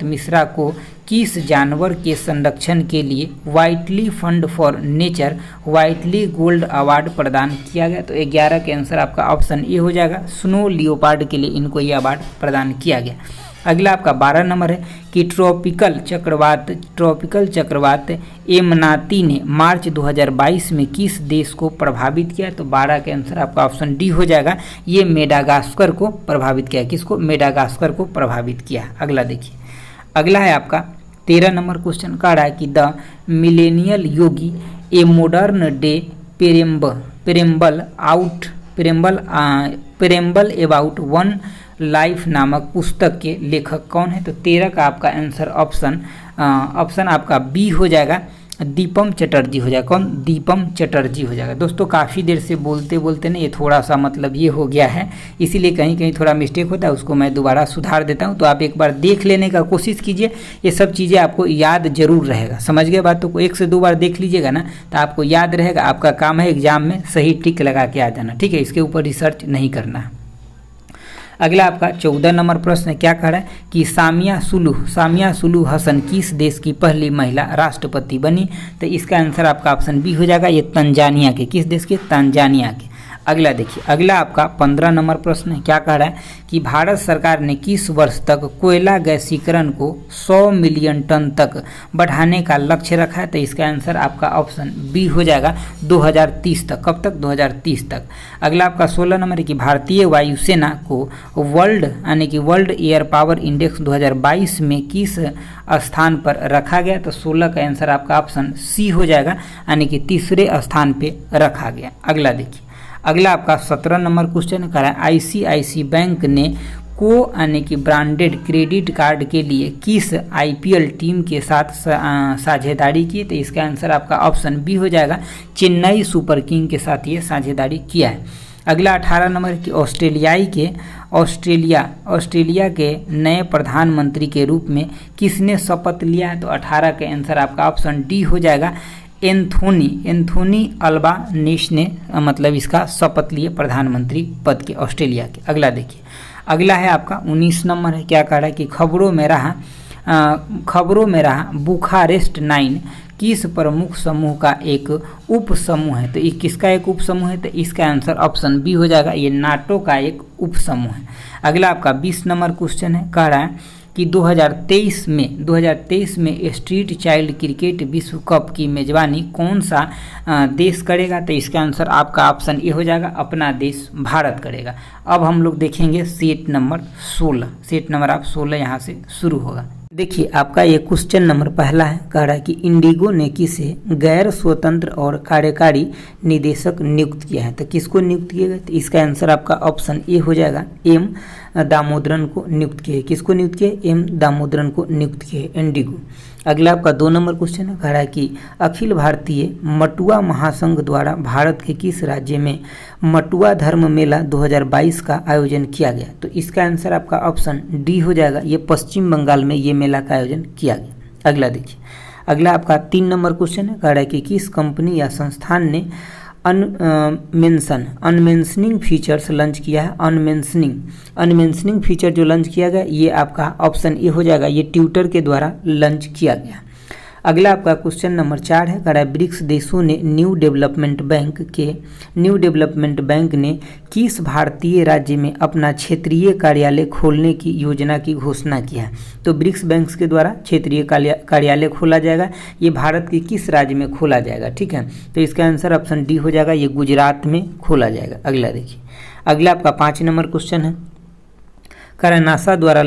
मिश्रा को किस जानवर के संरक्षण के लिए Whitley fund for nature Whitley gold award प्रदान किया गया। तो 11 के आंसर आपका ऑप्शन ए हो जाएगा, स्नो लियोपार्ड के लिए इनको ये अवार्ड प्रदान किया गया। अगला आपका 12 नंबर है कि ट्रॉपिकल चक्रवात एमनाती ने मार्च 2022 में किस देश को प्रभावित किया। तो 12 के आंसर आपका ऑप्शन डी हो जाएगा, ये मेडागास्कर को प्रभावित किया। किसको? मेडागास्कर को प्रभावित किया। अगला देखिए, अगला है आपका 13 नंबर क्वेश्चन कह रहा है कि the millennial yogi a modern day preamble about one life नामक पुस्तक के लेखक कौन है। तो 13 का आपका आंसर ऑप्शन आपका बी हो जाएगा, दीपम चटर्जी हो जाएगा। कौन? दीपम चटर्जी हो जाएगा। दोस्तों काफ़ी देर से बोलते बोलते ना ये थोड़ा सा मतलब ये हो गया है, इसीलिए कहीं कहीं थोड़ा मिस्टेक होता है, उसको मैं दोबारा सुधार देता हूँ। तो आप एक बार देख लेने का कोशिश कीजिए, ये सब चीज़ें आपको याद जरूर रहेगा। समझ गए बात? तो 1 से 2 बार देख लीजिएगा ना तो आपको याद रहेगा। आपका काम है एग्जाम में सही टिक लगा के आ जाना। ठीक है, इसके ऊपर रिसर्च नहीं करना है। अगला आपका 14 नंबर प्रश्न क्या कह रहा है कि सामिया सुलू हसन किस देश की पहली महिला राष्ट्रपति बनी। तो इसका आंसर आपका ऑप्शन बी हो जाएगा, ये तंजानिया के। किस देश के? तंजानिया के। अगला देखिए, अगला आपका 15 नंबर प्रश्न है, क्या कह रहा है कि भारत सरकार ने किस वर्ष तक कोयला गैसीकरण को 100 मिलियन टन तक बढ़ाने का लक्ष्य रखा है। तो इसका आंसर आपका ऑप्शन बी हो जाएगा, 2030 तक। कब तक? 2030 तक। अगला आपका 16 नंबर है कि भारतीय वायुसेना को वर्ल्ड एयर पावर इंडेक्स 2022 में किस स्थान पर रखा गया। तो 16 का आंसर आपका ऑप्शन सी हो जाएगा, यानी कि तीसरे स्थान पे रखा गया। अगला देखिए, अगला आपका 17 नंबर क्वेश्चन कर रहा है आईसीआईसी बैंक ने यानी कि ब्रांडेड क्रेडिट कार्ड के लिए किस आईपीएल टीम के साथ साझेदारी की। तो इसका आंसर आपका ऑप्शन बी हो जाएगा, चेन्नई सुपर किंग के साथ ये साझेदारी किया है। अगला 18 नंबर की ऑस्ट्रेलिया के नए प्रधानमंत्री के रूप में किसने शपथ लिया है। तो 18 के आंसर आपका ऑप्शन डी हो जाएगा, एंथोनी अल्बानीज ने मतलब इसका शपथ लिए प्रधानमंत्री पद के ऑस्ट्रेलिया के। अगला देखिए, अगला है आपका 19 नंबर है, क्या कह रहा है कि खबरों में रहा बुखारेस्ट 9 किस प्रमुख समूह का एक उप समूह है। तो ये किसका एक उप समूह है, तो इसका आंसर ऑप्शन बी हो जाएगा, ये नाटो का एक उप समूह है। अगला आपका 20 नंबर क्वेश्चन है, कह रहा है कि 2023 में स्ट्रीट चाइल्ड क्रिकेट विश्व कप की मेजबानी कौन सा देश करेगा। तो इसका आंसर आपका ऑप्शन ए हो जाएगा, अपना देश भारत करेगा। अब हम लोग देखेंगे सेट नंबर 16, सेट नंबर आप 16 यहाँ से शुरू होगा। देखिए आपका ये क्वेश्चन नंबर पहला है, कह रहा है कि इंडिगो ने किसे गैर स्वतंत्र और कार्यकारी निदेशक नियुक्त किया है। तो किसको नियुक्त किया गया, तो इसका आंसर आपका ऑप्शन ए हो जाएगा, एम दामोदरन को नियुक्त किया है। किसको नियुक्त किया है, एम दामोदरन को नियुक्त किया है इंडिगो। अगला आपका 2 नंबर क्वेश्चन है, कह रहा है कि अखिल भारतीय मटुआ महासंघ द्वारा भारत के किस राज्य में मटुआ धर्म मेला 2022 का आयोजन किया गया। तो इसका आंसर आपका ऑप्शन डी हो जाएगा, ये पश्चिम बंगाल में ये मेला का आयोजन किया गया। अगला देखिए, अगला आपका 3 नंबर क्वेश्चन है, कह रहा है कि किस कंपनी या संस्थान ने अनमेंशनिंग फीचर्स लॉन्च किया है। अनमेंशनिंग फीचर जो लॉन्च किया गया, ये आपका ऑप्शन ए हो जाएगा, ये ट्विटर के द्वारा लॉन्च किया गया। अगला आपका क्वेश्चन नंबर 4 है, कह रहा है ब्रिक्स देशों ने न्यू डेवलपमेंट बैंक ने किस भारतीय राज्य में अपना क्षेत्रीय कार्यालय खोलने की योजना की घोषणा की है। तो ब्रिक्स बैंक के द्वारा क्षेत्रीय कार्यालय खोला जाएगा, ये भारत के किस राज्य में खोला जाएगा, ठीक है। तो इसका आंसर ऑप्शन डी हो जाएगा, ये गुजरात में खोला जाएगा। अगला देखिए, अगला आपका 5 नंबर क्वेश्चन है, कह रहा है नासा द्वारा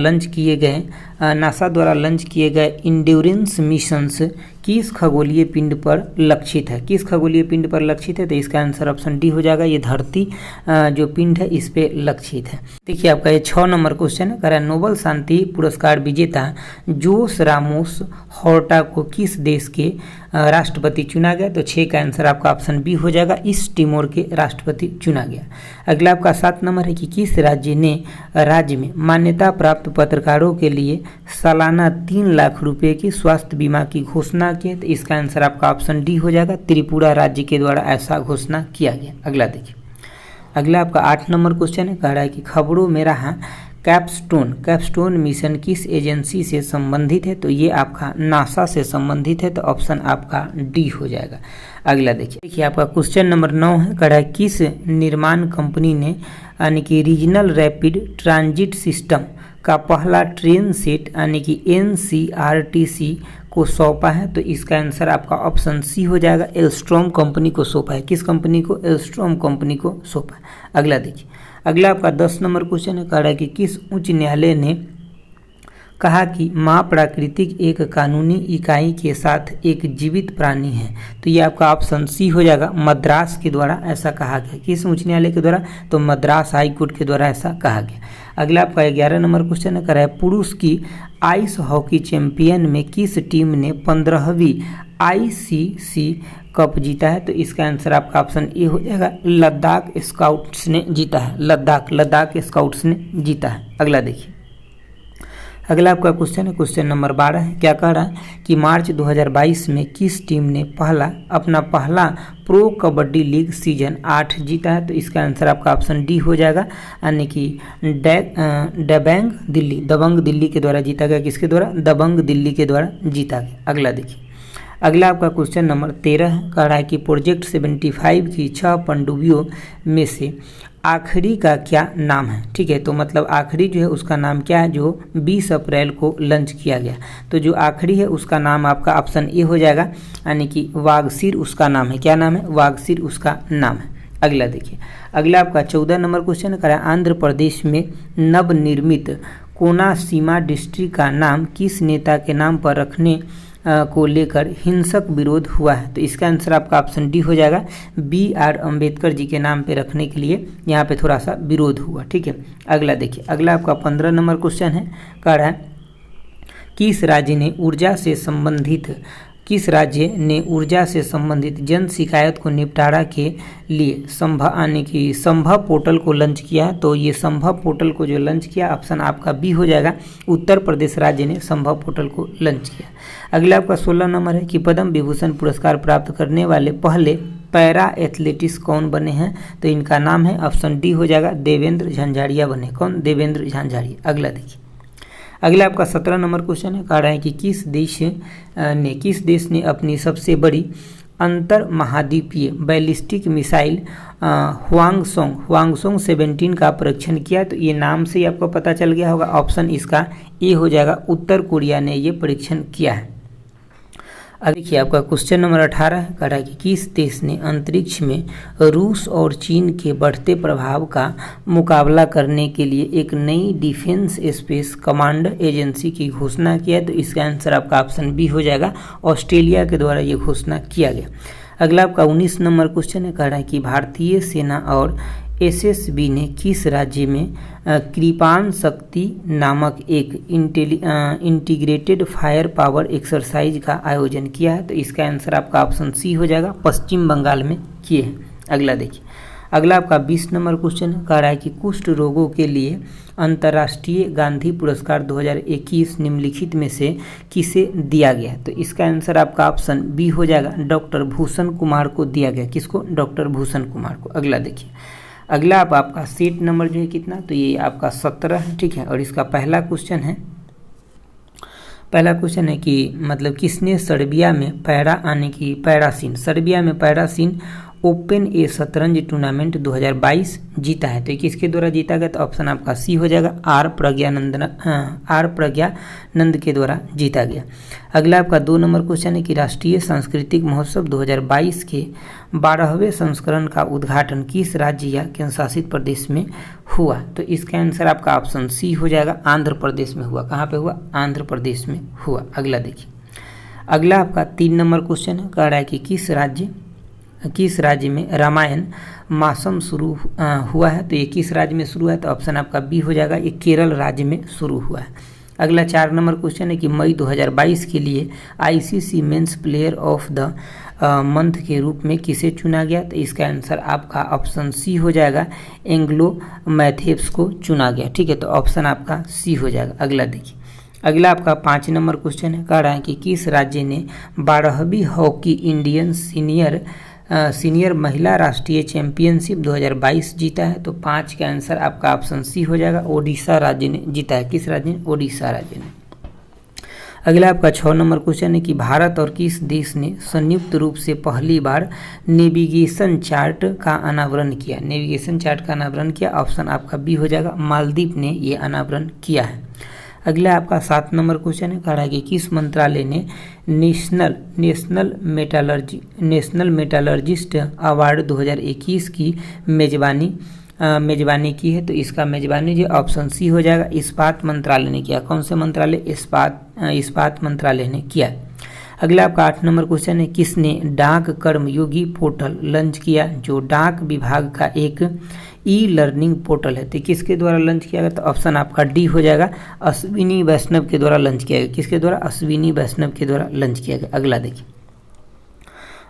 लॉन्च किए गए इंड्योरेंस मिशंस किस खगोलीय पिंड पर लक्षित है। किस खगोलीय पिंड पर लक्षित है, तो इसका आंसर ऑप्शन डी हो जाएगा, ये धरती जो पिंड है इस पे लक्षित है। देखिए आपका ये 6 नंबर क्वेश्चन है, कह रहा है नोबेल शांति पुरस्कार विजेता जोस रामोस होर्टा को किस देश के राष्ट्रपति चुना गया। तो 6 का आंसर आपका ऑप्शन बी हो जाएगा, ईस्ट तिमोर के राष्ट्रपति चुना गया। अगला आपका 7 नंबर है कि किस राज्य में मान्यता प्राप्त पत्रकारों के लिए सालाना 3 लाख रुपए की स्वास्थ्य बीमा की घोषणा की। तो इसका आंसर आपका ऑप्शन डी हो जाएगा, त्रिपुरा राज्य के द्वारा ऐसा घोषणा किया गया। अगला देखिए, अगला आपका 8 नंबर क्वेश्चन है, कह रहा है कि खबरों में रहा कैपस्टोन मिशन किस एजेंसी से संबंधित है। तो ये आपका नासा से संबंधित है, तो ऑप्शन आपका डी हो जाएगा। अगला देखिए आपका क्वेश्चन नंबर 9 है, कह रहा है किस निर्माण कंपनी ने यानी कि रीजनल रैपिड ट्रांजिट सिस्टम का पहला ट्रेन सेट यानी कि NCRTC को सौंपा है। तो इसका आंसर आपका ऑप्शन सी हो जाएगा, एल्स्ट्रॉम कंपनी को सौंपा है। किस कंपनी को, एल्स्ट्रॉम कंपनी को सौंपा है। अगला देखिए, अगला आपका 10 नंबर क्वेश्चन है, कह रहा है कि किस उच्च न्यायालय ने कहा कि माँ प्राकृतिक एक कानूनी इकाई के साथ एक जीवित प्राणी है। तो ये आपका ऑप्शन सी हो जाएगा, मद्रास के द्वारा ऐसा कहा गया। किस उच्च न्यायालय के द्वारा, तो मद्रास हाई कोर्ट के द्वारा ऐसा कहा गया। अगला आपका 11 नंबर क्वेश्चन है, कह रहा है पुरुष की आइस हॉकी चैंपियन में किस टीम ने 15वीं ICC कप जीता है। तो इसका आंसर आपका ऑप्शन ए हो जाएगा, लद्दाख स्काउट्स ने जीता है। लद्दाख स्काउट्स ने जीता है। अगला देखिए, अगला आपका क्वेश्चन है, क्वेश्चन नंबर 12 है, क्या कह रहा है कि मार्च 2022 में किस टीम ने अपना पहला प्रो कबड्डी लीग सीजन 8 जीता है। तो इसका आंसर आपका ऑप्शन डी हो जाएगा, यानी कि दबंग दिल्ली के द्वारा जीता गया। किसके द्वारा, दबंग दिल्ली के द्वारा जीता गया। अगला देखिए, अगला आपका क्वेश्चन नंबर 13 है, कह रहा है कि प्रोजेक्ट 75 की 6 पनडुब्बियों में से आखिरी का क्या नाम है। ठीक है, तो मतलब आखिरी जो है उसका नाम क्या है, जो 20 अप्रैल को लॉन्च किया गया। तो जो आखिरी है उसका नाम आपका ऑप्शन ए हो जाएगा, यानी कि वागसीर उसका नाम है। क्या नाम है, वागसीर उसका नाम है। अगला देखिए, अगला आपका 14 नंबर क्वेश्चन है, आंध्र प्रदेश में नवनिर्मित कोनासीमा डिस्ट्रिक्ट का नाम किस नेता के नाम पर रखने को लेकर हिंसक विरोध हुआ है। तो इसका आंसर आपका ऑप्शन डी हो जाएगा, BR अम्बेडकर जी के नाम पे रखने के लिए यहाँ पे थोड़ा सा विरोध हुआ। ठीक है, अगला देखिए, अगला आपका 15 नंबर क्वेश्चन है, कह रहा है किस राज्य ने ऊर्जा से संबंधित जन शिकायत को निपटारा के लिए संभव पोर्टल को लॉन्च किया है। तो ये संभव पोर्टल को जो लॉन्च किया, ऑप्शन आपका बी हो जाएगा, उत्तर प्रदेश राज्य ने संभव पोर्टल को लॉन्च किया। अगला आपका 16 नंबर है कि पद्म विभूषण पुरस्कार प्राप्त करने वाले पहले पैरा एथलेटिक्स कौन बने हैं? तो इनका नाम है ऑप्शन डी हो जाएगा देवेंद्र झांझाड़िया बने। कौन? देवेंद्र झांझाड़िया। अगला देखिए, अगला आपका 17 नंबर क्वेश्चन है, कह रहा है कि किस देश ने अपनी सबसे बड़ी अंतर महाद्वीपीय बैलिस्टिक मिसाइल हुआंगसोंग 17 का परीक्षण किया? तो ये नाम से ही आपको पता चल गया होगा, ऑप्शन इसका ए हो जाएगा, उत्तर कोरिया ने ये परीक्षण किया है। अब देखिए आपका क्वेश्चन नंबर 18 है, कह रहा है कि किस देश ने अंतरिक्ष में रूस और चीन के बढ़ते प्रभाव का मुकाबला करने के लिए एक नई डिफेंस स्पेस कमांड एजेंसी की घोषणा किया है? तो इसका आंसर आपका ऑप्शन बी हो जाएगा, ऑस्ट्रेलिया के द्वारा ये घोषणा किया गया। अगला आपका 19 नंबर क्वेश्चन है, कह रहा है कि भारतीय सेना और एसएसबी ने किस राज्य में कृपाण शक्ति नामक एक इंटीग्रेटेड फायर पावर एक्सरसाइज का आयोजन किया है? तो इसका आंसर आपका ऑप्शन सी हो जाएगा, पश्चिम बंगाल में किए हैं। अगला देखिए, अगला आपका 20 नंबर क्वेश्चन कह रहा है कि कुष्ठ रोगों के लिए अंतर्राष्ट्रीय गांधी पुरस्कार 2021 निम्नलिखित में से किसे दिया गया? तो इसका आंसर आपका ऑप्शन बी हो जाएगा, डॉक्टर भूषण कुमार को दिया गया। किसको? डॉक्टर भूषण कुमार को। अगला देखिए, अगला आपका सेट नंबर जो है कितना? तो ये आपका 17 है, ठीक है। और इसका पहला क्वेश्चन है कि मतलब किसने सर्बिया में पैरासीन ओपन ए शतरंज टूर्नामेंट 2022 जीता है? तो किसके द्वारा जीता गया? तो ऑप्शन आपका सी हो जाएगा, आर प्रज्ञानंद के द्वारा जीता गया। अगला आपका 2 नंबर क्वेश्चन है कि राष्ट्रीय सांस्कृतिक महोत्सव 2022 के 12वें संस्करण का उद्घाटन किस राज्य या केंद्र शासित प्रदेश में हुआ? तो इसका आंसर आपका ऑप्शन सी हो जाएगा, आंध्र प्रदेश में हुआ। कहाँ पे हुआ? आंध्र प्रदेश में हुआ। अगला देखिए, अगला आपका 3 नंबर क्वेश्चन है, कह रहा है कि किस राज्य में रामायण मासम शुरू हुआ है? तो ये किस राज्य में शुरू है? तो ऑप्शन आपका बी हो जाएगा, ये केरल राज्य में शुरू हुआ है। अगला 4 नंबर क्वेश्चन है कि मई 2022 के लिए ICC men's player of the month के रूप में किसे चुना गया? तो इसका आंसर आपका ऑप्शन सी हो जाएगा, एंग्लो मैथेप्स को चुना गया, ठीक है। तो ऑप्शन आपका सी हो जाएगा। अगला देखिए, अगला आपका 5 नंबर क्वेश्चन है, कह रहा है कि किस राज्य ने 12वीं हॉकी इंडियन सीनियर महिला राष्ट्रीय चैंपियनशिप 2022 जीता है? तो 5 का आंसर आपका ऑप्शन सी हो जाएगा, ओडिशा राज्य ने जीता है। किस राज्य ने? ओडिशा राज्य ने। अगला आपका 6 नंबर क्वेश्चन है कि भारत और किस देश ने संयुक्त रूप से पहली बार नेविगेशन चार्ट का अनावरण किया? ऑप्शन आपका बी हो जाएगा, मालदीव ने ये अनावरण किया है। अगला आपका 7 नंबर क्वेश्चन है, कह रहा है कि किस मंत्रालय ने नेशनल मेटालर्जिस्ट अवार्ड 2021 की मेजबानी की है? तो इसका मेजबानी जो ऑप्शन सी हो जाएगा, इस्पात मंत्रालय ने किया। कौन से मंत्रालय? इस्पात मंत्रालय ने किया। अगला आपका 8 नंबर क्वेश्चन है, किसने डाक कर्मयोगी पोर्टल लॉन्च किया? जो डाक विभाग का एक ई लर्निंग पोर्टल है, तो किसके द्वारा लॉन्च किया गया? तो ऑप्शन आपका डी हो जाएगा, अश्विनी वैष्णव के द्वारा लॉन्च किया गया। किसके द्वारा? अश्विनी वैष्णव के द्वारा लॉन्च किया गया। अगला देखिए,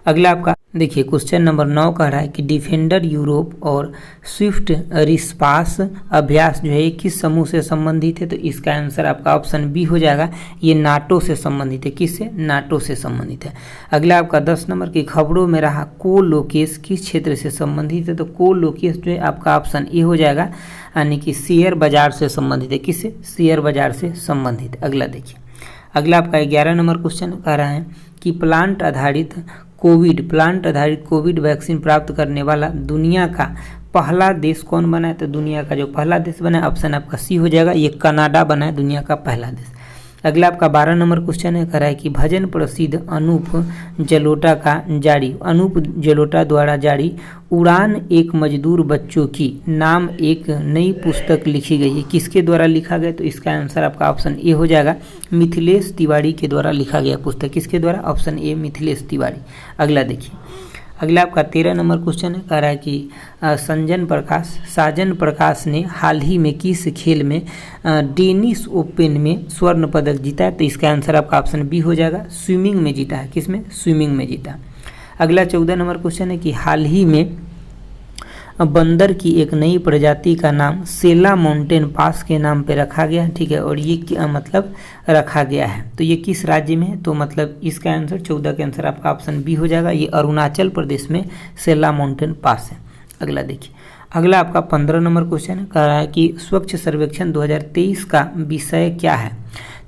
अगला आपका देखिए क्वेश्चन नंबर 9 कह रहा है कि डिफेंडर यूरोप और स्विफ्ट रिस्पास अभ्यास जो है किस समूह से संबंधित है? तो इसका आंसर आपका ऑप्शन बी हो जाएगा, ये नाटो से संबंधित है। किससे? नाटो से संबंधित है। अगला आपका 10 नंबर की खबरों में रहा कोलोकेस किस क्षेत्र से संबंधित है? तो कोलोकेस जो है आपका ऑप्शन ए हो जाएगा, यानी कि शेयर बाजार से संबंधित है। किससे? शेयर बाजार से संबंधित। अगला देखिए, अगला आपका 11 नंबर क्वेश्चन कह रहा है कि प्लांट आधारित कोविड वैक्सीन प्राप्त करने वाला दुनिया का पहला देश कौन बना है? तो दुनिया का जो पहला देश बना है, ऑप्शन आपका सी हो जाएगा, ये कनाडा बना है दुनिया का पहला देश। अगला आपका 12 नंबर क्वेश्चन है, कह रहा है कि भजन प्रसिद्ध अनूप जलोटा द्वारा जारी उड़ान एक मजदूर बच्चों की नाम एक नई पुस्तक लिखी गई है। किसके द्वारा लिखा गया? तो इसका आंसर आपका ऑप्शन ए हो जाएगा, मिथिलेश तिवारी के द्वारा लिखा गया पुस्तक। किसके द्वारा? Option A, Mithilesh Tiwari. अगला देखिए, अगला आपका 13 नंबर क्वेश्चन है, कह रहा है कि साजन प्रकाश ने हाल ही में किस खेल में डेनिस ओपन में स्वर्ण पदक जीता है? तो इसका आंसर आपका ऑप्शन बी हो जाएगा, स्विमिंग में जीता है। किसमें? स्विमिंग में जीता। अगला 14 नंबर क्वेश्चन है कि हाल ही में बंदर की एक नई प्रजाति का नाम सेला माउंटेन पास के नाम पे रखा गया, ठीक है। और ये क्या मतलब रखा गया है, तो ये किस राज्य में है, तो मतलब इसका आंसर 14 का आंसर आपका ऑप्शन बी हो जाएगा। ये अरुणाचल प्रदेश में सेला माउंटेन पास है। अगला देखिए, अगला आपका 15 नंबर क्वेश्चन है, कह रहा है कि स्वच्छ सर्वेक्षण 2023 का विषय क्या है,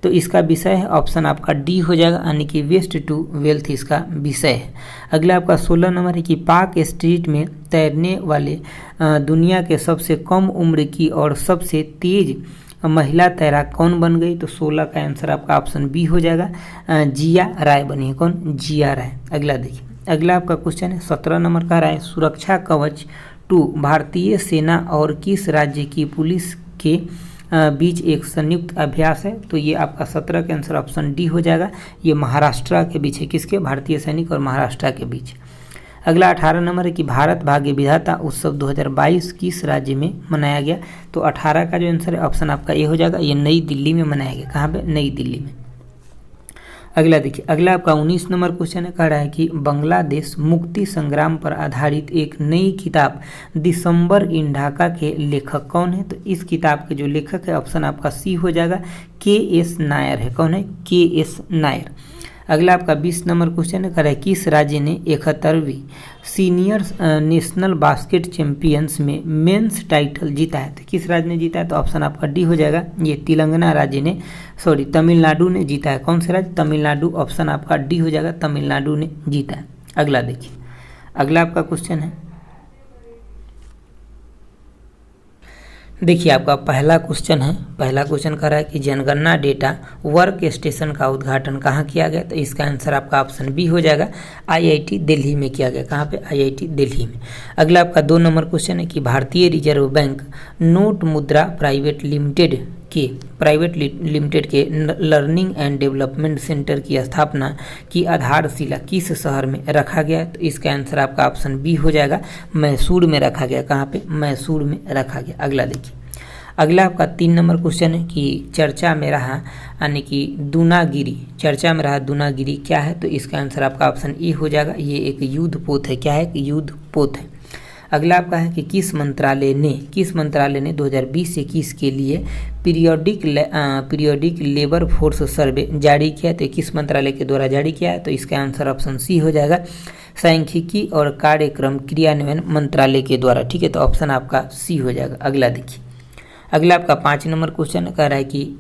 तो इसका विषय है ऑप्शन आपका डी हो जाएगा, यानी कि वेस्ट टू वेल्थ इसका विषय है। अगला आपका 16 नंबर है कि पाक स्ट्रीट में तैरने वाले दुनिया के सबसे कम उम्र की और सबसे तेज महिला तैराक कौन बन गई, तो 16 का आंसर आपका ऑप्शन बी हो जाएगा, जिया राय बनी है। कौन, जिया राय। अगला देखिए, अगला आपका क्वेश्चन है 17 नंबर का, रहा है सुरक्षा कवच 2 भारतीय सेना और किस राज्य की पुलिस के बीच एक संयुक्त अभ्यास है, तो ये आपका 17 का आंसर ऑप्शन डी हो जाएगा। ये महाराष्ट्र के बीच है, किसके, भारतीय सैनिक और महाराष्ट्र के बीच। अगला 18 नंबर है कि भारत भाग्य विधाता उत्सव 2022 किस राज्य में मनाया गया, तो 18 का जो आंसर है ऑप्शन आपका ए हो जाएगा, ये नई दिल्ली में मनाया गया। कहाँ पे, नई दिल्ली में। अगला देखिए, अगला आपका 19 नंबर क्वेश्चन है, कह रहा है कि बांग्लादेश मुक्ति संग्राम पर आधारित एक नई किताब दिसंबर इन ढाका के लेखक कौन है, तो इस किताब के जो लेखक है ऑप्शन आपका सी हो जाएगा, के.एस. नायर है। कौन है, के.एस. नायर। अगला आपका 20 नंबर क्वेश्चन है, कह रहा है किस राज्य ने 71वीं सीनियर नेशनल बास्केट चैंपियंस में मेंस टाइटल जीता है, तो किस राज्य ने जीता है, तो ऑप्शन आपका डी हो जाएगा, ये तेलंगाना राज्य ने, सॉरी तमिलनाडु ने जीता है। कौन से राज्य, तमिलनाडु। ऑप्शन आपका डी हो जाएगा, तमिलनाडु ने जीता है। अगला देखिए, अगला आपका क्वेश्चन है, देखिए आपका पहला क्वेश्चन है, पहला क्वेश्चन कह रहा है कि जनगणना डेटा वर्क स्टेशन का उद्घाटन कहाँ किया गया, तो इसका आंसर आपका ऑप्शन बी हो जाएगा, आईआईटी दिल्ली में किया गया। कहाँ पे, आईआईटी दिल्ली में। अगला आपका 2 नंबर क्वेश्चन है कि भारतीय रिजर्व बैंक नोट मुद्रा प्राइवेट लिमिटेड के लर्निंग एंड डेवलपमेंट सेंटर की स्थापना की आधारशिला किस शहर में रखा गया, तो इसका आंसर आपका ऑप्शन बी हो जाएगा, मैसूर में रखा गया। कहाँ पे, मैसूर में रखा गया। अगला देखिए, अगला आपका 3 नंबर क्वेश्चन है कि चर्चा में रहा, यानी कि दूनागिरी, चर्चा में रहा दूनागिरी क्या है, तो इसका आंसर आपका ऑप्शन ए हो जाएगा, ये एक युद्ध पोत है। क्या है, युद्ध पोत है। अगला आपका है कि किस मंत्रालय ने 2020-21 के लिए पीरियोडिक लेबर फोर्स सर्वे जारी किया, तो किस मंत्रालय के द्वारा जारी किया है, तो इसका आंसर ऑप्शन सी हो जाएगा, सांख्यिकी और कार्यक्रम क्रियान्वयन मंत्रालय के द्वारा, ठीक है। तो ऑप्शन आपका सी हो जाएगा। अगला देखिए, अगला आपका 5 नंबर क्वेश्चन कह रहा है कि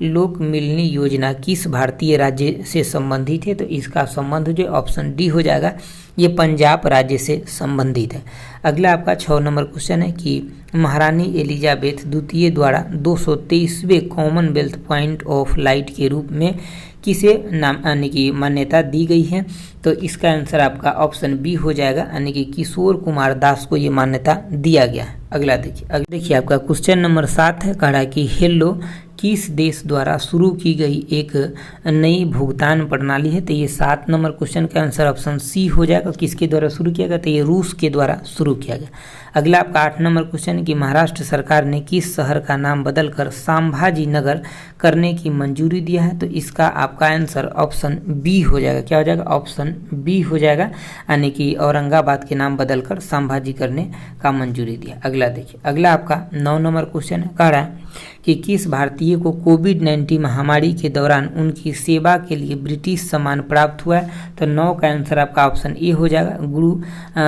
लोक मिलनी योजना किस भारतीय राज्य से संबंधित है, तो इसका संबंध जो ऑप्शन डी हो जाएगा, ये पंजाब राज्य से संबंधित है। अगला आपका 6 नंबर क्वेश्चन है कि महारानी एलिजाबेथ द्वितीय द्वारा 223वें कॉमनवेल्थ पॉइंट ऑफ लाइट के रूप में किसे नाम, यानी कि मान्यता दी गई है, तो इसका आंसर आपका ऑप्शन बी हो जाएगा, यानी कि किशोर कुमार दास को ये मान्यता दिया गया है। अगला देखिए, आपका क्वेश्चन नंबर 7 है, कह रहा है कि हेलो किस देश द्वारा शुरू की गई एक नई भुगतान प्रणाली है, तो ये 7 नंबर क्वेश्चन का आंसर ऑप्शन सी हो जाएगा। किसके द्वारा शुरू किया गया, तो ये रूस के द्वारा शुरू किया गया। अगला आपका 8 नंबर क्वेश्चन है कि महाराष्ट्र सरकार ने किस शहर का नाम बदलकर संभाजी नगर करने की मंजूरी दिया है, तो इसका आपका आंसर ऑप्शन बी हो जाएगा। क्या हो जाएगा, ऑप्शन बी हो जाएगा, यानी कि औरंगाबाद के नाम बदलकर संभाजी करने का मंजूरी दिया। अगला देखिए, अगला आपका 9 नंबर क्वेश्चन है, कह रहा है कि किस भारतीय को कोविड-19 महामारी के दौरान उनकी सेवा के लिए ब्रिटिश सम्मान प्राप्त हुआ है, तो 9 का आंसर आपका ऑप्शन ए हो जाएगा,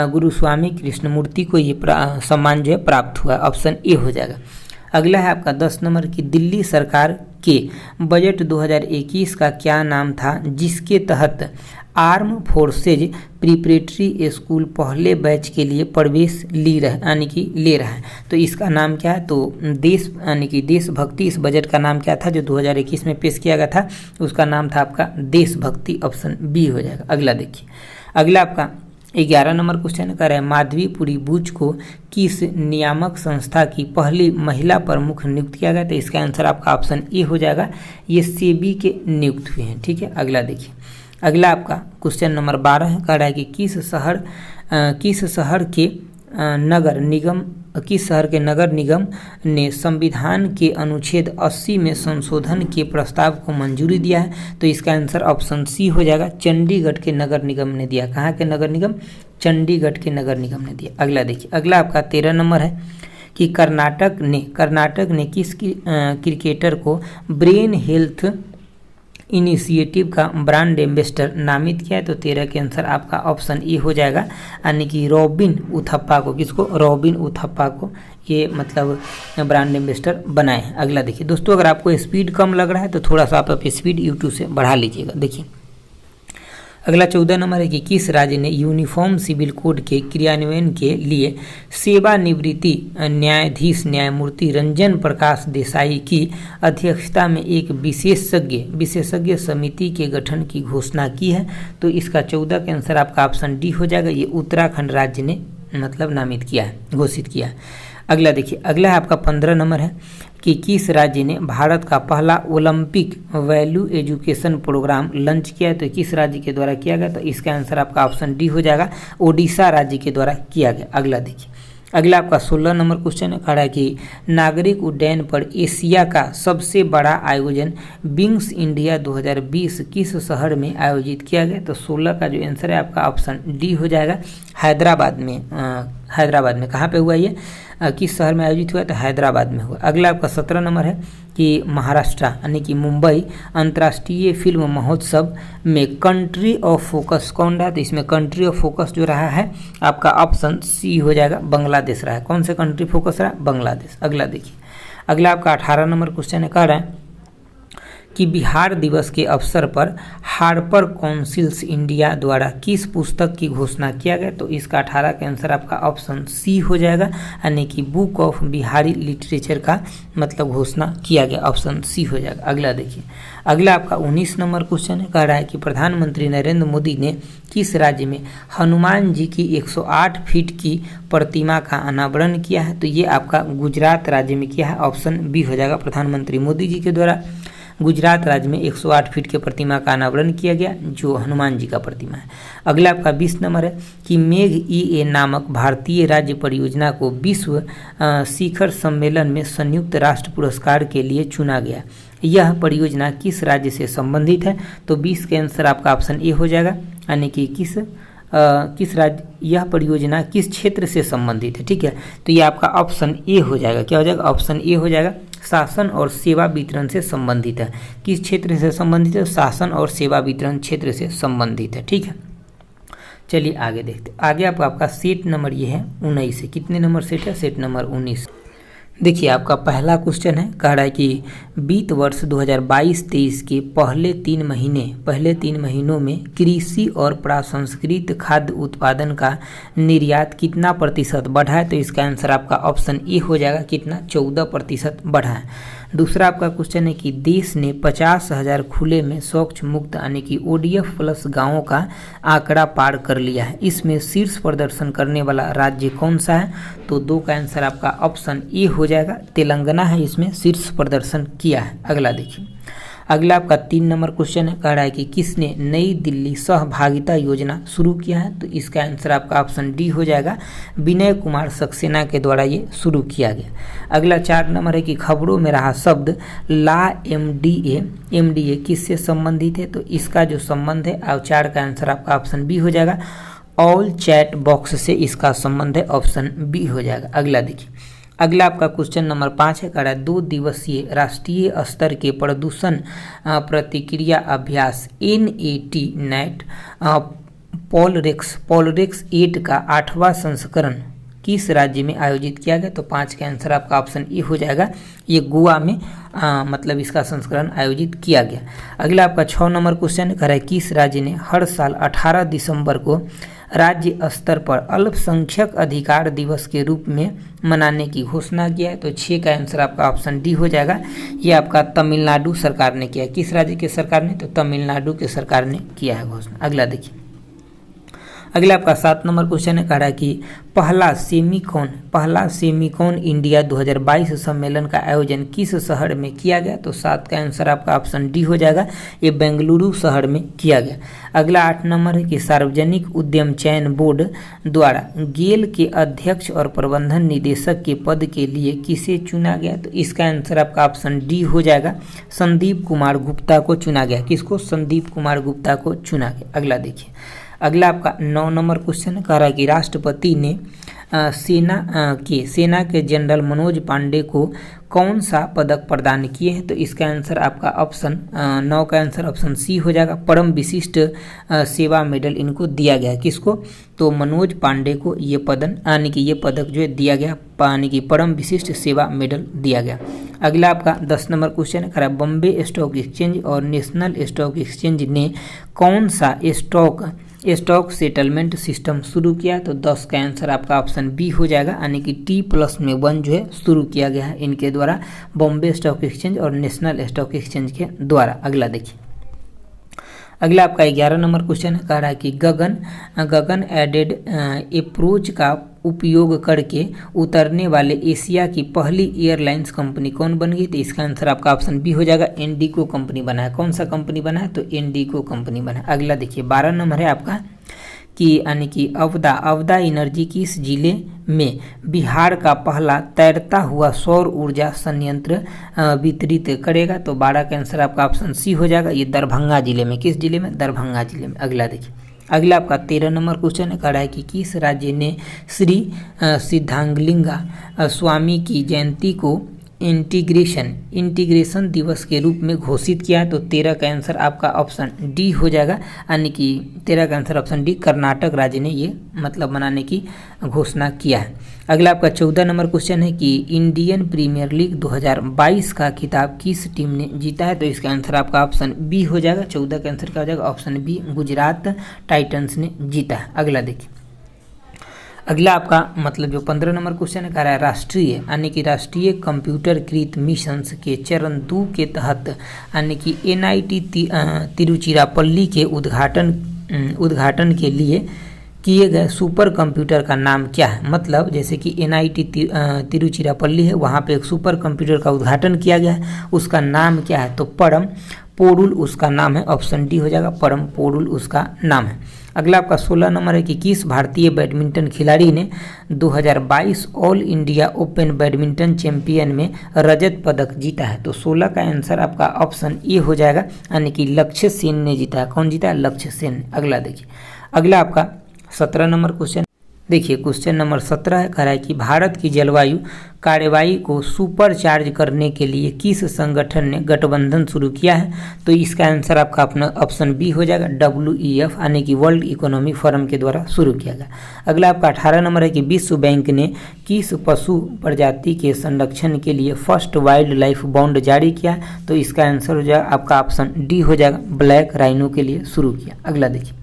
गुरु स्वामी कृष्णमूर्ति को ये सम्मान जो है प्राप्त हुआ, ऑप्शन ए हो जाएगा। अगला है आपका 10 नंबर की दिल्ली सरकार के बजट 2021 का क्या नाम था, जिसके तहत आर्म फोर्सेज प्रिपरेटरी स्कूल पहले बैच के लिए प्रवेश ले रहा है, तो इसका नाम क्या है, तो देशभक्ति। इस बजट का नाम क्या था जो 2021 में पेश किया गया था, उसका नाम था आपका देशभक्ति, ऑप्शन बी हो जाएगा। अगला देखिए, अगला आपका 11 नंबर क्वेश्चन कह रहा है माधवीपुरी बुच को किस नियामक संस्था की पहली महिला प्रमुख नियुक्त किया गया, तो इसका आंसर आपका ऑप्शन ए हो जाएगा, ये सेबी के नियुक्त हुए हैं, ठीक है। अगला देखिए, अगला आपका क्वेश्चन नंबर 12 है, कह रहा है कि किस शहर के नगर निगम किस शहर के नगर निगम ने संविधान के अनुच्छेद 80 में संशोधन के प्रस्ताव को मंजूरी दिया है? तो इसका आंसर ऑप्शन सी हो जाएगा, चंडीगढ़ के नगर निगम ने दिया। कहाँ के नगर निगम? चंडीगढ़ के नगर निगम ने दिया। अगला देखिए, अगला आपका 13 नंबर है कि कर्नाटक ने किस क्रिकेटर को ब्रेन हेल्थ इनिशिएटिव का ब्रांड एम्बेसडर नामित किया है? तो 13 के आंसर आपका ऑप्शन ए हो जाएगा, यानी कि रॉबिन उथप्पा को। किसको? रॉबिन उथप्पा को ये मतलब ब्रांड एम्बेसडर बनाए। अगला देखिए दोस्तों, अगर आपको स्पीड कम लग रहा है तो थोड़ा सा आप स्पीड यूट्यूब से बढ़ा लीजिएगा। देखिए अगला 14 नंबर है कि किस राज्य ने यूनिफॉर्म सिविल कोड के क्रियान्वयन के लिए सेवानिवृत्ति न्यायाधीश न्यायमूर्ति रंजन प्रकाश देसाई की अध्यक्षता में एक विशेषज्ञ समिति के गठन की घोषणा की है? तो इसका 14 का आंसर आपका ऑप्शन डी हो जाएगा। ये उत्तराखंड राज्य ने मतलब नामित किया है, घोषित किया है। अगला देखिए, अगला है आपका 15 नंबर है कि किस राज्य ने भारत का पहला Olympic value education programme launch किया है? तो किस राज्य के द्वारा किया गया? तो इसका आंसर आपका ऑप्शन डी हो जाएगा, ओडिशा राज्य के द्वारा किया गया। अगला देखिए, अगला आपका 16 नंबर क्वेश्चन है, खड़ा है कि नागरिक उड्डयन पर एशिया का सबसे बड़ा आयोजन विंग्स इंडिया 2020 किस शहर में आयोजित किया गया? तो 16 का जो आंसर है आपका ऑप्शन डी हो जाएगा, हैदराबाद में। हैदराबाद में कहाँ पे हुआ ये, किस शहर में आयोजित हुआ? तो हैदराबाद में हुआ। अगला आपका 17 नंबर है कि महाराष्ट्र यानी कि मुंबई अंतर्राष्ट्रीय फिल्म महोत्सव में कंट्री ऑफ फोकस कौन रहा? तो इसमें कंट्री ऑफ फोकस जो रहा है आपका ऑप्शन सी हो जाएगा, बांग्लादेश रहा है। कौन से कंट्री फोकस रहा? बांग्लादेश। अगला देखिए, अगला आपका 18 नंबर क्वेश्चन है, कह रहा है कि बिहार दिवस के अवसर पर हार्पर काउंसिल्स इंडिया द्वारा किस पुस्तक की घोषणा किया गया? तो इसका 18 का आंसर आपका ऑप्शन सी हो जाएगा, यानी कि बुक ऑफ बिहारी लिटरेचर का मतलब घोषणा किया गया, ऑप्शन सी हो जाएगा। अगला देखिए, अगला आपका 19 नंबर क्वेश्चन है, कह रहा है कि प्रधानमंत्री नरेंद्र मोदी ने किस राज्य में हनुमान जी की 108 फीट की प्रतिमा का अनावरण किया है? तो ये आपका गुजरात राज्य में किया है, ऑप्शन बी हो जाएगा। प्रधानमंत्री मोदी जी के द्वारा गुजरात राज्य में 108 फीट के प्रतिमा का अनावरण किया गया, जो हनुमान जी का प्रतिमा है। अगला आपका 20 नंबर है कि मेघ ई नामक भारतीय राज्य परियोजना को विश्व शिखर सम्मेलन में संयुक्त राष्ट्र पुरस्कार के लिए चुना गया। यह परियोजना किस राज्य से संबंधित है? तो 20 के आंसर आपका ऑप्शन ए हो जाएगा, यानी कि किस राज्य, यह परियोजना किस क्षेत्र से संबंधित है? ठीक है, तो ये आपका ऑप्शन ए हो जाएगा। क्या हो जाएगा? ऑप्शन ए हो जाएगा, शासन और सेवा वितरण से संबंधित है। किस क्षेत्र से संबंधित है? शासन और सेवा वितरण क्षेत्र से संबंधित है। ठीक है, चलिए आगे देखते। आगे आपका सेट नंबर ये है 19 है। कितने नंबर सेट है? Set number 19। देखिए आपका पहला क्वेश्चन है, कह रहा है कि वित्त वर्ष 2022-23 के पहले 3 महीनों में कृषि और प्रसंस्कृत खाद्य उत्पादन का निर्यात कितना प्रतिशत बढ़ा है? तो इसका आंसर आपका ऑप्शन ए हो जाएगा, कितना? 14% बढ़ा है। दूसरा आपका क्वेश्चन है कि देश ने 50,000 खुले में शौच मुक्त यानी कि ODF प्लस गाँवों का आंकड़ा पार कर लिया है। इसमें शीर्ष प्रदर्शन करने वाला राज्य कौन सा है? तो 2 का आंसर आपका ऑप्शन ए हो जाएगा, तेलंगाना है इसमें शीर्ष प्रदर्शन किया है। अगला देखिए, अगला आपका 3 नंबर क्वेश्चन है, कह रहा है कि किसने नई दिल्ली सहभागिता योजना शुरू किया है? तो इसका आंसर आपका ऑप्शन डी हो जाएगा, विनय कुमार सक्सेना के द्वारा ये शुरू किया गया। अगला 4 नंबर है कि खबरों में रहा शब्द ला MDA किससे संबंधित है? तो इसका जो संबंध है 4 का आंसर आपका ऑप्शन बी हो जाएगा, ऑल चैट बॉक्स से इसका संबंध है, ऑप्शन बी हो जाएगा। अगला देखिए, अगला आपका क्वेश्चन नंबर 5 है, कह रहा है 2 दिवसीय राष्ट्रीय स्तर के प्रदूषण प्रतिक्रिया अभ्यास NAT पॉलरेक्स 8 का 8वां संस्करण किस राज्य में आयोजित किया गया? तो 5 का आंसर आपका ऑप्शन ए हो जाएगा, ये गोवा में मतलब इसका संस्करण आयोजित किया गया। अगला आपका 6 नंबर क्वेश्चन है, कह रहा है किस राज्य ने हर साल 18 दिसंबर को राज्य स्तर पर अल्पसंख्यक अधिकार दिवस के रूप में मनाने की घोषणा किया है? तो 6 का आंसर आपका ऑप्शन डी हो जाएगा, ये आपका तमिलनाडु सरकार ने किया है। किस राज्य के सरकार ने? तो तमिलनाडु के सरकार ने किया है घोषणा। अगला देखिए, अगला आपका 7 नंबर क्वेश्चन है, कह रहा है कि पहला सेमिकॉन इंडिया 2022 सम्मेलन का आयोजन किस शहर में किया गया? तो 7 का आंसर आपका ऑप्शन डी हो जाएगा, ये बेंगलुरु शहर में किया गया। अगला 8 नंबर है कि सार्वजनिक उद्यम चयन बोर्ड द्वारा गेल के अध्यक्ष और प्रबंधन निदेशक के पद के लिए किसे चुना गया? तो इसका आंसर आपका ऑप्शन डी हो जाएगा, संदीप कुमार गुप्ता को चुना गया। किसको? संदीप कुमार गुप्ता को चुना गया। अगला देखिए, अगला आपका 9 नंबर क्वेश्चन कह रहा है कि राष्ट्रपति ने सेना के जनरल मनोज पांडे को कौन सा पदक प्रदान किए हैं? तो इसका आंसर आपका ऑप्शन 9 का आंसर ऑप्शन सी हो जाएगा, परम विशिष्ट सेवा मेडल इनको दिया गया। किसको? तो मनोज पांडे को ये पदक जो है दिया गया, यानी कि परम विशिष्ट सेवा मेडल दिया गया। अगला आपका 10 नंबर क्वेश्चन है, बॉम्बे स्टॉक एक्सचेंज और नेशनल स्टॉक एक्सचेंज ने कौन सा स्टॉक सेटलमेंट सिस्टम शुरू किया? तो 10 का आंसर आपका ऑप्शन बी हो जाएगा, यानी कि T+1 जो है शुरू किया गया है इनके द्वारा, बॉम्बे स्टॉक एक्सचेंज और नेशनल स्टॉक एक्सचेंज के द्वारा। अगला देखिए, अगला आपका 11 नंबर क्वेश्चन कह रहा है कि गगन एडेड अप्रोच का उपयोग करके उतरने वाले एशिया की पहली एयरलाइंस कंपनी कौन बन गई? तो इसका आंसर आपका ऑप्शन बी हो जाएगा, इंडिगो कंपनी बना है। कौन सा कंपनी बना है? तो इंडिगो कंपनी बना है। अगला देखिए 12 नंबर है आपका कि यानी कि अवदा एनर्जी किस जिले में बिहार का पहला तैरता हुआ सौर ऊर्जा संयंत्र वितरित करेगा? तो 12 का आंसर आपका ऑप्शन सी हो जाएगा, ये दरभंगा जिले में। किस जिले में? दरभंगा जिले में। अगला देखिए, अगला आपका 13 नंबर क्वेश्चन कह रहा है कि किस राज्य ने श्री सिद्धांगलिंगा स्वामी की जयंती को इंटीग्रेशन दिवस के रूप में घोषित किया? तो 13 का आंसर आपका ऑप्शन डी हो जाएगा, यानी कि 13 का आंसर ऑप्शन डी, कर्नाटक राज्य ने ये मनाने की घोषणा किया है। अगला आपका 14 नंबर क्वेश्चन है कि इंडियन प्रीमियर लीग 2022 का खिताब किस टीम ने जीता है? तो इसका आंसर आपका ऑप्शन बी हो जाएगा, 14 का आंसर क्या हो जाएगा? ऑप्शन बी, गुजरात टाइटंस ने जीता है। अगला देखिए, अगला आपका जो 15 नंबर क्वेश्चन कह रहा है राष्ट्रीय कंप्यूटरकृत मिशंस के चरण 2 के तहत यानी कि NIT तिरुचिरापल्ली के उद्घाटन के लिए किए गए सुपर कंप्यूटर का नाम क्या है? मतलब जैसे कि NIT तिरुचिरापल्ली है, वहाँ पे एक सुपर कंप्यूटर का उद्घाटन किया गया है, उसका नाम क्या है? तो परम पोरुल उसका नाम है, ऑप्शन डी हो जाएगा, परम पोरुल उसका नाम है। अगला आपका 16 नंबर है कि किस भारतीय बैडमिंटन खिलाड़ी ने 2022 all India open badminton champion में रजत पदक जीता है? तो 16 का आंसर आपका ऑप्शन ए हो जाएगा, यानी कि लक्ष्य सेन ने जीता है। कौन जीता है? लक्ष्य सेन। अगला देखिए, अगला आपका 17 नंबर क्वेश्चन देखिए, क्वेश्चन नंबर 17 है, कह रहा है कि भारत की जलवायु कार्रवाई को सुपर चार्ज करने के लिए किस संगठन ने गठबंधन शुरू किया है? तो इसका आंसर आपका अपना ऑप्शन बी हो जाएगा, WEF यानी कि वर्ल्ड इकोनॉमिक फोरम के द्वारा शुरू किया गया। अगला आपका 18 नंबर है कि विश्व बैंक ने किस पशु प्रजाति के संरक्षण के लिए फर्स्ट वाइल्ड लाइफ बॉन्ड जारी किया? तो इसका आंसर हो जाएगा आपका ऑप्शन डी हो जाएगा, ब्लैक राइनो के लिए शुरू किया। अगला देखिए,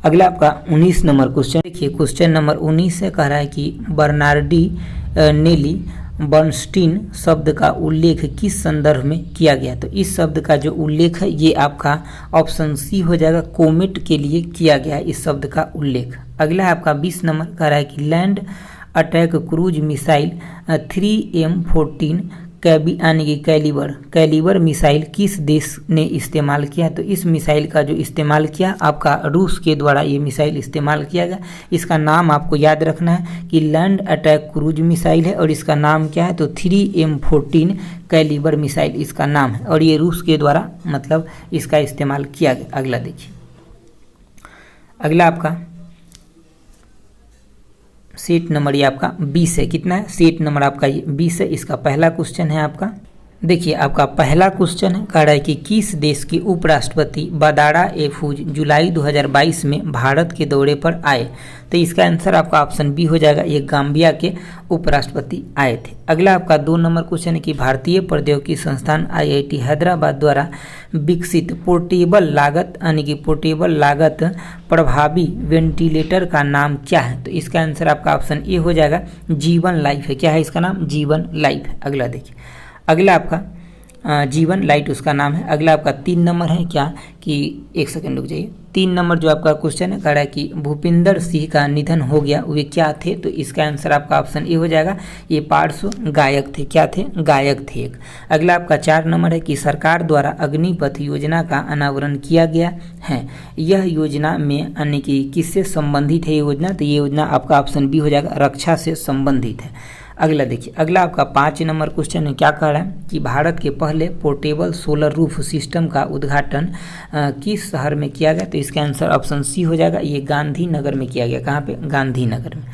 अगला आपका 19 नंबर क्वेश्चन देखिए, क्वेश्चन नंबर 19 से कह रहा है कि बर्नार्डी नेली बर्नस्टीन शब्द का उल्लेख किस संदर्भ में किया गया? तो इस शब्द का जो उल्लेख है ये आपका ऑप्शन सी हो जाएगा, कोमेट के लिए किया गया इस शब्द का उल्लेख। अगला है आपका 20 नंबर कह रहा है कि land attack cruise missile 3M14 यानी कि कैलिबर मिसाइल किस देश ने इस्तेमाल किया? तो इस मिसाइल का जो इस्तेमाल किया आपका रूस के द्वारा ये मिसाइल इस्तेमाल किया गया। इसका नाम आपको याद रखना है कि लैंड अटैक क्रूज मिसाइल है और इसका नाम क्या है? तो 3M14 कैलिबर मिसाइल इसका नाम है और ये रूस के द्वारा इसका इस्तेमाल किया गया। अगला देखिए, अगला आपका सेट नंबर ये आपका 20 है। कितना है? सेट नंबर आपका ये 20 है। इसका पहला क्वेश्चन है आपका, देखिए आपका पहला क्वेश्चन है, कह रहा है कि किस देश के उपराष्ट्रपति बदारा एफूज जुलाई 2022 में भारत के दौरे पर आए? तो इसका आंसर आपका ऑप्शन बी हो जाएगा, ये गाम्बिया के उपराष्ट्रपति आए थे। अगला आपका 2 नंबर क्वेश्चन है कि भारतीय प्रौद्योगिकी संस्थान IIT हैदराबाद द्वारा विकसित पोर्टेबल लागत प्रभावी वेंटिलेटर का नाम क्या है? तो इसका आंसर आपका ऑप्शन ए हो जाएगा, जीवन लाइफ है। क्या है इसका नाम? जीवन लाइफ है। अगला देखिए, अगला आपका जीवन लाइट उसका नाम है। अगला आपका 3 नंबर है क्या कि 1 सेकंड रुक जाइए। 3 नंबर जो आपका क्वेश्चन है कह रहा है कि भूपिंदर सिंह का निधन हो गया, वे क्या थे? तो इसका आंसर आपका ऑप्शन ए हो जाएगा, ये पार्श्व गायक थे। क्या थे? गायक थे एक। अगला आपका 4 नंबर है कि सरकार द्वारा अग्निपथ योजना का अनावरण किया गया है, यह योजना में यानी कि किससे संबंधित है ये योजना? तो ये योजना आपका ऑप्शन बी हो जाएगा, रक्षा से संबंधित है। अगला देखिए, अगला आपका 5 नंबर क्वेश्चन है, क्या कह रहा है कि भारत के पहले पोर्टेबल सोलर रूफ सिस्टम का उद्घाटन किस शहर में किया गया? तो इसका आंसर ऑप्शन सी हो जाएगा, ये गांधीनगर में किया गया। कहाँ पे? गांधीनगर में।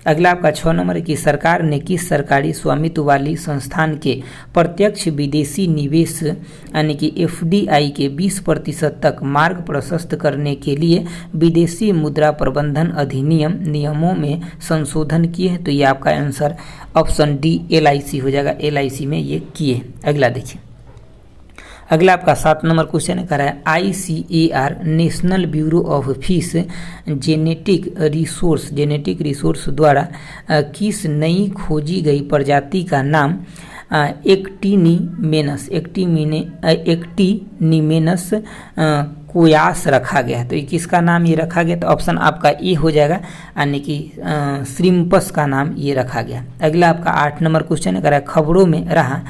अगला आपका 6 नंबर है कि सरकार ने किस सरकारी स्वामित्व वाली संस्थान के प्रत्यक्ष विदेशी निवेश यानी कि एफडीआई के 20% तक मार्ग प्रशस्त करने के लिए विदेशी मुद्रा प्रबंधन अधिनियम नियमों में संशोधन किए हैं? तो ये आपका आंसर ऑप्शन डी एलआईसी हो जाएगा, एलआईसी में ये किए। अगला देखिए, अगला आपका 7 नंबर क्वेश्चन है, कह रहा है ICAR national bureau of fish genetic resource द्वारा किस नई खोजी गई प्रजाति का नाम एक्टिनिमेनस कोयास रखा गया है? तो किसका नाम ये रखा गया? तो ऑप्शन आपका ए हो जाएगा, यानी कि श्रिम्पस का नाम ये रखा गया। अगला आपका 8 नंबर क्वेश्चन है, कह रहा है खबरों में रहा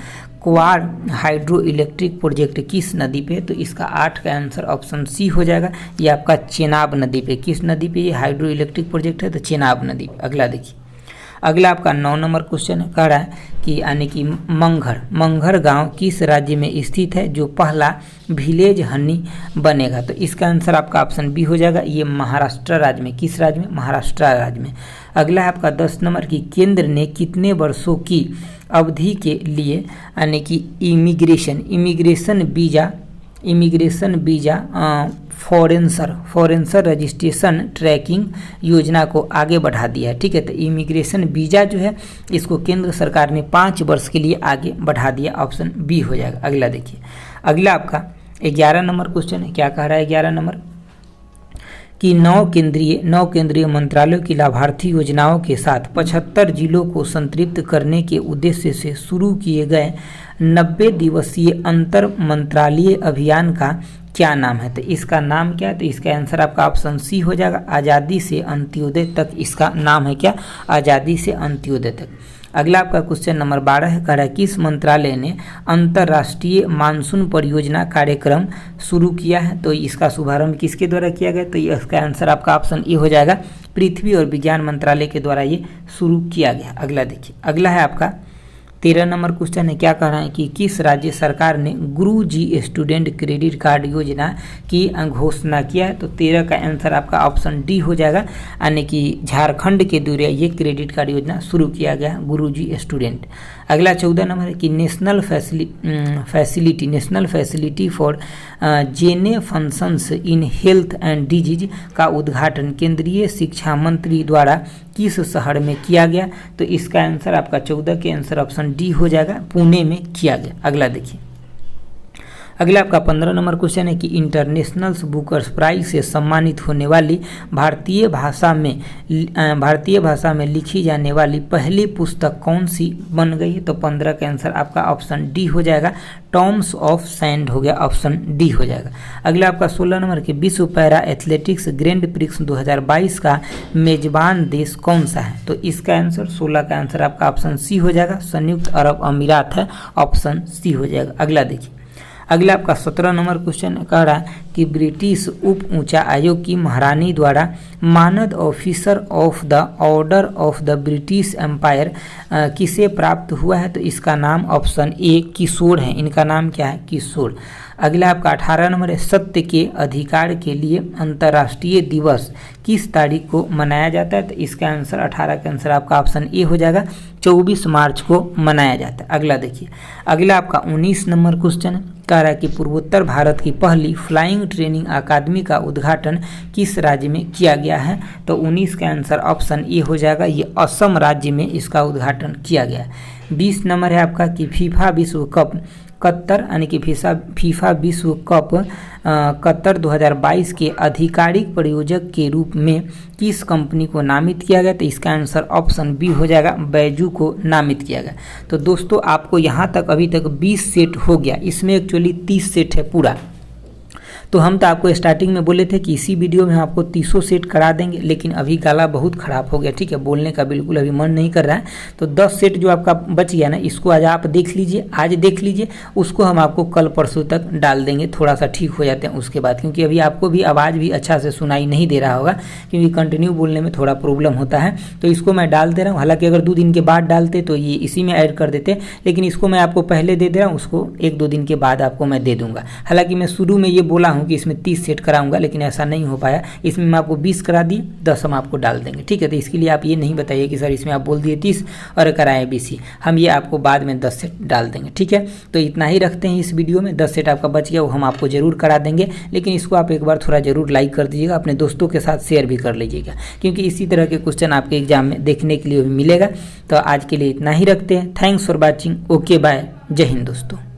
क्वाड हाइड्रो इलेक्ट्रिक प्रोजेक्ट किस नदी पे? तो इसका 8 का आंसर ऑप्शन सी हो जाएगा, ये आपका चेनाब नदी पे। किस नदी पे ये हाइड्रो इलेक्ट्रिक प्रोजेक्ट है? तो चेनाब नदी पे। अगला देखिए, अगला आपका 9 नंबर क्वेश्चन है, कह रहा है कि यानी कि मंगहर गांव किस राज्य में स्थित है जो पहला विलेज हनी बनेगा? तो इसका आंसर आपका ऑप्शन बी हो जाएगा, ये महाराष्ट्र राज्य में। किस राज्य में? महाराष्ट्र राज्य में। अगला है आपका 10 नंबर की केंद्र ने कितने वर्षों की अवधि के लिए यानी कि immigration visa foreigner registration tracking योजना को आगे बढ़ा दिया है। ठीक है, तो इमिग्रेशन वीजा जो है इसको केंद्र सरकार ने 5 वर्ष के लिए आगे बढ़ा दिया, ऑप्शन बी हो जाएगा। अगला देखिए, अगला आपका 11 नंबर क्वेश्चन है, क्या कह रहा है 11 नंबर कि 9 केंद्रीय मंत्रालयों की लाभार्थी योजनाओं के साथ 75 जिलों को संतृप्त करने के उद्देश्य से शुरू किए गए 90 दिवसीय अंतर मंत्रालय अभियान का क्या नाम है? तो इसका नाम क्या है? तो इसका आंसर आपका ऑप्शन सी हो जाएगा, आज़ादी से अंत्योदय तक इसका नाम है। क्या? आज़ादी से अंत्योदय तक। अगला आपका क्वेश्चन नंबर 12 है, कह रहा है किस मंत्रालय ने अंतर्राष्ट्रीय मानसून परियोजना कार्यक्रम शुरू किया है? तो इसका शुभारंभ किसके द्वारा किया गया? तो इसका आंसर आपका ऑप्शन ए हो जाएगा, पृथ्वी और विज्ञान मंत्रालय के द्वारा ये शुरू किया गया। अगला देखिए, अगला है आपका 13 नंबर क्वेश्चन है, क्या कह रहा है कि किस राज्य सरकार ने गुरु जी स्टूडेंट क्रेडिट कार्ड योजना की घोषणा किया है? तो 13 का आंसर आपका ऑप्शन डी हो जाएगा, यानी कि झारखंड के द्वारा ये क्रेडिट कार्ड योजना शुरू किया गया, गुरु जी स्टूडेंट। अगला 14 नंबर है कि नेशनल फैसिलिटी फॉर जेने functions in health and disease का उद्घाटन केंद्रीय शिक्षा मंत्री द्वारा किस शहर में किया गया? तो इसका आंसर आपका 14 के आंसर ऑप्शन डी हो जाएगा, पुणे में किया गया। अगला देखिए, अगला आपका 15 नंबर क्वेश्चन है कि इंटरनेशनल बुकर्स प्राइज से सम्मानित होने वाली भारतीय भाषा में लिखी जाने वाली पहली पुस्तक कौन सी बन गई है? तो 15 का आंसर आपका ऑप्शन डी हो जाएगा, टॉम्स ऑफ सैंड हो गया, ऑप्शन डी हो जाएगा। अगला आपका 16 नंबर के विश्व पैरा एथलेटिक्स ग्रैंड प्रिक्स 2022 का मेजबान देश कौन सा है? तो इसका आंसर 16 का आंसर आपका ऑप्शन सी हो जाएगा, संयुक्त अरब अमीरात है, ऑप्शन सी हो जाएगा। अगला देखिए, अगला आपका 17 नंबर क्वेश्चन कह रहा है कि ब्रिटिश उप ऊंचा आयोग की महारानी द्वारा मानद officer of the order of the British Empire किसे प्राप्त हुआ है? तो इसका नाम ऑप्शन ए किशोर है, इनका नाम क्या है? किशोर। अगला आपका 18 नंबर है, सत्य के अधिकार के लिए अंतर्राष्ट्रीय दिवस किस तारीख को मनाया जाता है? तो इसका आंसर 18 का आंसर आपका ऑप्शन ए हो जाएगा, 24 मार्च को मनाया जाता है। अगला देखिए, अगला आपका 19 नंबर क्वेश्चन कह रहा है कि पूर्वोत्तर भारत की पहली फ्लाइंग ट्रेनिंग अकादमी का उद्घाटन किस राज्य में किया गया है? तो 19 का आंसर ऑप्शन ए हो जाएगा, ये असम राज्य में इसका उद्घाटन किया गया है। 20 नंबर है आपका कि फीफा विश्व कप कतर यानी कि फीफा विश्व कप कतर 2022 के आधिकारिक प्रायोजक के रूप में किस कंपनी को नामित किया गया? तो इसका आंसर ऑप्शन बी हो जाएगा, बैजू को नामित किया गया। तो दोस्तों आपको यहाँ तक अभी तक 20 सेट हो गया, इसमें एक्चुअली 30 सेट है पूरा। तो हम तो आपको स्टार्टिंग में बोले थे कि इसी वीडियो में हम आपको 30 सेट करा देंगे, लेकिन अभी गला बहुत ख़राब हो गया, ठीक है, बोलने का बिल्कुल अभी मन नहीं कर रहा है। तो 10 सेट जो आपका बच गया ना, इसको आज आप देख लीजिए, आज देख लीजिए, उसको हम आपको कल परसों तक डाल देंगे, थोड़ा सा ठीक हो जाते हैं उसके बाद, क्योंकि अभी आपको भी आवाज़ भी अच्छा से सुनाई नहीं दे रहा होगा, क्योंकि कंटिन्यू बोलने में थोड़ा प्रॉब्लम होता है। तो इसको मैं डाल दे रहा हूँ, हालांकि अगर 2 दिन के बाद डालते तो ये इसी में ऐड कर देते, लेकिन इसको मैं आपको पहले दे दे रहा हूँ, उसको 1-2 दिन के बाद आपको मैं दे दूंगा। हालांकि मैं शुरू में ये बोला हूँ कि इसमें 30 सेट कराऊंगा, लेकिन ऐसा नहीं हो पाया। इसमें मैं आपको 20 करा दिए, 10 हम आपको डाल देंगे, ठीक है। तो इसके लिए आप ये नहीं बताइए कि सर इसमें आप बोल दिए 30 और कराए 20, हम ये आपको बाद में 10 सेट डाल देंगे, ठीक है। तो इतना ही रखते हैं इस वीडियो में, 10 सेट आपका बच गया वो हम आपको जरूर करा देंगे, लेकिन इसको आप एक बार थोड़ा जरूर लाइक कर दीजिएगा, अपने दोस्तों के साथ शेयर भी कर लीजिएगा, क्योंकि इसी तरह के क्वेश्चन आपके एग्जाम में देखने के लिए भी मिलेगा। तो आज के लिए इतना ही रखते हैं। Thanks for watching, okay bye, जय हिंद दोस्तों।